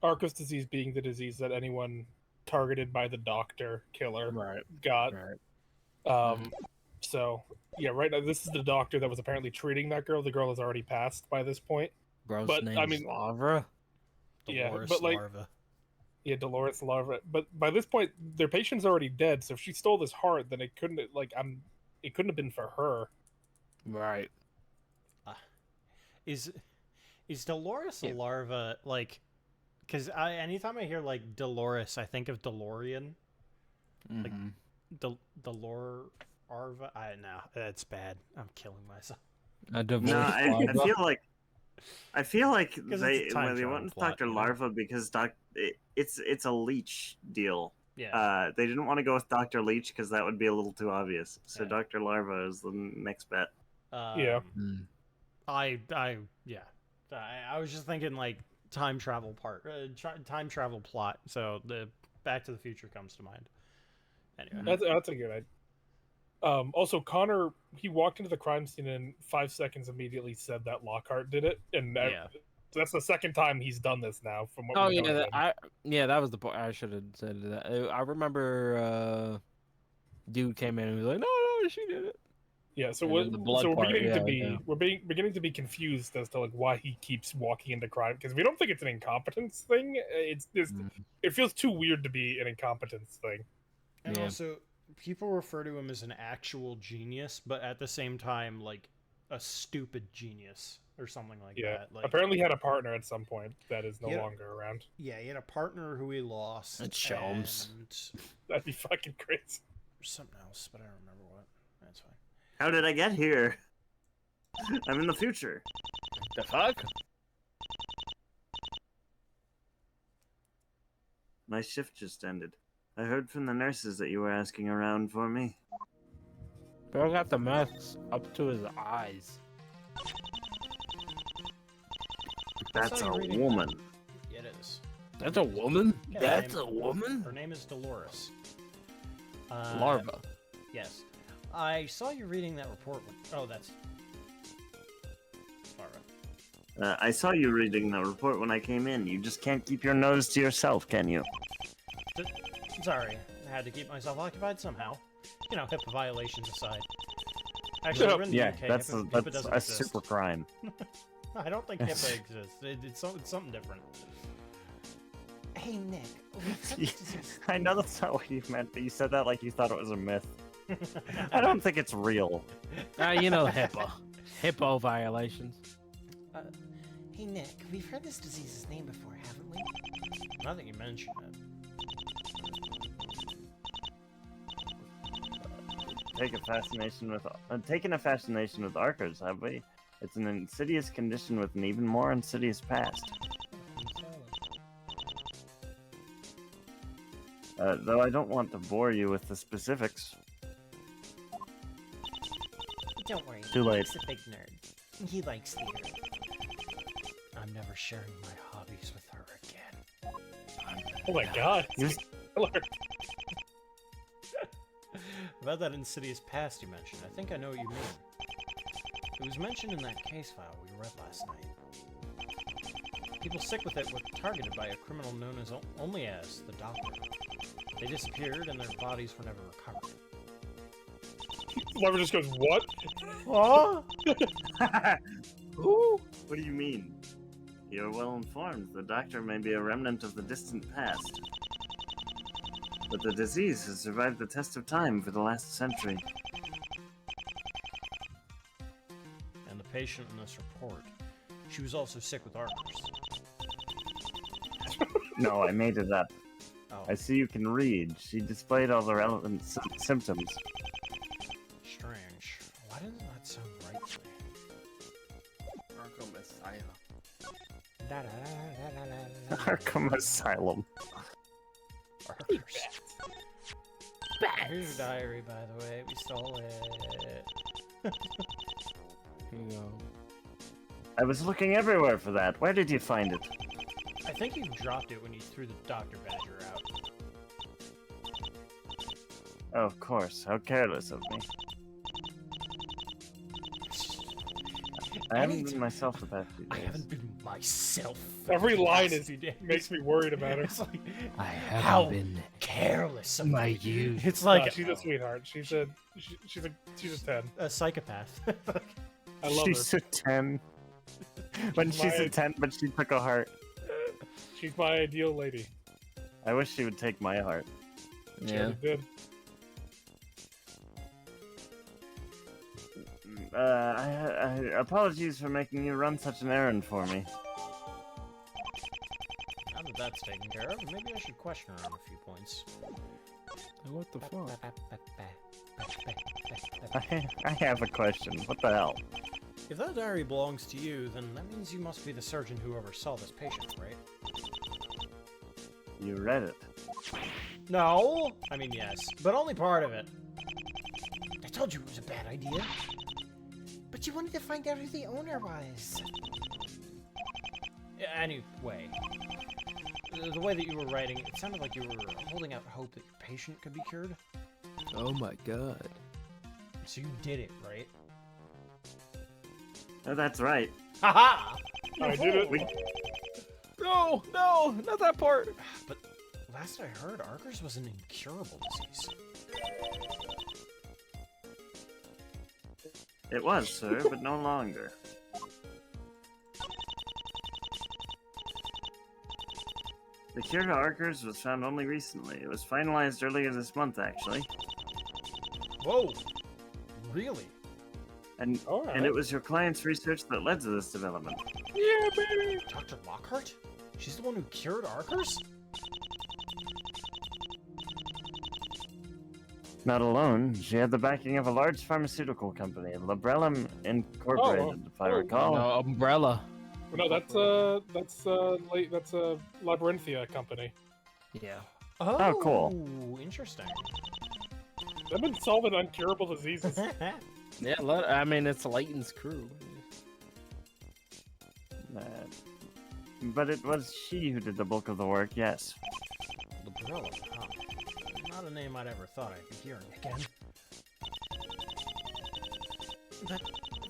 Arcus disease being the disease that anyone targeted by the doctor killer Right. got. Right. So yeah, right now this is the doctor that was apparently treating that girl. The girl has already passed by this point. Bro's But, name's I mean- Lavra. Yeah, Dolores but, like- Larva. Yeah, Dolores Larva. But by this point, their patient's already dead. So if she stole this heart, then it couldn't it couldn't have been for her. Right. Is Dolores Yeah. Larva like? Because anytime I hear like Dolores, I think of DeLorean. Mhm. Dolor Arva. No, that's bad. I'm killing myself. A divorce. No, I feel like 'Cause they it's a time when they travel went with plot, Dr. you know? Larva because it's a leech deal. Yeah. They didn't want to go with Dr. Leech because that would be a little too obvious. So Yeah. Dr. Larva is the next bet. Yeah. Mm. I was just thinking like time travel time travel plot. So the Back to the Future comes to mind. Anyway. That's a good idea. Also, Connor, he walked into the crime scene and 5 seconds immediately said that Lockhart did it, and that's the second time he's done this now. From what Oh we yeah, know of him. that was the point. I should have said that. I remember dude came in and was like, "No, she did it." Yeah, so And we're, then the blood so we're part, beginning to yeah, be yeah. we're beginning to be confused as to like why he keeps walking into crime, because we don't think it's an incompetence thing. It's just it feels too weird to be an incompetence thing. And Yeah. also, people refer to him as an actual genius, but at the same time, like a stupid genius or something like Yeah, that. Like, apparently he had a partner at some point that is no Yeah. longer around. yeah, he had a partner who he lost. That's Shelms. And That'd be fucking crazy. there's something else, but I don't remember what. That's fine. How did I get here? I'm in the future. The fuck? My shift just ended. I heard from the nurses that you were asking around for me. Bill got the mask up to his eyes. That's saw a you reading woman. It is. That's a woman? Yeah, That's her a woman? Her name is Dolores. Larva. Yes. I saw you reading that report. Oh, that's Larva. I saw you reading the report when I came in. You just can't keep your nose to yourself, can you? Sorry, I had to keep myself occupied somehow. You know, HIPAA violations aside. Actually, we're in the Yeah, UK. that's HIPAA doesn't a exist. super crime. I don't think HIPAA exists. It's something different. Hey, Nick. we've got this disease. I know that's not what you meant, but you said that like you thought it was a myth. I don't think it's real. You know HIPAA. HIPAA violations. Hey, Nick. We've heard this disease's name before, haven't we? Now that you mention it. Taking a fascination with Arkers, have we? It's an insidious condition with an even more insidious past. Though I don't want to bore you with the specifics. Don't worry. Too late. Nick's a big nerd. He likes theater. I'm never sharing my hobbies with her again. Oh my god. Just- About that insidious past you mentioned, I think I know what you mean. It was mentioned in that case file we read last night. People sick with it were targeted by a criminal known as only as the Doctor. They disappeared and their bodies were never recovered. Lover just goes, what? Huh? Who? What do you mean? You're well informed. The Doctor may be a remnant of the distant past. But the disease has survived the test of time for the last century. And the patient in this report, she was also sick with Arkers. No, I made it up. Oh, I see you can read. She displayed all the relevant symptoms. strange. Why doesn't that sound right to me? Arkham Messiah. Arkham Asylum. Arkers. Here's your diary, by the way. We stole it. Here you go. I was looking everywhere for that. Where did you find it? I think you dropped it when you threw the Dr. Badger out. Oh, of course. How careless of me. I haven't been myself the past few I days. haven't been myself. Every line is makes me worried about her. It's like, I haven't how been careless of my me. youth. It's No, like she's a sweetheart. She's a 10. a psychopath. I love She's her. a 10. When she's a 10, but she took a heart. She's my ideal lady. I wish she would take my heart. She Yeah. already did. Apologies for making you run such an errand for me. Now that that's taken care of, maybe I should question her on a few points. What the fuck? I have a question. What the hell? If that diary belongs to you, then that means you must be the surgeon who oversaw this patient, right? You read it. No! I mean, yes, but only part of it. I told you it was a bad idea. But you wanted to find out who the owner was. Anyway, the way that you were writing, it sounded like you were holding out hope that your patient could be cured. Oh my god. So you did it, right? Oh, that's right. Haha! I did it. No, no, not that part. But last I heard, Arkers was an incurable disease. It was, sir, but no longer. The cure to Arkers was found only recently. It was finalized earlier this month, actually. Whoa! Really? And it was your client's research that led to this development. Yeah, baby. Dr. Lockhart? She's the one who cured Arkers? Not alone, she had the backing of a large pharmaceutical company, Labrellum Incorporated, if I recall. No, umbrella. No, that's Labyrinthia company. Yeah. Oh, cool. Interesting. They've been solving uncurable diseases. Yeah, I mean, it's Layton's crew. But it was she who did the bulk of the work, yes. Librella, huh? Not a name I'd ever thought I'd be hearing again. But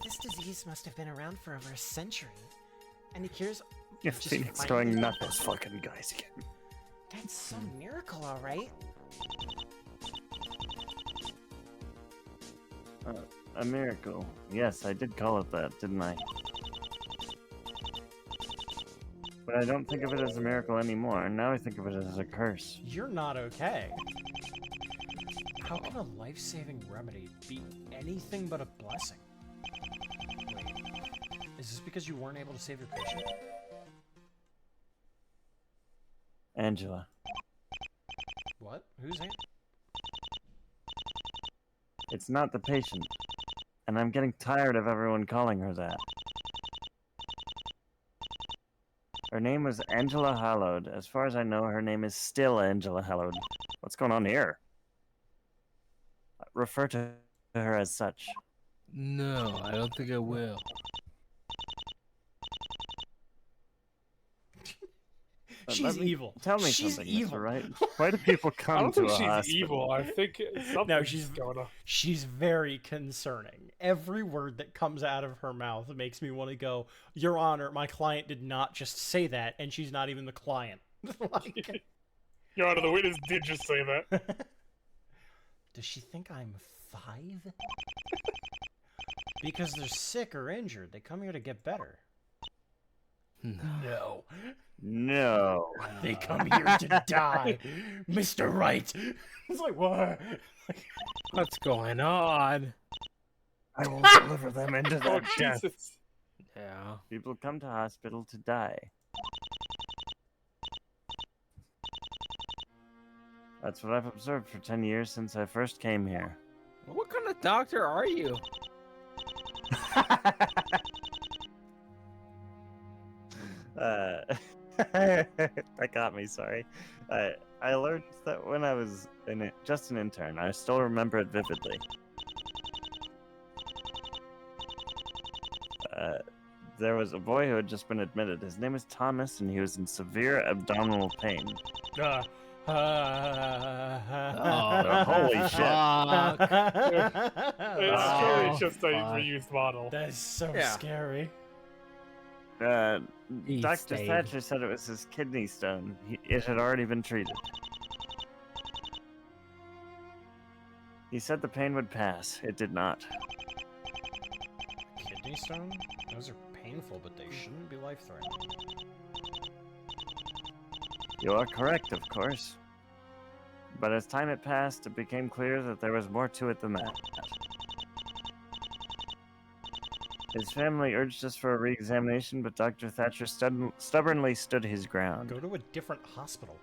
this disease must have been around for over a century. And the cures If just Phoenix finally- throwing nut those fucking guys again. That's some miracle, alright? A miracle. Yes, I did call it that, didn't I? But I don't think of it as a miracle anymore. Now I think of it as a curse. You're not okay. How can a life-saving remedy be anything but a blessing? Wait, is this because you weren't able to save your patient? Angela. What? Who's Aunt? It's not the patient. And I'm getting tired of everyone calling her that. Her name was Angela Hallowed. As far as I know, her name is still Angela Hallowed. What's going on here? Refer to her as such. No, I don't think I will. She's evil. Tell me She's something, evil. Mr. Wright. Why do people I come don't to think a she's hospital? evil. I think something's No, she's going on. She's very concerning. Every word that comes out of her mouth makes me want to go, Your Honor, my client did not just say that, and she's not even the client. Like, Your Honor, the witness did just say that. does she think I'm 5? Because they're sick or injured. They come here to get better. No. No. They come here to die. Mr. Wright. It's like, what? What's going on? I will deliver them into Oh, their death. Jesus. Yeah. People come to hospital to die. That's what I've observed for 10 years since I first came here. What kind of doctor are you? That got me, sorry. I learned that when I was just an intern. I still remember it vividly. There was a boy who had just been admitted. His name was Thomas, and he was in severe abdominal pain. Oh, holy shit. It's scary, it's just a fuck. reused model. That's so Yeah. scary. He Dr. stayed. Thatcher said it was his kidney stone. It had already been treated. He said the pain would pass. It did not. Kidney stone? Those are painful, but they shouldn't be life-threatening. You are correct, of course. But as time had passed, it became clear that there was more to it than that. His family urged us for a re-examination, but Dr. Thatcher stubbornly stood his ground. Go to a different hospital.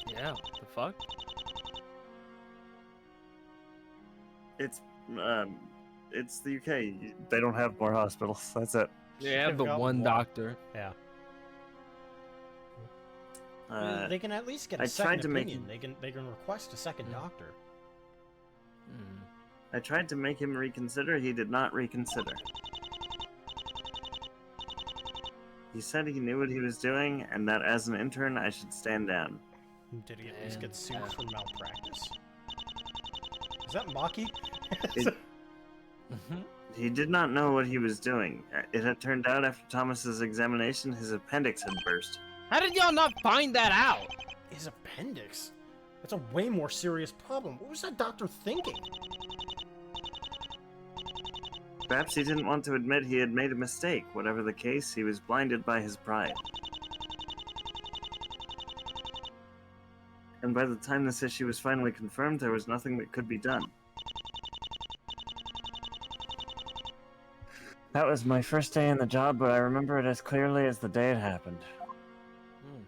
Yeah, what the fuck? It's the UK. They don't have more hospitals. That's it. Yeah, They've the got one one. doctor. Yeah. Uh, They can at least get I a tried second to make opinion. They can request a second doctor. Hmm. I tried to make him reconsider. He did not reconsider. He said he knew what he was doing, and that as an intern, I should stand down. Did he at least Man, get sued yeah. for malpractice? Is that Maki? It- Mhm. He did not know what he was doing. It had turned out after Thomas's examination, his appendix had burst. How did y'all not find that out? His appendix? That's a way more serious problem. What was that doctor thinking? Perhaps he didn't want to admit he had made a mistake. Whatever the case, he was blinded by his pride. And by the time this issue was finally confirmed, there was nothing that could be done. That was my first day in the job, but I remember it as clearly as the day it happened. Hmm.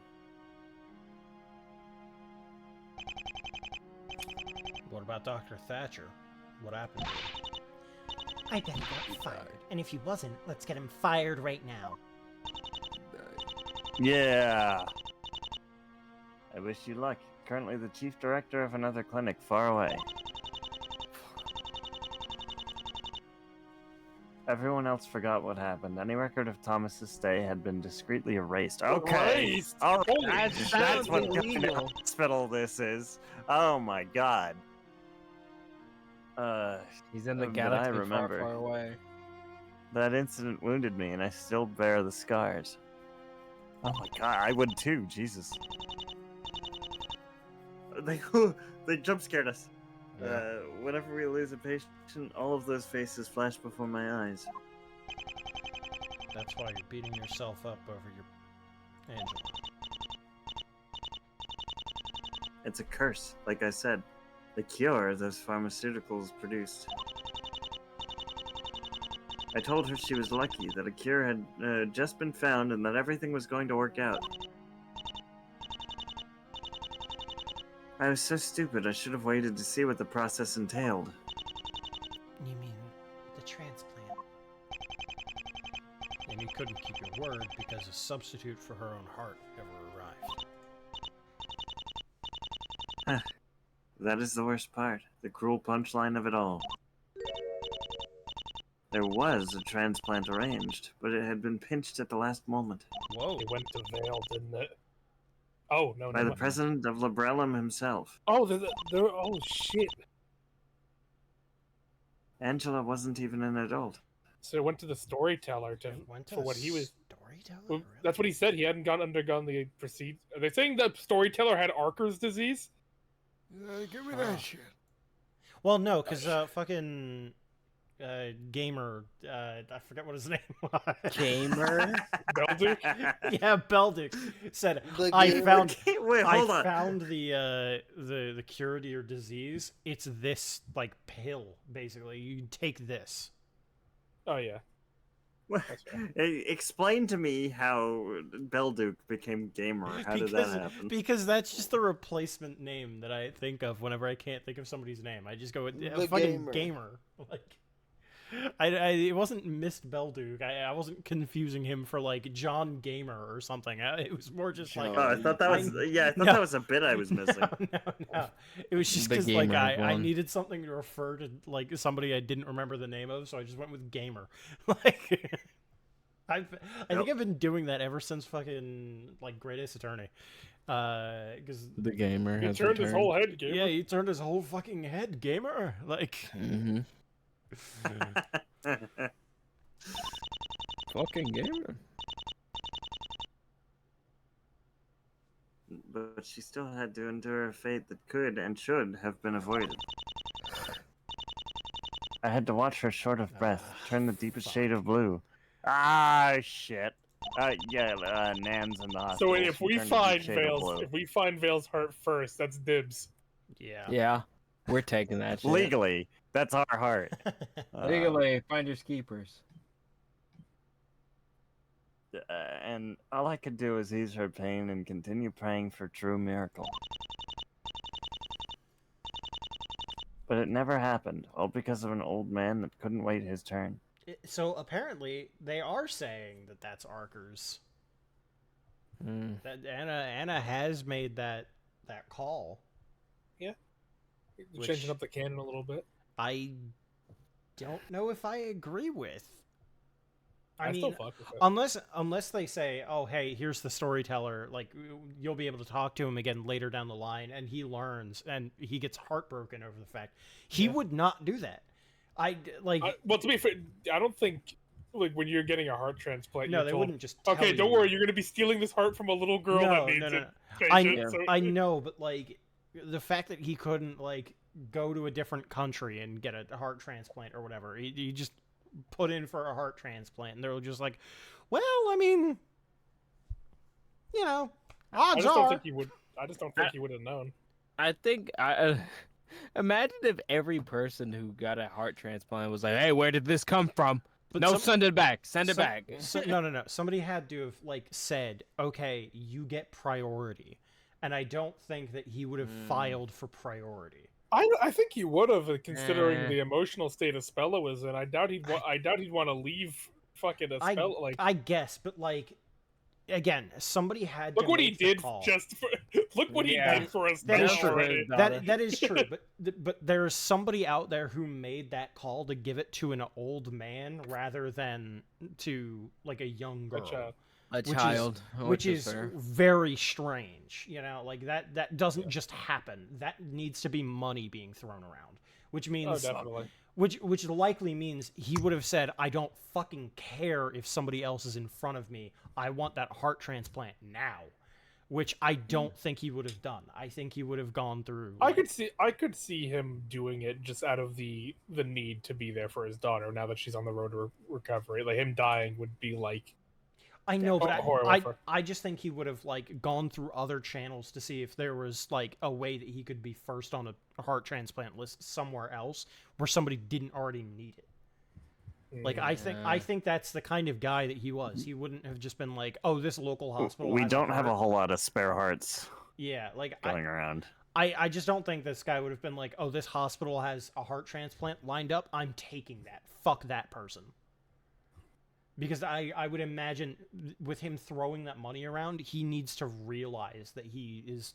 What about Dr. Thatcher? What happened? I bet he got fired. And if he wasn't, let's get him fired right now. Yeah! I wish you luck. Currently the chief director of another clinic far away. Everyone else forgot what happened. Any record of Thomas's stay had been discreetly erased. Okay. Erased? All right. Holy That shit. That's sounds what kind of illegal. hospital this is. Oh my god. He's in the But galaxy I far, remember. far away. That incident wounded me, and I still bear the scars. Oh my god, I would too. Jesus. They jump scared us. Whenever we lose a patient, all of those faces flash before my eyes. That's why you're beating yourself up over your Angela. It's a curse, like I said. The cure those pharmaceuticals produced. I told her she was lucky, that a cure had just been found and that everything was going to work out. I was so stupid, I should have waited to see what the process entailed. You mean the transplant? And you couldn't keep your word because a substitute for her own heart never arrived. That is the worst part, the cruel punchline of it all. There was a transplant arranged, but it had been pinched at the last moment. Whoa. It went to Vale, didn't it? Oh, no, By no. the president of Librellum himself. Oh, oh, shit. Angela wasn't even an adult. So it went to the storyteller for what he was. Storyteller? Well, Really? that's what he said. He hadn't undergone the procedure. Are they saying the storyteller had Archer's disease? Give me that shit. Well, no, because fucking gamer, I forget what his name was. Gamer? Belder? Yeah, Beldick said, The I gamer found Wait, hold on. found the cure to your disease. It's this like pill, basically. You take this. Oh, yeah. That's right. Explain to me how Belduke became gamer. How did that happen? Because that's just the replacement name that I think of whenever I can't think of somebody's name. I just go with The fucking gamer. gamer. Like, it wasn't Mist Belduke. I wasn't confusing him for like John Gamer or something. It was more just like. Oh, I thought that was No. that was a bit I was missing. No. It was just The because like gamer I one. needed something to refer to like somebody I didn't remember the name of, so I just went with gamer. Like I think I've been doing that ever since fucking like Great Ace Attorney. Because The gamer He has turned his returned. whole head, gamer. yeah, he turned his whole fucking head, gamer. Like Mm-hmm. Fucking gamer. But she still had to endure a fate that could and should have been avoided. I had to watch her short of breath, turn the deepest shade of blue. Ah, shit. Nan's in the hospital. So wait, if She we turned the find deep shade of Vale's, blue. if we find Vale's heart first, that's dibs. yeah. Yeah, we're taking that shit. Legally, that's our heart. Legally, finders keepers. And all I could do was ease her pain and continue praying for true miracle. But it never happened, all because of an old man that couldn't wait his turn. So apparently they are saying that that's Arker's. Mm. That Anna has made that call. Which- Changing up the canon a little bit. I don't know if I agree with. I still mean, fuck with it. unless they say, "Oh, hey, here's the storyteller. Like, you'll be able to talk to him again later down the line," and he learns and he gets heartbroken over the fact he would not do that. Well, to be fair, I don't think like when you're getting a heart transplant. No, you're they told, wouldn't just. Tell Okay, don't you. worry. You're gonna be stealing this heart from a little girl that needs it. I know, but like the fact that he couldn't like go to a different country and get a heart transplant or whatever, he just put in for a heart transplant, and they're just like, well, I mean, you know, I odds just don't are. think he would. I just don't think he would have known. I think imagine if every person who got a heart transplant was like, "Hey, where did this come from? But No, some- send it back. Send it Some- back." No. Somebody had to have like said, okay, you get priority, and I don't think that he would have filed for priority. I think he would have, considering Eh. the emotional state of Spella was in. I doubt he'd want to leave fucking a spell like. I guess, but like, again, somebody had Look to what he make the did call. just for. Look what he Yeah. did for us. That now is true. already. That is true, but there's somebody out there who made that call to give it to an old man rather than to like a young girl. A Which child, which is fair. very strange. You know, like that doesn't just happen. That needs to be money being thrown around, which Oh, means definitely. which likely means he would have said, "I don't fucking care if somebody else is in front of me. I want that heart transplant now." Which I don't think he would have done. I think he would have gone through. I could see him doing it just out of the need to be there for his daughter now that she's on the road to recovery. Like him dying would be like. I know, but horrible I just think he would have like gone through other channels to see if there was like a way that he could be first on a heart transplant list somewhere else where somebody didn't already need it. Like I think that's the kind of guy that he was. He wouldn't have just been like, "Oh, this local hospital." We has don't a have a heart." whole lot of spare hearts Yeah, like going around. I just don't think this guy would have been like, "Oh, this hospital has a heart transplant lined up. I'm taking that. Fuck that person." Because I would imagine with him throwing that money around, he needs to realize that he is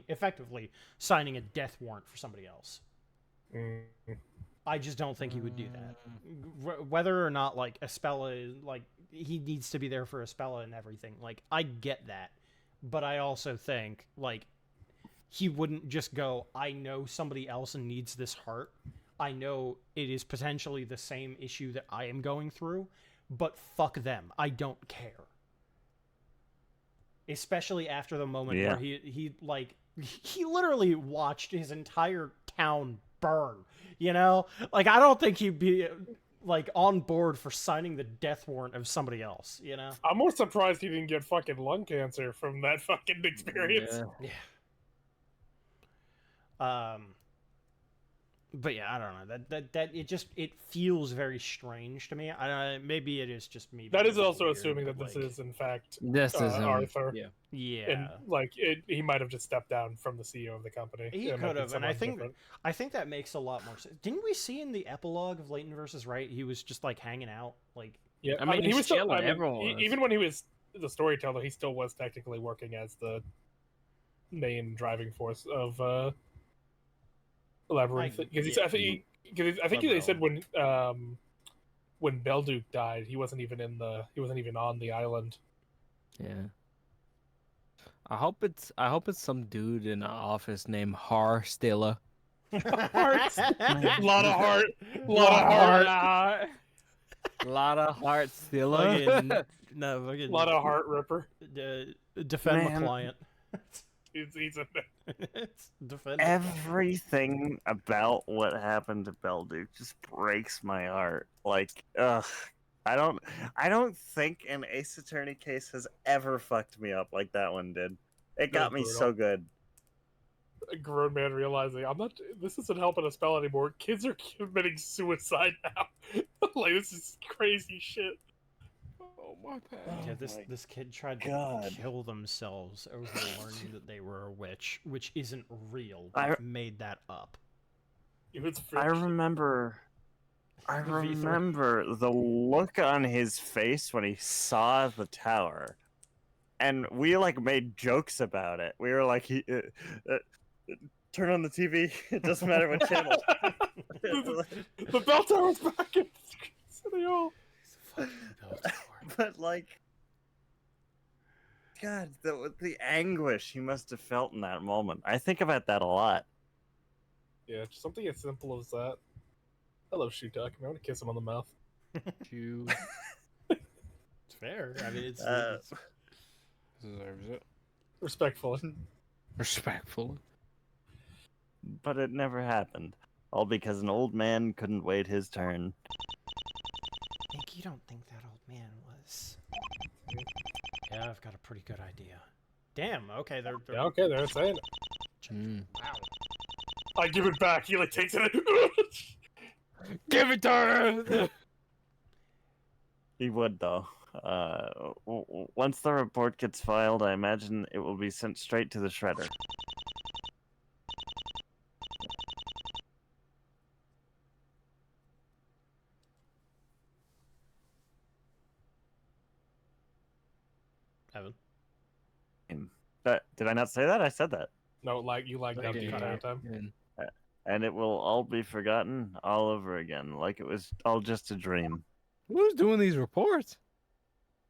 effectively signing a death warrant for somebody else. I just don't think he would do that. Whether or not, like, Espella, like, he needs to be there for Espella and everything. Like, I get that. But I also think, like, he wouldn't just go, I know somebody else needs this heart. I know it is potentially the same issue that I am going through. But fuck them. I don't care. Especially after the moment where he literally watched his entire town burn. You know? Like, I don't think he'd be like on board for signing the death warrant of somebody else, you know? I'm more surprised he didn't get fucking lung cancer from that fucking experience. Yeah. But yeah, I don't know. That it feels very strange to me. Maybe it is just me. That being is also weird, assuming that but, this like, is in fact This is Arthur. Yeah. And like he might have just stepped down from the CEO of the company. He It might could be have, and someone different. I think that makes a lot more sense. Didn't we see in the epilogue of Leighton versus Wright, he was just like hanging out, like Yeah, I mean, he he's was still, chilling, everyone was. even when he was the storyteller, he still was technically working as the main driving force of Labyrinth. Because I think they said when Belduke died, he wasn't even on the island. Yeah. I hope it's some dude in an office named Har Stilla. Hearts. lot of heart. Lot of heart Stilla. No, fucking Lot of heart ripper. defend my client. He's a Defend Everything about what happened to Belduke just breaks my heart. Like, ugh. I don't think an Ace Attorney case has ever fucked me up like that one did. It got me so good. a grown man realizing this isn't helping a spell anymore. Kids are committing suicide now. Like, this is crazy shit. Oh my god. Yeah, this kid tried to kill themselves over learning that they were a witch, which isn't real. They made that up. I remember the look on his face when he saw the tower, and we like made jokes about it. We were like, "Turn on the TV. It doesn't matter what channel." The bell tower's back in City Hall. But like, God, the anguish he must have felt in that moment. I think about that a lot. Yeah, just something as simple as that. I love Shoe Talk. I want to kiss him on the mouth. Shoe. It's fair. I mean, it's deserves it. Respectfully. Respectfully. But it never happened. All because an old man couldn't wait his turn. Nick, you don't think that old man was... Yeah, I've got a pretty good idea. Damn, okay, they're... Yeah, okay, they're saying it. Wow. I give it back. He like takes it. Give it to her! He would, though. Once the report gets filed, I imagine it will be sent straight to the shredder. Evan. Did I not say that? I said that. No, like you lagged out the Yeah. entire time. And it will all be forgotten all over again, like it was all just a dream. Who's doing these reports?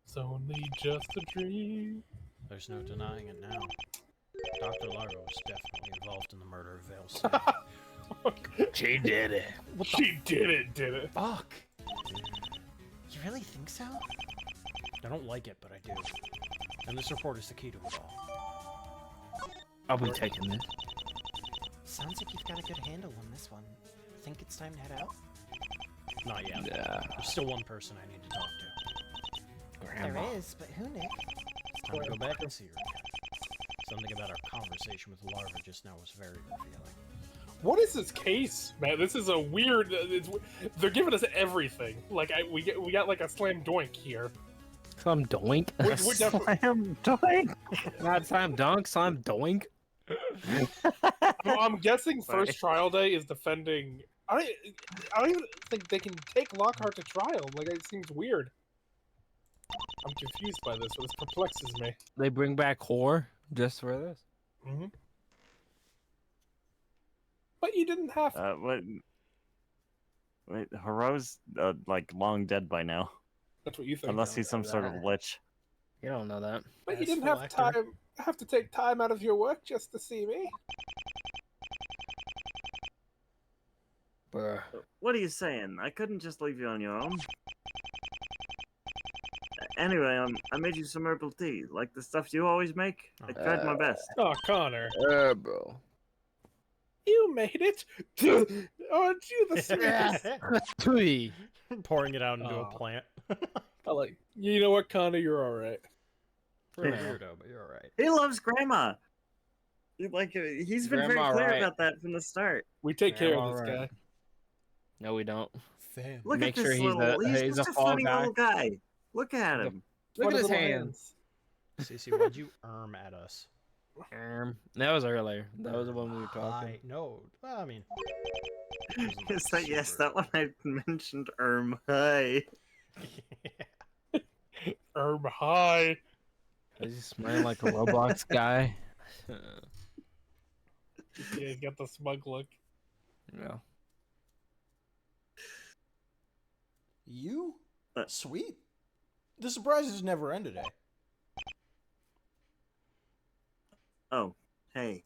It's only just a dream. There's no denying it now. Dr. Largo was definitely involved in the murder of Vale City. She did it. She did it. Fuck! You really think so? I don't like it, but I do. And this report is the key to it all. I'll be taking this. Sounds like you've got a good handle on this one. Think it's time to head out? Not yet. Yeah. There's still one person I need to talk to. There is, but who, Nick? It's time to go back and see her again. Something about our conversation with Larva just now was very revealing. What is this case, man? This is a weird. They're giving us everything. Like we got like a slam doink here. Slam doink. We're definitely- Slam doink. Not slam dunk, slam doink. I'm guessing first trial day is defending. I don't even think they can take Lockhart to trial. Like it seems weird. I'm confused by this. This perplexes me. They bring back whore just for this. Mm-hmm. But you didn't have to. Wait, Haro's like long dead by now, That's what you think. unless he's some sort of lich. You don't know that. But you As didn't full have actor. have to take time out of your work just to see me. Bruh. What are you saying? I couldn't just leave you on your own. Anyway, I made you some herbal tea, like the stuff you always make. I tried my best. Oh, Connor, Bro. you made it. Aren't you the sweetest? Tui. Pouring it out into a Aw. plant. I like. You know what, Connor? You're all right. For a weirdo, but you're alright. He loves Grandma. He's been Grandma, very clear right. about that from the start. We take care Yeah, of this all right. guy. No, we don't. Fam. Look Make at this sure he's he's just a a fall funny guy. little guy. Look at him. Look at Funny his little hands. Cece, why'd you at us? That was earlier. That was the one we were talking. No. Well, I mean... Yes, that one I mentioned. Hi. Hi. Is he smiling like a Roblox guy? Yeah, he's got the smug look. Yeah. You? Uh, Sweet. The surprises never end today. Oh, hey.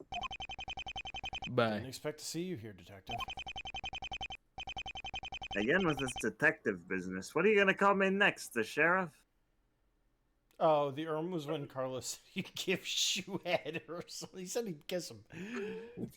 Bye. Didn't expect to see you here, Detective. Again with this detective business. What are you gonna call me next? The sheriff? Oh, the was when Carlos you give Shoe head or something. He said he'd kiss him.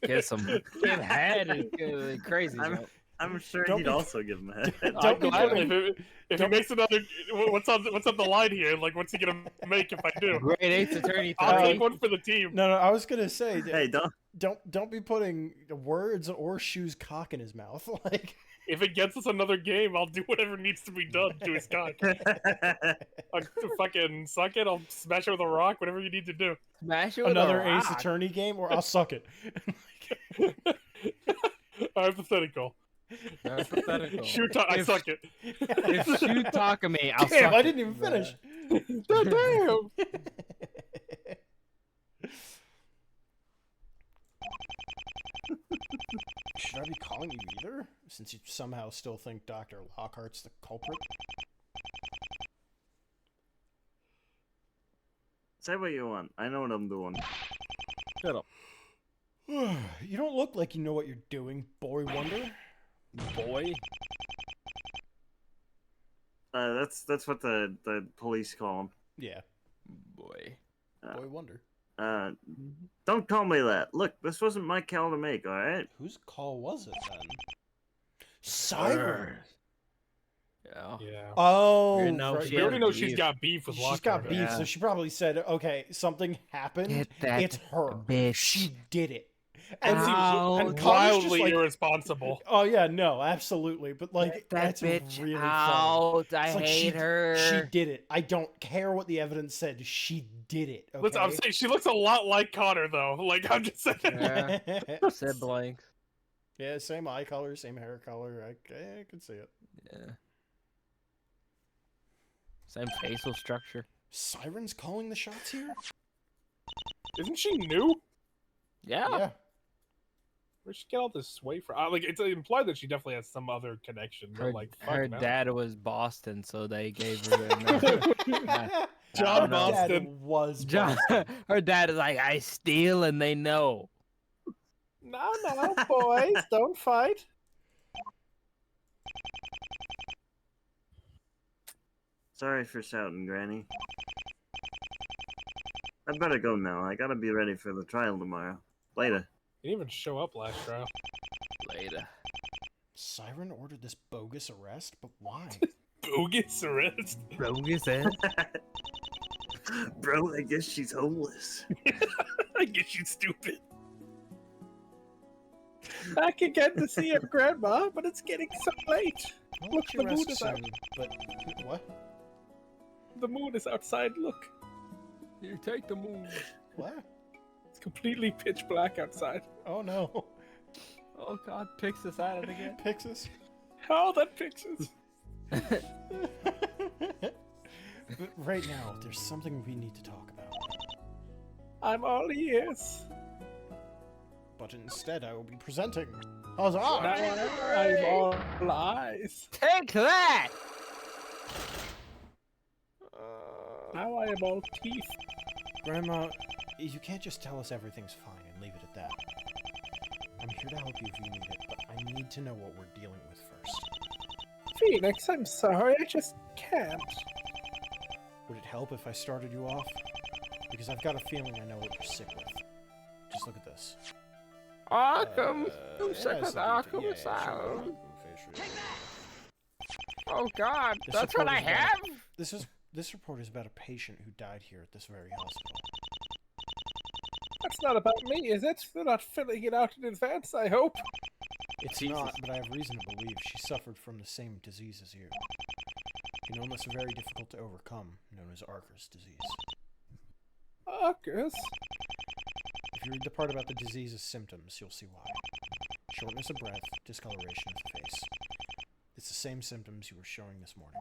Kiss him. Give head is crazy. Joe. I'm sure Don't he'd be- also give him a head. Don't be Gladly, putting- if he makes another, what's on the line here? Like, what's he gonna make if I do? Grade 8's attorney. I'll Tony. take one for the team. No, I was gonna say, Hey, don't be putting words or Shoe's cock in his mouth. Like, If it gets us another game, I'll do whatever needs to be done to his cock. I'll fucking suck it. I'll smash it with a rock. Whatever you need to do. Smash it with another a Ace rock. Attorney game, or I'll suck it. Hypothetical. That's pathetical. Shoot, I If- suck it. If you talk to me, I'll Damn, suck I it. didn't even finish. Damn. Should I be calling you either? Since you somehow still think Dr. Lockhart's the culprit? Say what you want. I know what I'm doing. Shut up, You don't look like you know what you're doing, boy wonder. boy. That's what the police call him. Yeah, Boy. boy wonder. Don't call me that. Look, this wasn't my call to make, alright? Whose call was it then? Siren! Yeah. Yeah. Oh, We know right. she We already has know she's beef. got beef with She's Lockhart. got beef, Yeah. so she probably said, okay, something happened. Get that It's her. bitch. She did it. And And, seems Ow. and Connor's just wildly like, irresponsible. oh yeah, no, absolutely. But like, Get that's that bitch really funny. out. I It's like hate her. She did it. I don't care what the evidence said. She did it. Okay? Listen, I'm saying she looks a lot like Connor, though. Like, I'm just saying. Yeah. Siblings. Yeah, same eye color, same hair color. I can see it. Yeah. Same facial structure. Siren's calling the shots here? Isn't she new? Yeah. Yeah. Where'd she get all this sway from? Like, it's implied that she definitely has some other connection. But Her, like, her fuck no. dad was Boston, so they gave her a name. John Her dad Boston. was John, Boston. her dad is like, I steal and they know. No, boys, don't fight. Sorry for shouting, Granny. I better go now. I gotta be ready for the trial tomorrow. Later. He didn't even show up last trial. Later. Siren ordered this bogus arrest, but why? Bogus arrest. Bogus, eh? Bro, I guess she's homeless. I guess she's stupid. Back again to see your grandma, but it's getting so late. I'll Look, let you the moon rest is out. soon, but what? The moon is outside. Look, You take the moon. What? it's completely pitch black outside. Oh no. Oh god, Pixis at it again. Pixis. Oh, that Pixis. But right now, there's something we need to talk about. I'm all ears. But instead, I will be presenting. Huzzah! Now I'm all eyes. Take that! Now I am all teeth. Grandma, you can't just tell us everything's fine and leave it at that. I'm here to help you if you need it, but I need to know what we're dealing with first. Phoenix, I'm sorry, I just can't. Would it help if I started you off? Because I've got a feeling I know what you're sick with. Just look at this. Arkham! I'm yeah, sick with something Arkham sure. Asylum. Sure. Oh god, This that's what report I is about- have? This report is about a patient who died here at this very hospital. That's not about me, is it? They're not filling it out in advance, I hope. It's not, but I have reason to believe she suffered from the same disease as you. An illness very difficult to overcome, known as Archer's disease. Arcus? If you read the part about the disease's symptoms, you'll see why. Shortness of breath, discoloration of the face. It's the same symptoms you were showing this morning.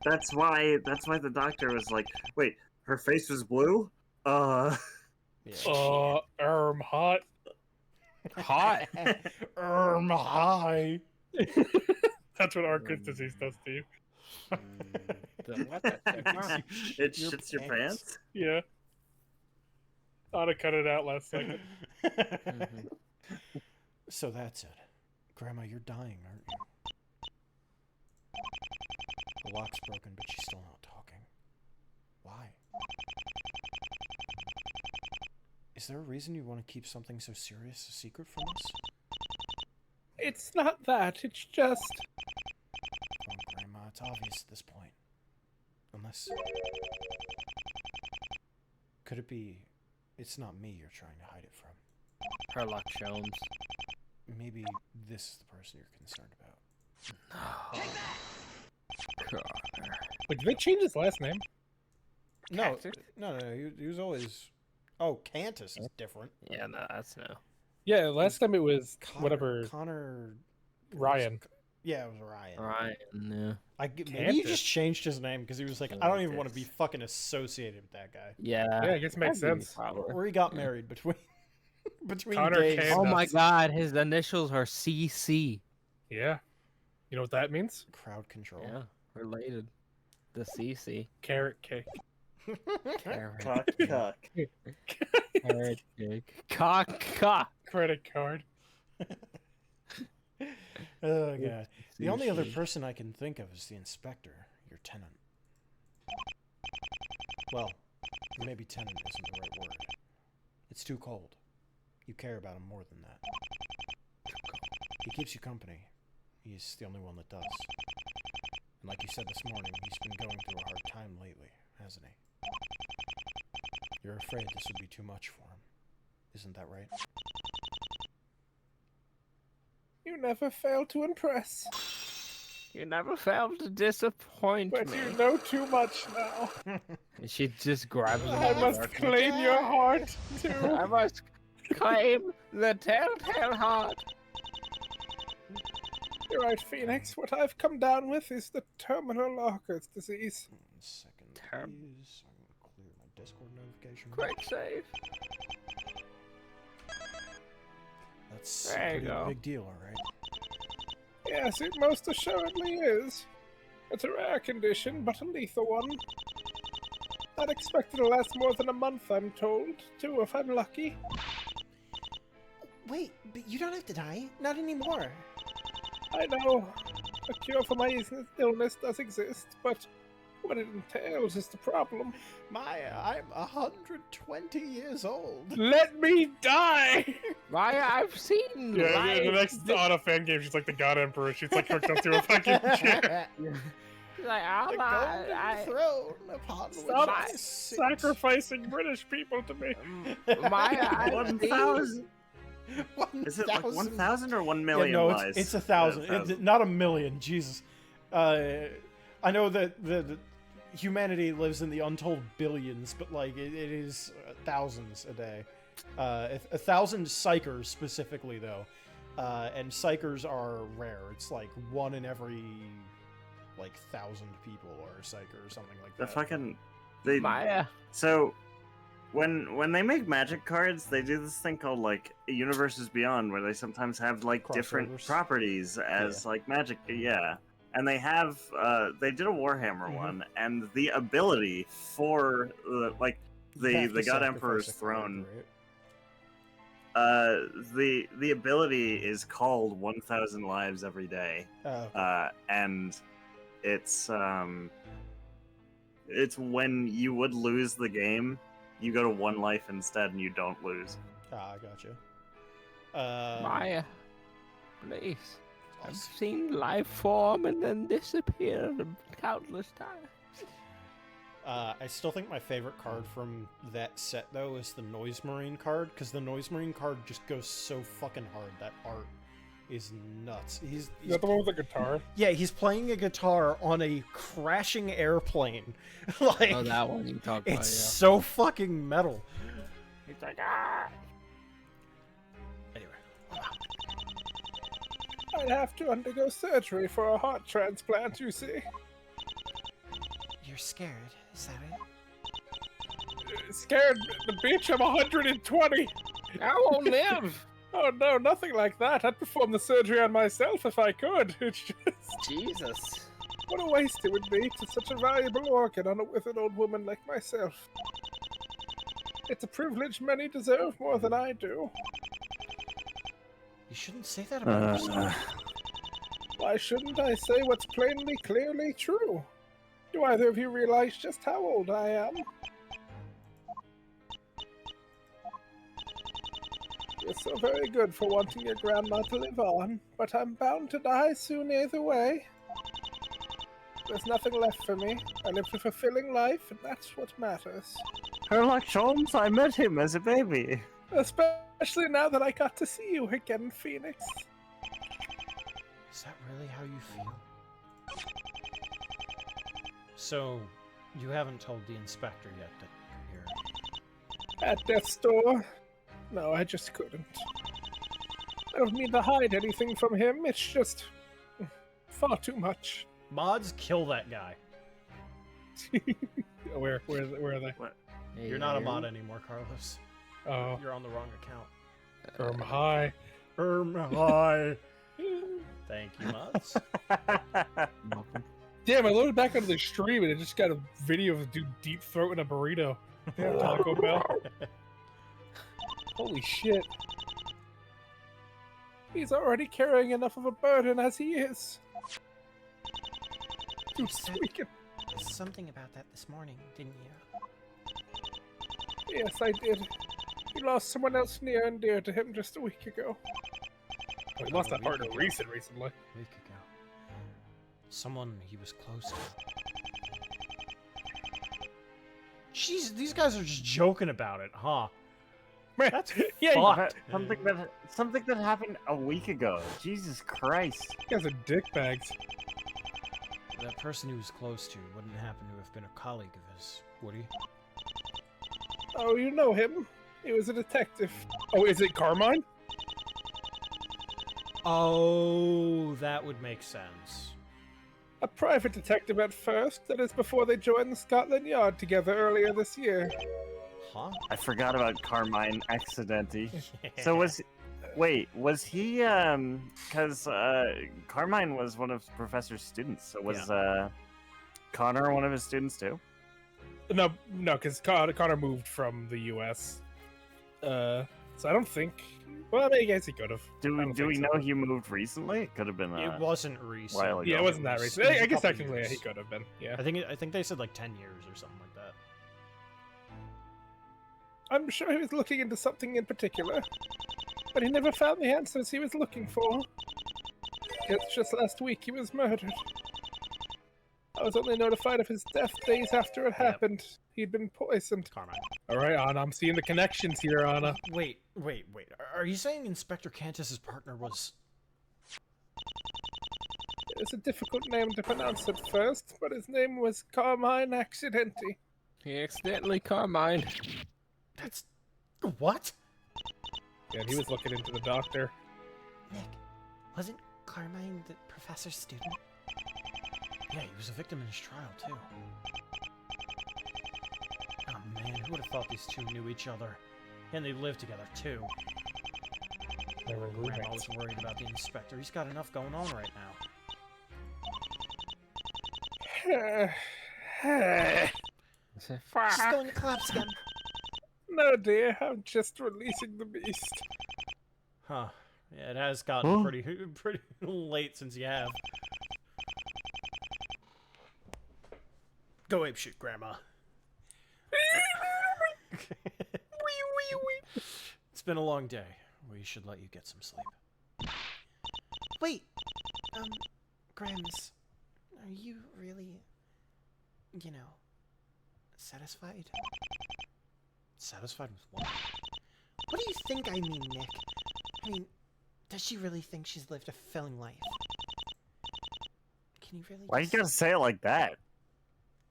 That's why the doctor was like, wait, her face was blue? Yeah. Hot. Hot. Hi. That's what Arcus disease does to you. What the heck? It Your shits your pants. pants? Yeah. Ought to cut it out last second. So that's it. Grandma, you're dying, aren't you? The lock's broken, but she's still not talking. Why? Is there a reason you want to keep something so serious a secret from us? It's not that, it's just... Oh, Grandma, it's obvious at this point. Unless... Could it be... It's not me you're trying to hide it from? Sherlock Holmes. Maybe this is the person you're concerned about. Wait, did they change his last name? No, he was always... Oh, Cantus is different. Yeah, no, that's no. Yeah, last time it was Connor, whatever. Connor... Ryan. Yeah, it was Ryan. Right, no. Maybe he Cantus. just changed his name because he was like, I don't even want to be fucking associated with that guy. Yeah. Yeah, I guess it makes that'd be sense. proper. Or he got married between Connor days. Cantus. Oh my god, his initials are CC. Yeah. You know what that means? Crowd control. Yeah, related. The CC. Carrot cake. Carrot Cock. Carrot cake. Cock. Credit card. Oh god. The only other person I can think of is the inspector, your tenant. Well, maybe tenant isn't the right word. It's too cold. You care about him more than that. He keeps you company. He's the only one that does. And like you said this morning, he's been going through a hard time lately, hasn't he? You're afraid this would be too much for him. Isn't that right? You never fail to impress. You never failed to disappoint But me. you know too much now. And she just grabs him. I in the must dark. claim your heart, too. I must claim the telltale heart. You're right, Phoenix. What I've come down with is the terminal Locker's disease. Second. Terrible. please. I'm gonna clear my Discord notification. Quick save. That's There a you pretty go. big deal, alright. Yes, it most assuredly is. It's a rare condition, but a lethal one. Not expected to last more than a month, I'm told. 2 if I'm lucky. Wait, but you don't have to die. Not anymore. I know. A cure for my illness does exist, but what it entails is the problem. Maya, I'm 120 years old. Let me die! Maya, I've seen Yeah, life. the next Auto fan game, she's like the God Emperor. She's like hooked up to a fucking chair. She's like, I'm The not, golden throne upon Stop which I sit. sacrificing British people to me. Maya, I've 1,000. 1,000. Is it like 1,000 or 1 million no, lies? it's 1,000. Yeah, 1,000. Not a million. Jesus. I know that the humanity lives in the untold billions, but like it is thousands a day. 1,000 psychers specifically, though, and psychers are rare. It's like 1 in every like 1,000 people are a psyker or something like The that. fucking Maya. So when they make magic cards, they do this thing called like Universes Beyond, where they sometimes have like different Crossovers. properties as like magic. Yeah, and they have they did a Warhammer one, and the ability for like You have the to God sacrifice Emperor's a card, throne. right? The ability is called 1,000 lives every day, and it's when you would lose the game, you go to 1 life instead, and you don't lose. I gotcha. Maya, please. I've seen life form and then disappear countless times. I still think my favorite card from that set, though, is the Noise Marine card, because the Noise Marine card just goes so fucking hard. That art is nuts. Is that the one with the guitar? Yeah, he's playing a guitar on a crashing airplane. Like, Oh, that one you talked about, it's yeah. so fucking metal. He's like, ah! Anyway. I'd have to undergo surgery for a heart transplant, you see. You're scared, is that it? Scared the bitch, I'm 120! I won't live! Oh no, nothing like that. I'd perform the surgery on myself if I could. It's just... Jesus. What a waste it would be to such a valuable organ on a withered old woman like myself. It's a privilege many deserve more than I do. You shouldn't say that about yourself. Why shouldn't I say what's plainly, clearly true? Do either of you realize just how old I am? You're so very good for wanting your grandma to live on, but I'm bound to die soon either way. There's nothing left for me. I lived a fulfilling life, and that's what matters. Sherlock Holmes, I met him as a baby. Especially now that I got to see you again, Phoenix. Is that really how you feel? So, you haven't told the inspector yet that you're here. At death's door? No, I just couldn't. I don't mean to hide anything from him, it's just... far too much. Mods, kill that guy. Where are they? What? You're not a mod anymore, Carlos. Oh, You're on the wrong account. hi. Hi. Thank you, mods. Damn, I loaded back onto the stream and it just got a video of a dude deep throating a burrito. Damn, Taco Bell. Holy shit. He's already carrying enough of a burden as he is. You Dude, said squeaking. something about that this morning, didn't you? Yes, I did. He lost someone else near and dear to him just a week ago. Oh, he lost that partner recently. A week ago. Someone he was close to. Jeez, these guys are just joking about it, huh? Man, That's yeah, fucked. Something that happened a week ago. Jesus Christ. you guys are dickbags. That person he was close to wouldn't happen to have been a colleague of his, would he? Oh, you know him. He was a detective. Oh, is it Carmine? Oh, that would make sense. A private detective at first, that is before they joined the Scotland Yard together earlier this year. Huh? I forgot about Carmine Accidenti. So was he, because, Carmine was one of the professor's students, so was, Connor one of his students too? No, because Connor moved from the U.S. So I don't think. Well, I guess he could have. Do we know he moved recently? It could have been It wasn't recent. while ago. Yeah, it wasn't that recent. It was I a guess couple technically years. he could have been. Yeah. I think they said like 10 years or something like that. I'm sure he was looking into something in particular, but he never found the answers he was looking for. It's just last week he was murdered. I was only notified of his death days after it happened. He'd been poisoned. Carmine. All right, Anna, I'm seeing the connections here, Anna. Wait. Are you saying Inspector Cantus's partner was... It's a difficult name to pronounce at first, but his name was Carmine Accidenti. He accidentally Carmine. That's... What? Yeah, and he was looking into the doctor. Nick, wasn't Carmine the professor's student? Yeah, he was a victim in his trial, too. Oh man, who would have thought these two knew each other? And they lived together, too. They were Grandma was worried about the inspector. He's got enough going on right now. She's going to collapse again. No, dear, I'm just releasing the beast. Huh. Yeah, it has gotten pretty late since you have. Go apeshit, Grandma. It's been a long day. We should let you get some sleep. Wait, Grams, are you really, satisfied? Satisfied with what? What do you think I mean, Nick? I mean, does she really think she's lived a fulfilling life? Can you really Why you just gotta say it like that?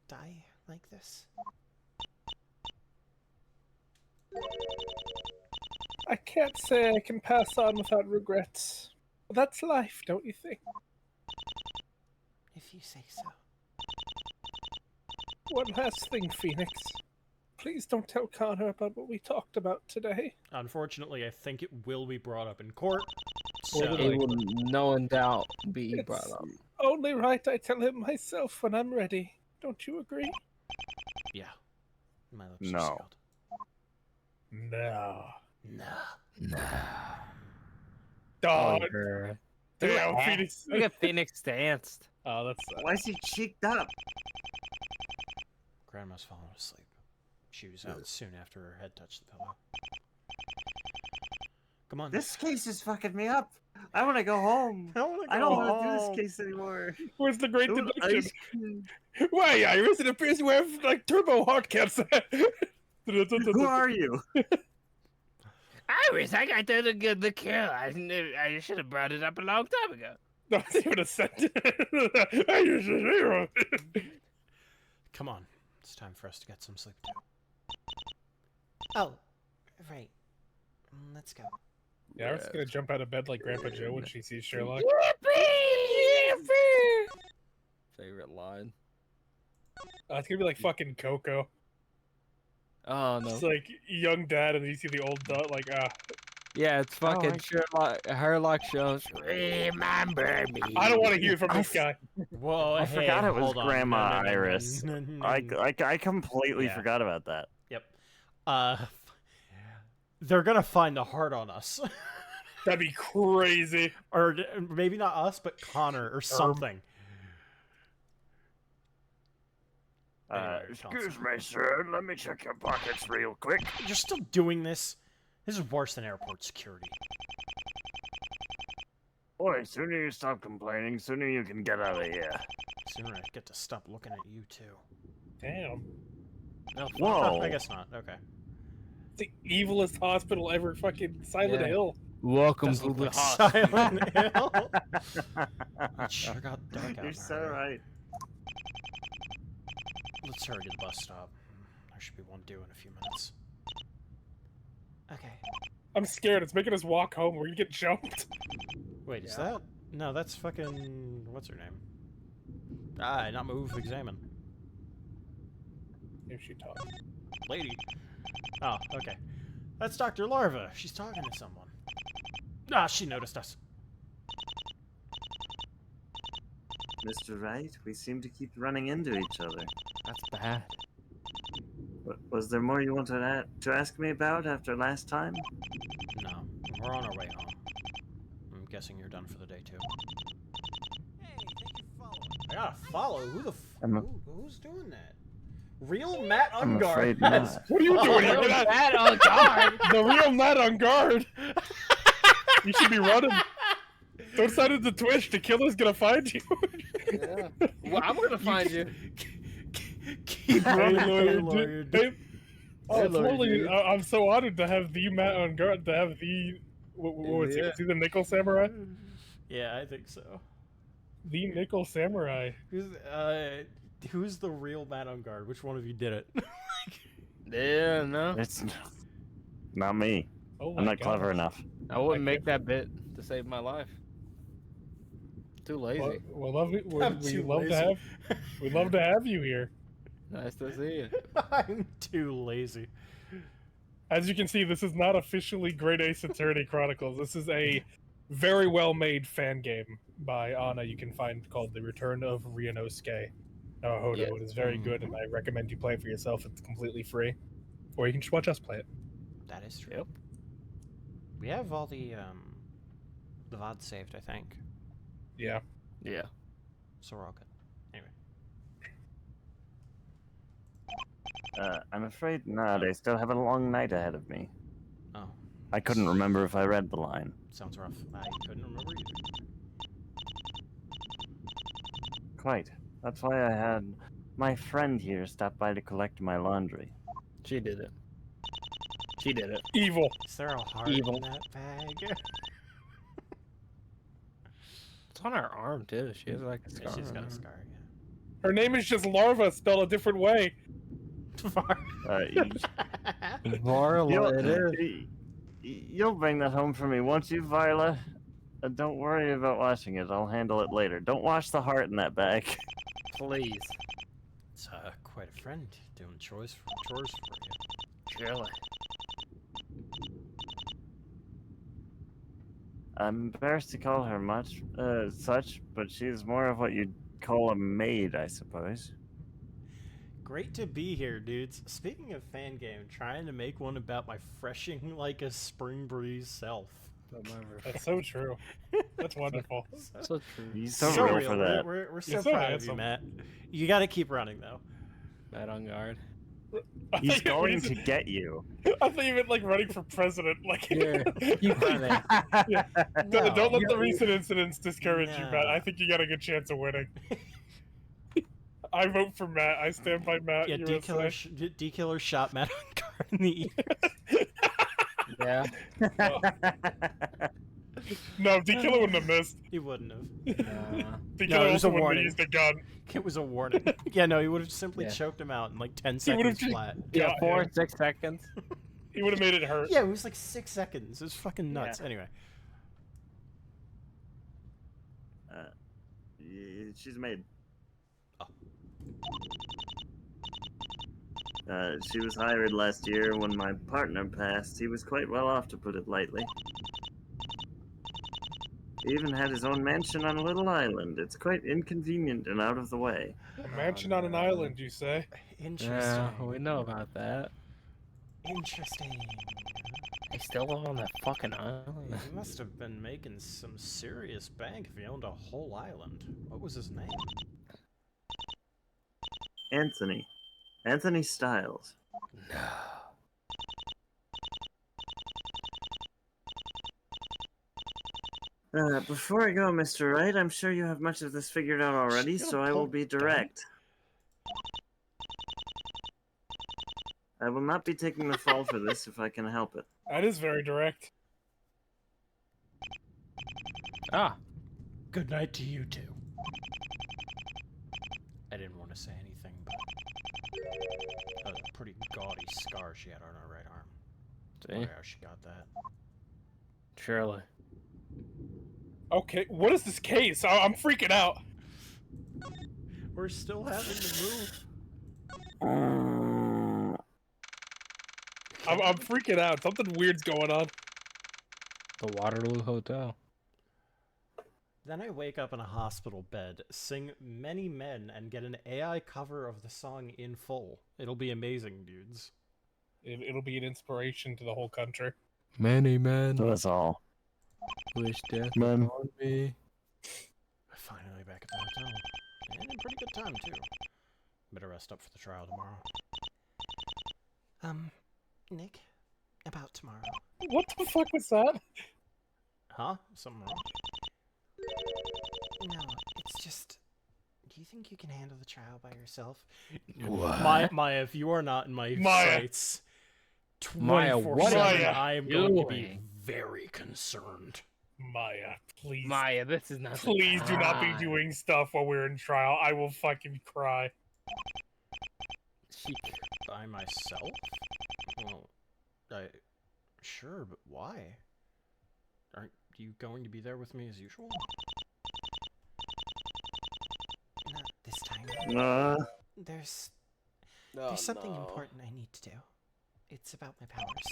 die like this? I can't say I can pass on without regrets. But that's life, don't you think? If you say so. One last thing, Phoenix. Please don't tell Connor about what we talked about today. Unfortunately, I think it will be brought up in court. Or So, It will no in doubt be It's brought up. only right I tell him myself when I'm ready. Don't you agree? yeah. My lips No. are sealed. No. No. Dog. Damn, Damn, Phoenix. Look at Phoenix danced. Oh, that's Why is he cheeked up? Grandma's fallen asleep. She was out soon after her head touched the pillow. Come on. This case is fucking me up. I want to go home. I don't want to do this case anymore. Where's the great Ooh, deduction? ice cream. Why, Iris? It appears you have, like, turbo hot caps. Who are you? Iris, I got the kill. I should have brought it up a long time ago. No, it's even a sentence. Come on. It's time for us to get some sleep too. Oh, right. Let's go. Yeah, Iris is gonna jump out of bed like Grandpa Joe when she sees Sherlock. Favorite line. It's gonna be like fucking Coco. Oh no. It's like young dad, and then you see the old dad, like, Yeah, it's fucking I- Sherlock. Herlock shows. Remember me. I don't want to hear from this guy. Whoa, I forgot it was hold on. Grandma No, no, no, no, Iris. no, no, no. I completely Yeah. forgot about that. Yep. They're gonna find the heart on us. That'd be crazy. Or maybe not us, but Connor or something. Anyway, Excuse me, sir. Let me check your pockets real quick. You're still doing this? This is worse than airport security. Boy, sooner you stop complaining, sooner you can get out of here. Sooner I get to stop looking at you too. Damn. No, Whoa. I guess not. Okay. It's the evilest hospital ever, fucking Silent Yeah. Hill. Welcome Does to look the like hospital. Silent Hill. It sure got dark out You're in a so hurry. right. Let's hurry to the bus stop. There should be one due in a few minutes. Okay. I'm scared. It's making us walk home. We're gonna get jumped. Wait, is that? No, that's fucking... What's her name? Not move, examine. If she talks. Lady. Oh, okay. That's Dr. Larva. She's talking to someone. Ah, she noticed us. Mr. Wright, we seem to keep running into each other. That's bad. Was there more you wanted to ask me about after last time? No, we're on our way home. I'm guessing you're done for the day too. Hey, thank you for following. I gotta follow. Who the Who's doing that? real Matt I'm Ungard? afraid has- not. What are you doing here? Matt on guard. The real Matt on guard. You should be running. Don't sign into Twitch. The killer's gonna find you. Yeah. Well, I'm gonna find you. Keep Hey, running, lawyer, Lord. hey, oh, Hey, lawyer, totally. dude. I'm so honored to have the Matt on guard. To have the what was he? Yeah. Was he the Nickel Samurai? Yeah, I think so. The Nickel Samurai. Who's the real Matt Ungard? Which one of you did it? Yeah, no. It's not me. Oh my I'm not God. clever enough. I wouldn't make that bit to save my life. Too lazy. Well, love it. I'm We too love to lazy. have. We love to have you here. Nice to see you. I'm too lazy. As you can see, this is not officially Great Ace Attorney Chronicles. This is a very well-made fan game by Anna. You can find called The Return of Ryunosuke. Hodo. Yeah. It is very good, and I recommend you play it for yourself. It's completely free, or you can just watch us play it. That is true. Yep. We have all the VOD saved, I think. Yeah. Yeah. So we're all good. Anyway. I'm afraid not. I still have a long night ahead of me. Oh, I couldn't remember if I read the line. sounds rough. I couldn't remember either. Quite. That's why I had my friend here stop by to collect my laundry. She did it. She did it. Evil. Is there a heart Evil. in that bag? It's on her arm too. She has like a Yeah, scar. she's on got her a arm. scar, Her name is just Larva, spelled a different way. yeah. Varla, it is. You'll bring that home for me, won't you, Varla? Don't worry about washing it. I'll handle it later. Don't wash the heart in that bag. Please. It's quite a friend doing chores for you. Surely. I'm embarrassed to call her such, but she's more of what you'd call a maid, I suppose. Great to be here, dudes. Speaking of fan game, trying to make one about my freshing like a spring breeze self. That's so true. That's wonderful. So true. He's so real for that. We're so You're so proud of you, handsome. Matt. You gotta keep running, though. Matt on guard. I He's thought you going meant- to get you. I thought you meant like running for president. Like, Yeah. Keep running. Don't let No. the recent incidents discourage you, Matt. No. I think you got a good chance of winning. I vote for Matt. I stand by Matt. Yeah, USA. D-Killer shot Matt Ungard in the ear. Yeah. No, D-Killer wouldn't have missed. He wouldn't have. D-Killer it was also a wouldn't have warning. used a gun. It was a warning. Yeah, no, he would have simply Yeah. choked him out in like 10 He would've seconds just- flat. Yeah, Got 4, him. 6 seconds. He would have made it hurt. Yeah, it was like 6 seconds. It was fucking nuts. Anyway. She's a maid. Oh. She was hired last year when my partner passed. He was quite well off, to put it lightly. He even had his own mansion on a little island. It's quite inconvenient and out of the way. A mansion on an island, you say? Interesting. Yeah, we know about that. Interesting. He's still on that fucking island. He must have been making some serious bank if he owned a whole island. What was his name? Anthony. Anthony Styles. Before I go, Mr. Wright, I'm sure you have much of this figured out already, She's so gonna I will pull be gun. direct. I will not be taking the fall for this if I can help it. That is very direct. Ah. Good night to you two. I didn't want to say anything, but that was a pretty gaudy scar she had on her right arm. See? Wonder how she got that. Surely. Okay, what is this case? I'm freaking out. We're still having to move. I'm freaking out. Something weird's going on. The Waterloo Hotel. Then I wake up in a hospital bed, sing Many Men, and get an AI cover of the song in full. It'll be amazing, dudes. It'll be an inspiration to the whole country. Many men To us all. wish death Men. upon me. Finally back at the hotel. And in pretty good time, too. Better rest up for the trial tomorrow. Nick, about tomorrow. What the fuck was that? Huh? Something wrong? No, it's just. Do you think you can handle the trial by yourself? Maya, if you are not in my Maya. sights Maya, 24/7, what are I am you going to be doing? very concerned. Maya, please. Maya, this is not. the Please do not be time. doing stuff while we're in trial. I will fucking cry. She By myself? Well, sure, but why? Aren't you going to be there with me as usual? Not this time. There's something important I need to do. It's about my powers.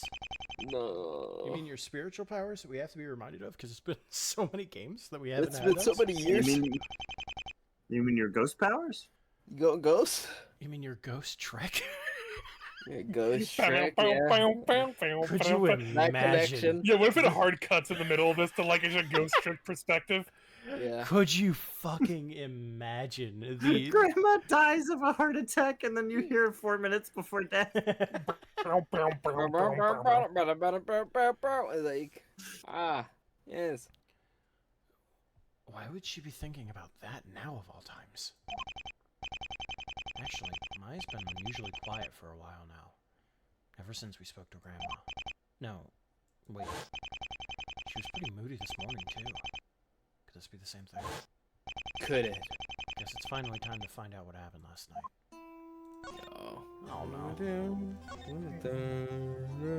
You mean your spiritual powers that we have to be reminded of? Because it's been so many games that we haven't It's had been so those? many years. You mean your ghost powers? You going ghost? You mean your ghost Trek? Yeah, ghost Shrek, yeah. Could you That imagine? connection. Yeah, what if it hard cuts in the middle of this to like a ghost trick perspective? Yeah. Could you fucking imagine the Grandma dies of a heart attack, and then you hear 4 minutes before death. Like, yes. Why would she be thinking about that now of all times? Actually, Maya's been unusually quiet for a while now. Ever since we spoke to Grandma. No, wait. She was pretty moody this morning, too. Could this be the same thing? Could it? Guess it's finally time to find out what happened last night. Oh. Oh no.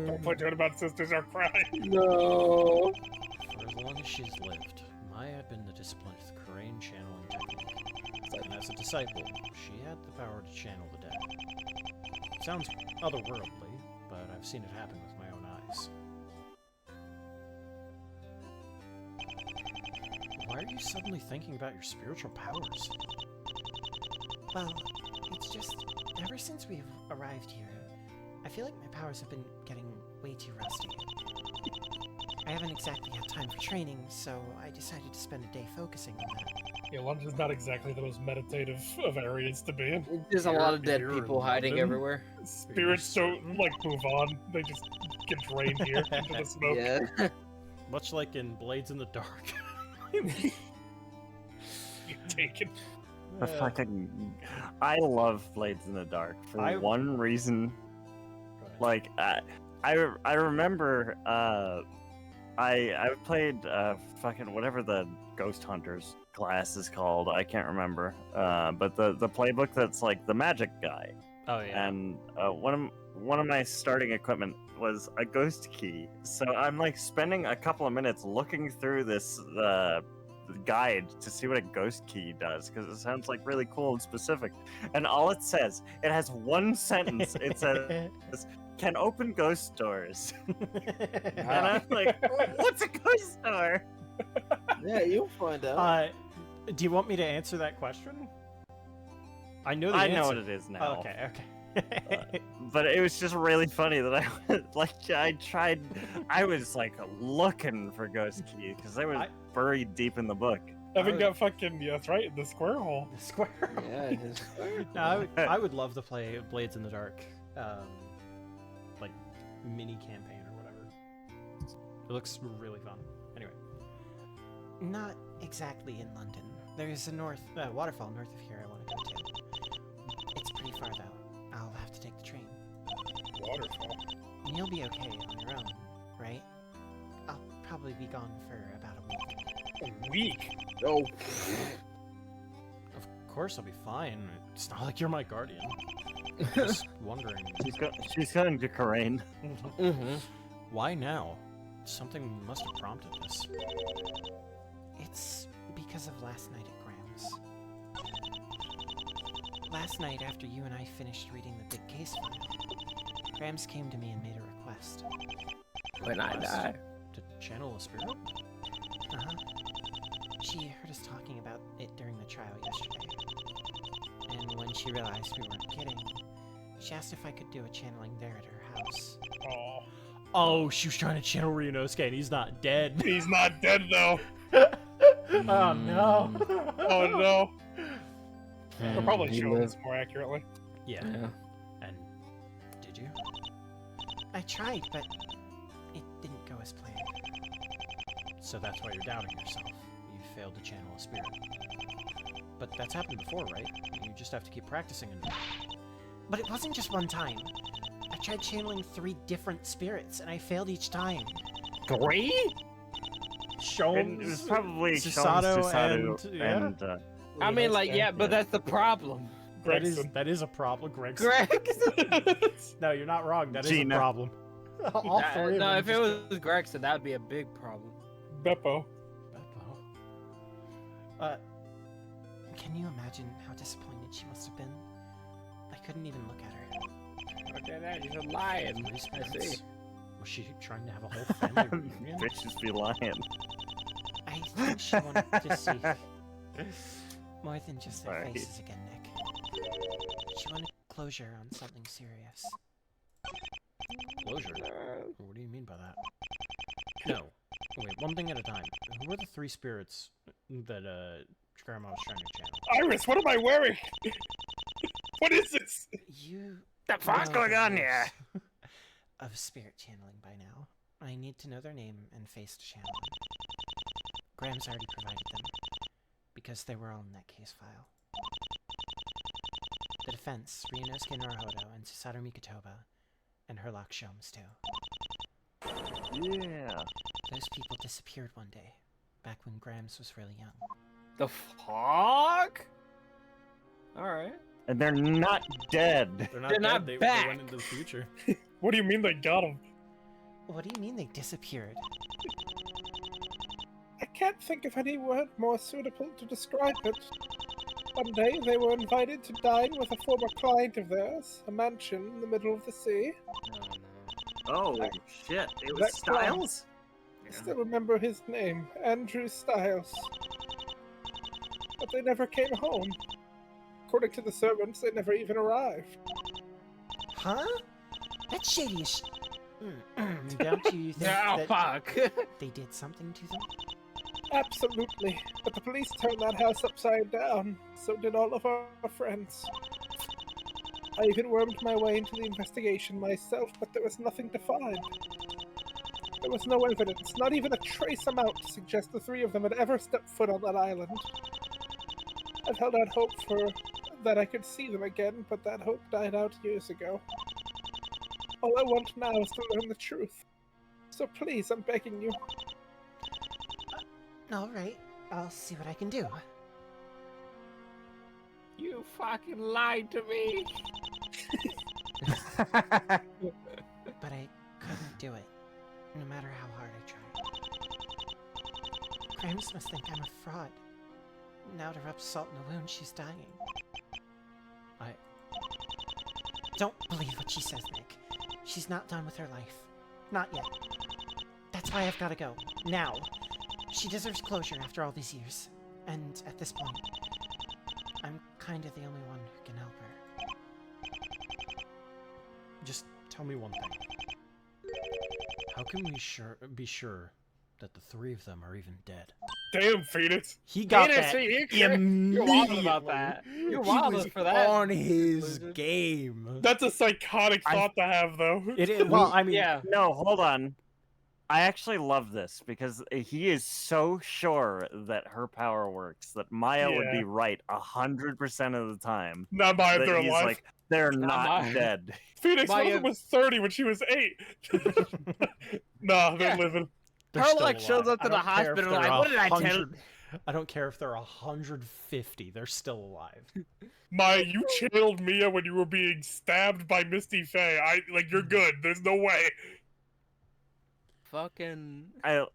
Don't put down about sisters are crying. No. For as long as she's lived, Maya had been the discipline of the Crane channeling technique. And as a disciple, she had the power to channel the dead. It sounds otherworldly, but I've seen it happen with my own eyes. Why are you suddenly thinking about your spiritual powers? Well, it's just. Ever since we've arrived here, I feel like my powers have been getting way too rusty. I haven't exactly had time for training, so I decided to spend a day focusing on that. Yeah, London's not exactly the most meditative of areas to be in. There's a lot of dead You're people hiding London? everywhere. Spirits don't like move on. They just get drained here into the smoke. Yeah. Much like in Blades in the Dark. Get taken. The fucking, I love Blades in the Dark for one reason. Like, I remember, I played fucking whatever the Ghost Hunters class is called. I can't remember. But the playbook that's like the magic guy. Oh yeah. And one of my starting equipment was a ghost key. So I'm like spending a couple of minutes looking through this guide to see what a ghost key does, because it sounds like really cool and specific. And all it says, it has one sentence. It says, "Can open ghost doors." And I'm like, what's a ghost door? Yeah, you'll find out. Do you want me to answer that question? I know the answer. I know what it is now. Oh, okay. But it was just really funny that I was like looking for ghost keys because they were buried deep in the book. Evan got fucking, yeah, that's right, the square hole. The square hole. Yeah, his No, I would love to play Blades in the Dark, like mini campaign or whatever. It looks really fun. Anyway. Not exactly in London. There's a waterfall north of here I want to go to. It's pretty far though. I'll have to take the train. Waterfall? And you'll be okay on your own, right? I'll probably be gone for about a week. A week? Oh. Of course I'll be fine. It's not like you're my guardian. Just wondering. She's going to Karain. Why now? Something must have prompted this. It's because of last night at Graham's. Last night, after you and I finished reading the big case file, Grams came to me and made a request. When I die. To channel a spirit? Uh-huh. She heard us talking about it during the trial yesterday. And when she realized we weren't kidding, she asked if I could do a channeling there at her house. Oh, Oh, she was trying to channel Ryunosuke and he's not dead. he's not dead though. Oh no. Oh no. They'll probably He show lived. this more accurately. Yeah. Yeah. And did you? I tried, but it didn't go as planned. So that's why you're doubting yourself. You failed to channel a spirit. But that's happened before, right? You just have to keep practicing and But it wasn't just one time. I tried channeling 3 different spirits, and I failed each time. 3? Shones, It was probably Susato, Susato and yeah. and I mean, like, yeah, but that's the problem. Gregson. that is a problem, Greg. Greg. No, you're not wrong. That is Gina. a problem. All 3 of No, them if it just- was Gregson, that would be a big problem. Beppo. Can you imagine how disappointed she must have been? I couldn't even look at her. Okay, that you're lying. I see. Was she trying to have a whole family reunion? bitches be lying. I think she wanted to see more than just their Sorry. faces again, Nick. She wanted closure on something serious. Closure? What do you mean by that? No. Wait, one thing at a time. Who were the 3 spirits that Grandma was trying to channel? Iris, what am I wearing? What is this? You The fuck's know going the on rules here? of spirit channeling by now. I need to know their name and face to channel them. Graham's already provided them, because they were all in that case file. The defense, Ryunosuke Naruhodo and Susato Mikotoba, and Herlock Sholmes too. Yeah. Those people disappeared one day, back when Grams was really young. The fuck? Alright. And they're not dead. They're not They're dead. not They back. went into the future. What do you mean they got him? What do you mean they disappeared? I can't think of any word more suitable to describe it. One day they were invited to dine with a former client of theirs, a mansion in the middle of the sea. Oh, shit. It was That Styles? I still remember his name, Andrew Styles. But they never came home. According to the servants, they never even arrived. Huh? That's shady as Don't you think Oh, that fuck. they did something to them? Absolutely. But the police turned that house upside down. So did all of our friends. I even wormed my way into the investigation myself, but there was nothing to find. There was no evidence, not even a trace amount to suggest the 3 of them had ever stepped foot on that island. I've held out hope for that I could see them again, but that hope died out years ago. All I want now is to learn the truth. So please, I'm begging you. Alright, I'll see what I can do. You fucking lied to me. But I couldn't do it, no matter how hard I tried. Grams must think I'm a fraud. Now to rub salt in the wound, she's dying. Don't believe what she says, Nick. She's not done with her life. Not yet. That's why I've gotta go. Now. She deserves closure after all these years. And at this point, I'm kinda the only one who can help her. Just tell me one thing. How can we be sure that the 3 of them are even dead? Damn, Phoenix. He got Phoenix, that you're wild immediately. about that. You're He wild was for that. on his Loser. game. That's a psychotic thought to have, though. It is. Well, I mean, Yeah. No, hold on. I actually love this because he is so sure that her power works that Maya would be Yeah. right 100% of the time. Not by That they're he's alive. like, they're Not not Maya. dead. Phoenix, one of Maya- them was 30 when she was 8. Nah, they're Yeah. living. they're Her, still like, shows alive. up to I the don't care if hospital, they're like, what did I tell- 100 I don't care if they're 150. They're still alive. Maya, you channeled Mia when you were being stabbed by Misty Faye. You're good. There's no way. Fucking. I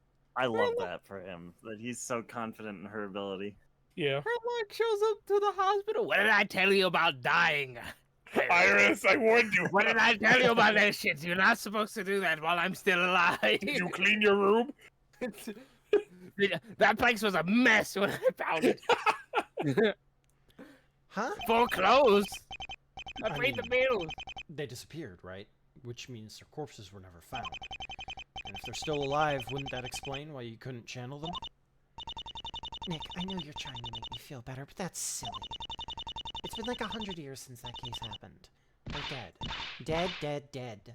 love that for him, that he's so confident in her ability. Yeah. Herlock shows up to the hospital. What did I tell you about dying? Iris, I warned you. What did I tell you about that shit? You're not supposed to do that while I'm still alive. Did you clean your room? That place was a mess when I found it. Huh? Full clothes. I I paid the mean- bills. They disappeared, right? Which means their corpses were never found. And if they're still alive, wouldn't that explain why you couldn't channel them? Nick, I know you're trying to make me feel better, but that's silly. It's been like 100 years since that case happened. They're dead. Dead, dead, dead.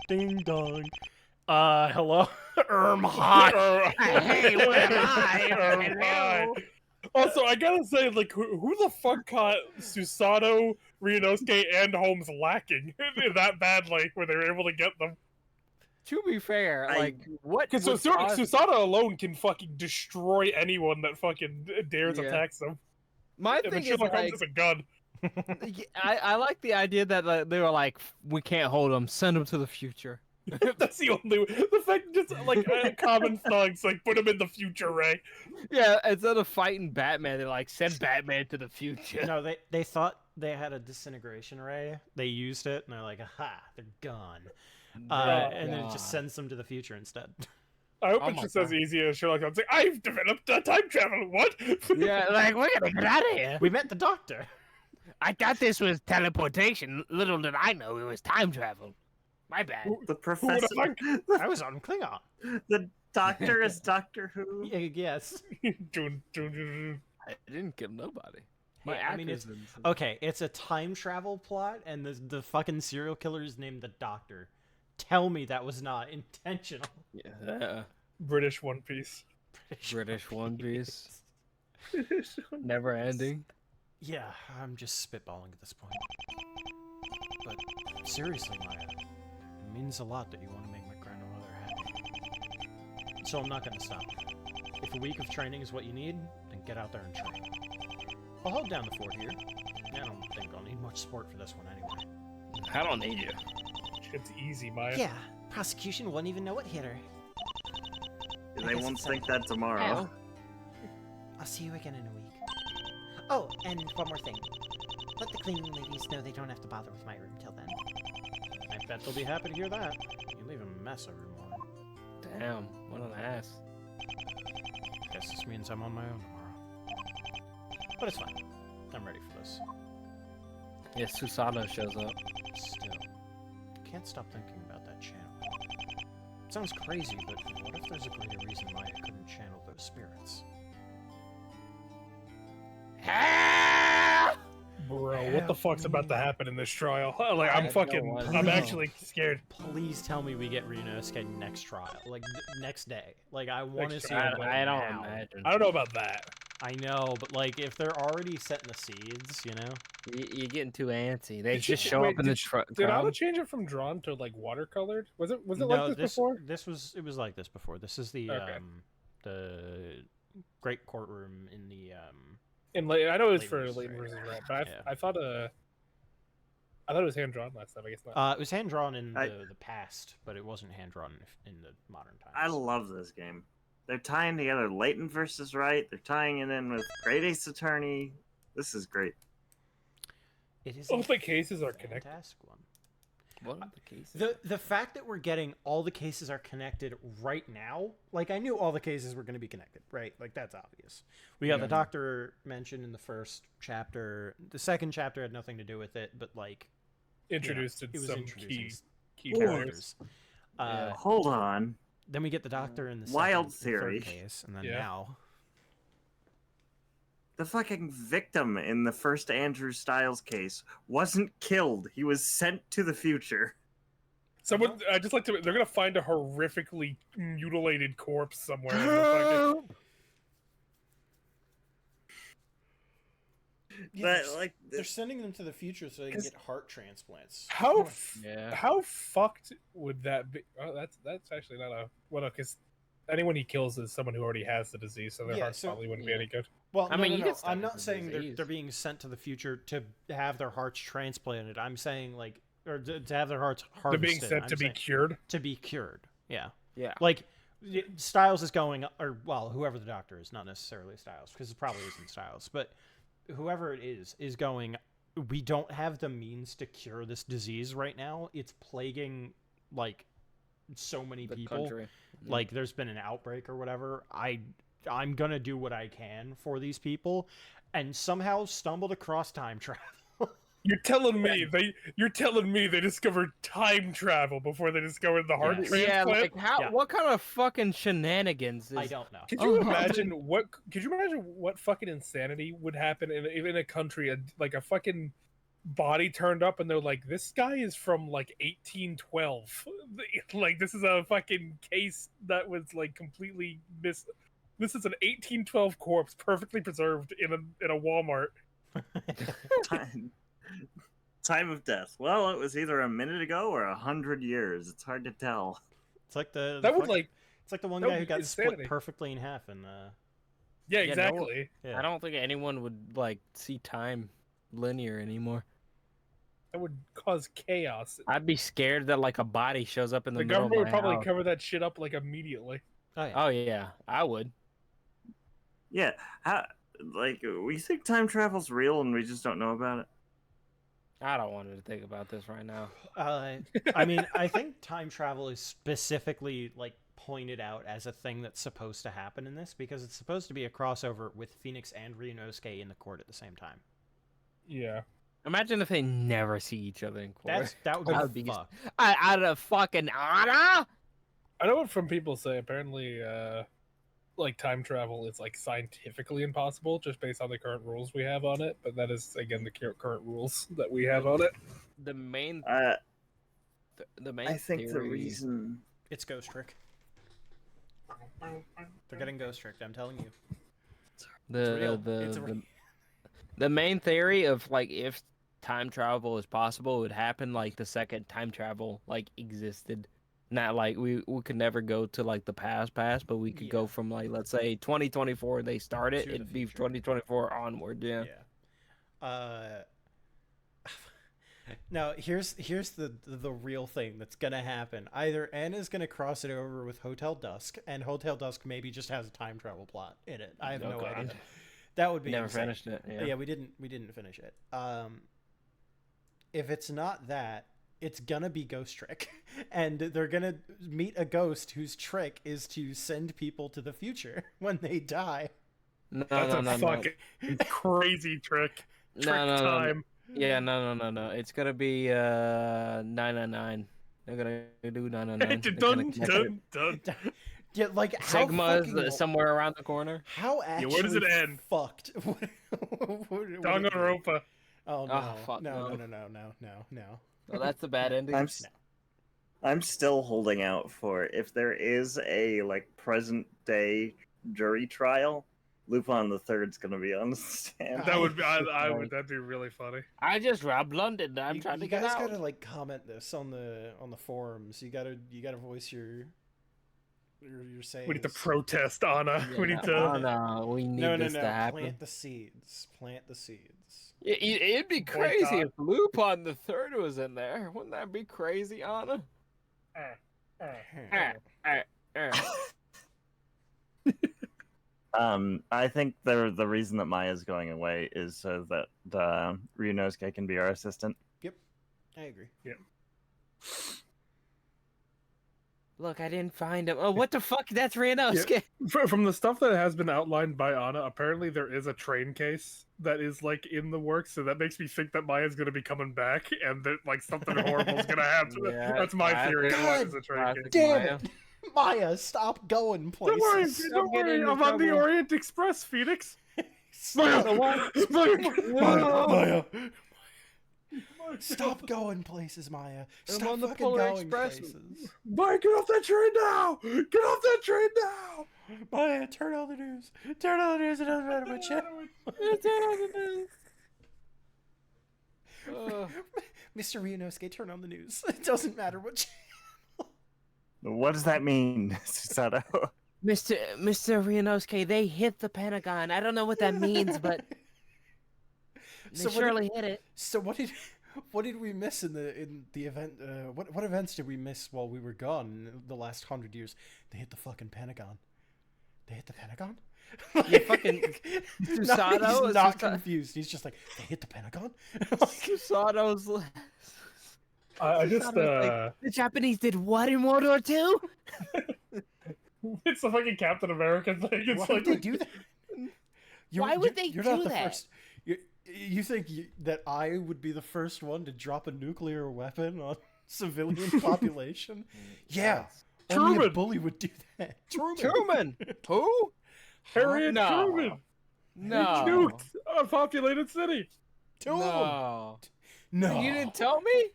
Ding dong. Hello? Hi. Hey, where am I? Hi. Also, I gotta say, like, who the fuck caught Susato, Ryunosuke, and Holmes lacking that badly where they were able to get them? To be fair, I- like, what? Because would cause- Susato alone can fucking destroy anyone that fucking dares Yeah. attacks them. My And thing then is, Sherlock Holmes like, is a gun. I like the idea that they were like, we can't hold them. Send them to the future. That's the only the fact just like common thugs like put them in the future, Ray. Yeah, instead of fighting Batman, they like send Batman to the future. No, they thought they had a disintegration ray. They used it, and they're like, aha, they're gone. And then it just sends them to the future instead. I hope Oh it's my just as God. easy as Sherlock Holmes. Like, I've developed a time travel. What? Yeah, like we're gonna get out of here. We met the doctor. I thought this was teleportation. Little did I know it was time travel. My bad. The Who would professor, have I was on Klingon. the doctor is Doctor Who. Yes. thunk? I didn't kill nobody. Hey, I mean, it's okay. It's a time travel plot, and the fucking serial killer is named the Doctor. Tell me that was not intentional. Yeah. British One Piece. British One Piece. Never ending. Yeah, I'm just spitballing at this point. But seriously, Maya, it means a lot that you want to make my grandmother happy. So I'm not gonna stop. If a week of training is what you need, then get out there and train. I'll hold down the fort here. I don't think I'll need much support for this one anyway. I don't need you. It's easy, Maya. Yeah, prosecution wouldn't even know what hit her. I They guess won't it's think that tomorrow. I'll see you again in a week. Oh, and one more thing. Let the cleaning ladies know they don't have to bother with my room till then. I bet they'll be happy to hear that. You leave a mess every morning. Damn, what an ass. Guess this means I'm on my own tomorrow. But it's fine. I'm ready for this. Yeah, Susato shows up. Still, can't stop thinking about that channel. It sounds crazy, but what if there's a greater reason why I couldn't channel those spirits? Bro, what the fuck's about to happen in this trial? Like, I'm I fucking, don't wanna I'm know. actually scared. Please tell me we get Ryunosuke next trial, like next day. Like I want to Next see trial. him I don't now. imagine. I don't know about that. I know, but like if they're already setting the seeds, you know. You're getting too antsy. They Did just you- show wait, up in the Did Anna crowd. change it from drawn to like watercolored? Was it no, like this before? This was it was like this before. This is the Okay. the great courtroom in the And like, I know it was Leighton for versus Leighton Ray. versus Red, but Yeah. I thought it was hand drawn last time. I guess not. it was hand drawn in I- the past, but it wasn't hand drawn in the modern times. I love this game. They're tying together Leighton versus Wright. They're tying it in with Great Ace Attorney. This is great. It is All a the cases are connected. fantastic one. What are the cases? The fact that we're getting all the cases are connected right now, like I knew all the cases were going to be connected, right? Like that's obvious. We got the doctor mentioned in the first chapter. The second chapter had nothing to do with it, but like Introduced it in was some introducing key characters. characters. Hold on. Then we get the doctor in the Wild second and theory. third case, and then Yeah. now The fucking victim in the first Andrew Styles case wasn't killed. He was sent to the future. Someone, I just like to. They're gonna find a horrifically mutilated corpse somewhere. In the fucking, But like, they're sending them to the future so they can get heart transplants. Yeah. how fucked would that be? Oh, that's actually not a well, because anyone he kills is someone who already has the disease, so their Yeah, heart so- probably wouldn't be any good. Well, I no, mean, no, you no. can stop I'm it not from saying disease. they're being sent to the future to have their hearts transplanted. I'm saying like, or to have their hearts They're harvested. being sent I'm to be saying cured. to be cured. Yeah. Yeah. Like Styles is going, or well, whoever the doctor is, not necessarily Styles, because it probably isn't Styles, but whoever it is going, we don't have the means to cure this disease right now. It's plaguing, like, so many people. Country. Like, there's been an outbreak or whatever. I'm gonna do what I can for these people, and somehow stumbled across time travel. You're telling me they discovered time travel before they discovered the heart Yes. transplant? Yeah, like how? Yeah. What kind of fucking shenanigans? I don't know. Could you imagine what? Could you imagine what fucking insanity would happen in a country? Like a fucking body turned up, and they're like, "This guy is from like 1812. Like this is a fucking case that was like completely This is an 1812 corpse, perfectly preserved in a Walmart." Time of death. Well, it was either a minute ago or 100 years. It's hard to tell. It's like the That would it's like the one that guy would who be got insanity. split perfectly in half, and Yeah, Yeah, no- exactly. yeah. I don't think anyone would like see time linear anymore. That would cause chaos. I'd be scared that like a body shows up in the, The middle government of would my probably house. cover that shit up like immediately. Oh yeah. Oh yeah, I would. Yeah, like we think time travel's real and we just don't know about it. I don't want to think about this right now. I mean, I think time travel is specifically like pointed out as a thing that's supposed to happen in this because it's supposed to be a crossover with Phoenix and Ryunosuke in the court at the same time. Yeah. Imagine if they never see each other in court. That would That be would be fucked. Out of fucking honor. I know what from people say. Apparently, like time travel is like scientifically impossible just based on the current rules we have on it. But that is again the current rules that we have on it. The main, the main. I think the theory- reason It's Ghost Trick. They're getting Ghost Tricked, I'm telling you. real. It's the main theory of like if time travel is possible, it would happen like the second time travel like existed. Not like we could never go to like the past, but we could go from like let's say 2024 they start it, To the it'd be future. 2024 onward. Yeah. Now here's the real thing that's gonna happen. Either Anna's gonna cross it over with Hotel Dusk, and Hotel Dusk maybe just has a time travel plot in it. I have no Okay. idea. That would be Never insane. finished it. Yeah. We didn't finish it. If it's not that, it's gonna be Ghost Trick, and they're gonna meet a ghost whose trick is to send people to the future when they die. No, That's no, a no, fucking crazy trick. Trick no. time. Yeah, no. It's gonna be 999. They're gonna do 999. They're gonna Dun, connect dun, dun. Yeah, like how Sigma fucking is somewhere around the corner. how actually where does it end? fucked. Danganronpa. Oh no. Oh, fuck, no. no. Well, that's a bad ending. I'm still holding out for if there is a like present day jury trial, Lupin the Third's gonna be on the stand. That would be. I would. That'd be really funny. I just robbed London. I'm trying to you get guys out. gotta like comment this on the forums. You gotta voice your sayings. We need to protest, Anna. Yeah, We need to. Oh, no, we need No. this to happen. Plant the seeds. Plant the seeds. It'd be crazy if Lupin the Third was in there. Wouldn't that be crazy, Anna? I think the reason that Maya's going away is so that Ryunosuke can be our assistant. Yep, I agree. Yep. Look, I didn't find him. Oh, what the fuck? That's Ryunosuke. From the stuff that has been outlined by Anna, apparently there is a train case that is like in the works, so that makes me think that Maya's gonna be coming back and that like something horrible is gonna happen. Yeah, That's my theory. God Is a train case. Damn Maya. it, Maya! Stop going Don't worry, places. don't get worry. into I'm on the trouble. Orient Express, Phoenix. Stop. Maya. Stop going places, Maya. I'm Stop on the fucking Polar going Express. places. Maya, get off that train now! Get off that train now! Maya, turn on the news. Turn on the news. It doesn't matter what channel. Mr. Ryunosuke, turn on the news. It doesn't matter what channel. What does that mean, Susato? Mr. Ryunosuke, they hit the Pentagon. I don't know what that means, but they So what surely hit it. So What did we miss in the event? What events did we miss while we were gone in the last 100 years? They hit the fucking Pentagon. They hit the Pentagon? You fucking He's not confused. He's just like, they hit the Pentagon? Susato's. I just like, the Japanese did what in World War II? It's the fucking Captain America thing. It's Why like would they do that? Why would they you're do not the that? First. You think that I would be the first one to drop a nuclear weapon on civilian population? Yeah, only a Truman. bully would do that. Truman. Who? Harriet No. Truman. No. He nuked a populated city. No. No. You didn't tell me?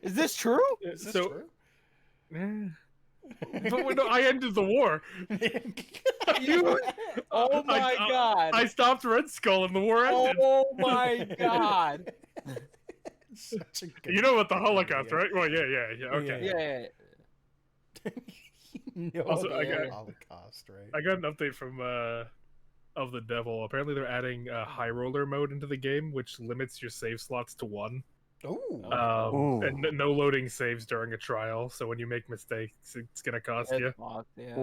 Is this true? Is this So- true? But no, I ended the war. You. Oh my god. I stopped Red Skull and the war ended. Oh my god. Such a good You know about the Holocaust, idea. right? Well, yeah. Okay. Yeah. No, Also, I got- Holocaust, right? I got an update from of the Devil. Apparently, they're adding a high roller mode into the game, which limits your save slots to 1. Oh, And no loading saves during a trial. So when you make mistakes, it's gonna cost you. It's fucked, yeah.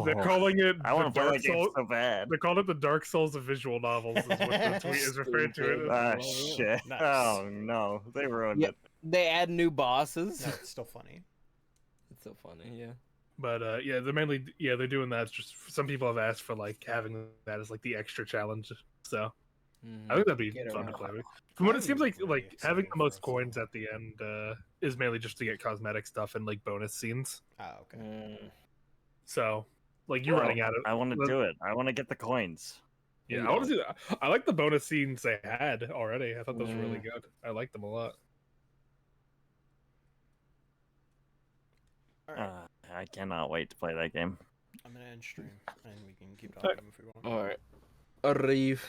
They're calling it. I want to play Dark that game Souls. so bad. They called it the Dark Souls of visual novels. Is what the tweet is referred to it. Ah, as. shit. Nice. Oh, no. They ruined Yeah. it. They add new bosses. no, it's still funny. It's so funny, yeah. But yeah, they're doing that. It's just some people have asked for like having that as like the extra challenge. So I think that'd be Get fun to around. play with. From what I'm it seems like really having excited the most for it, coins so- at the end is mainly just to get cosmetic stuff and like bonus scenes. Ah, okay. So like you're Well, running out of. I want to do it. I want to get the coins. Yeah, I want to see that. I like the bonus scenes they had already. I thought those were really good. I liked them a lot. I cannot wait to play that game. I'm gonna end stream, and we can keep talking if we want. Alright. Arrive.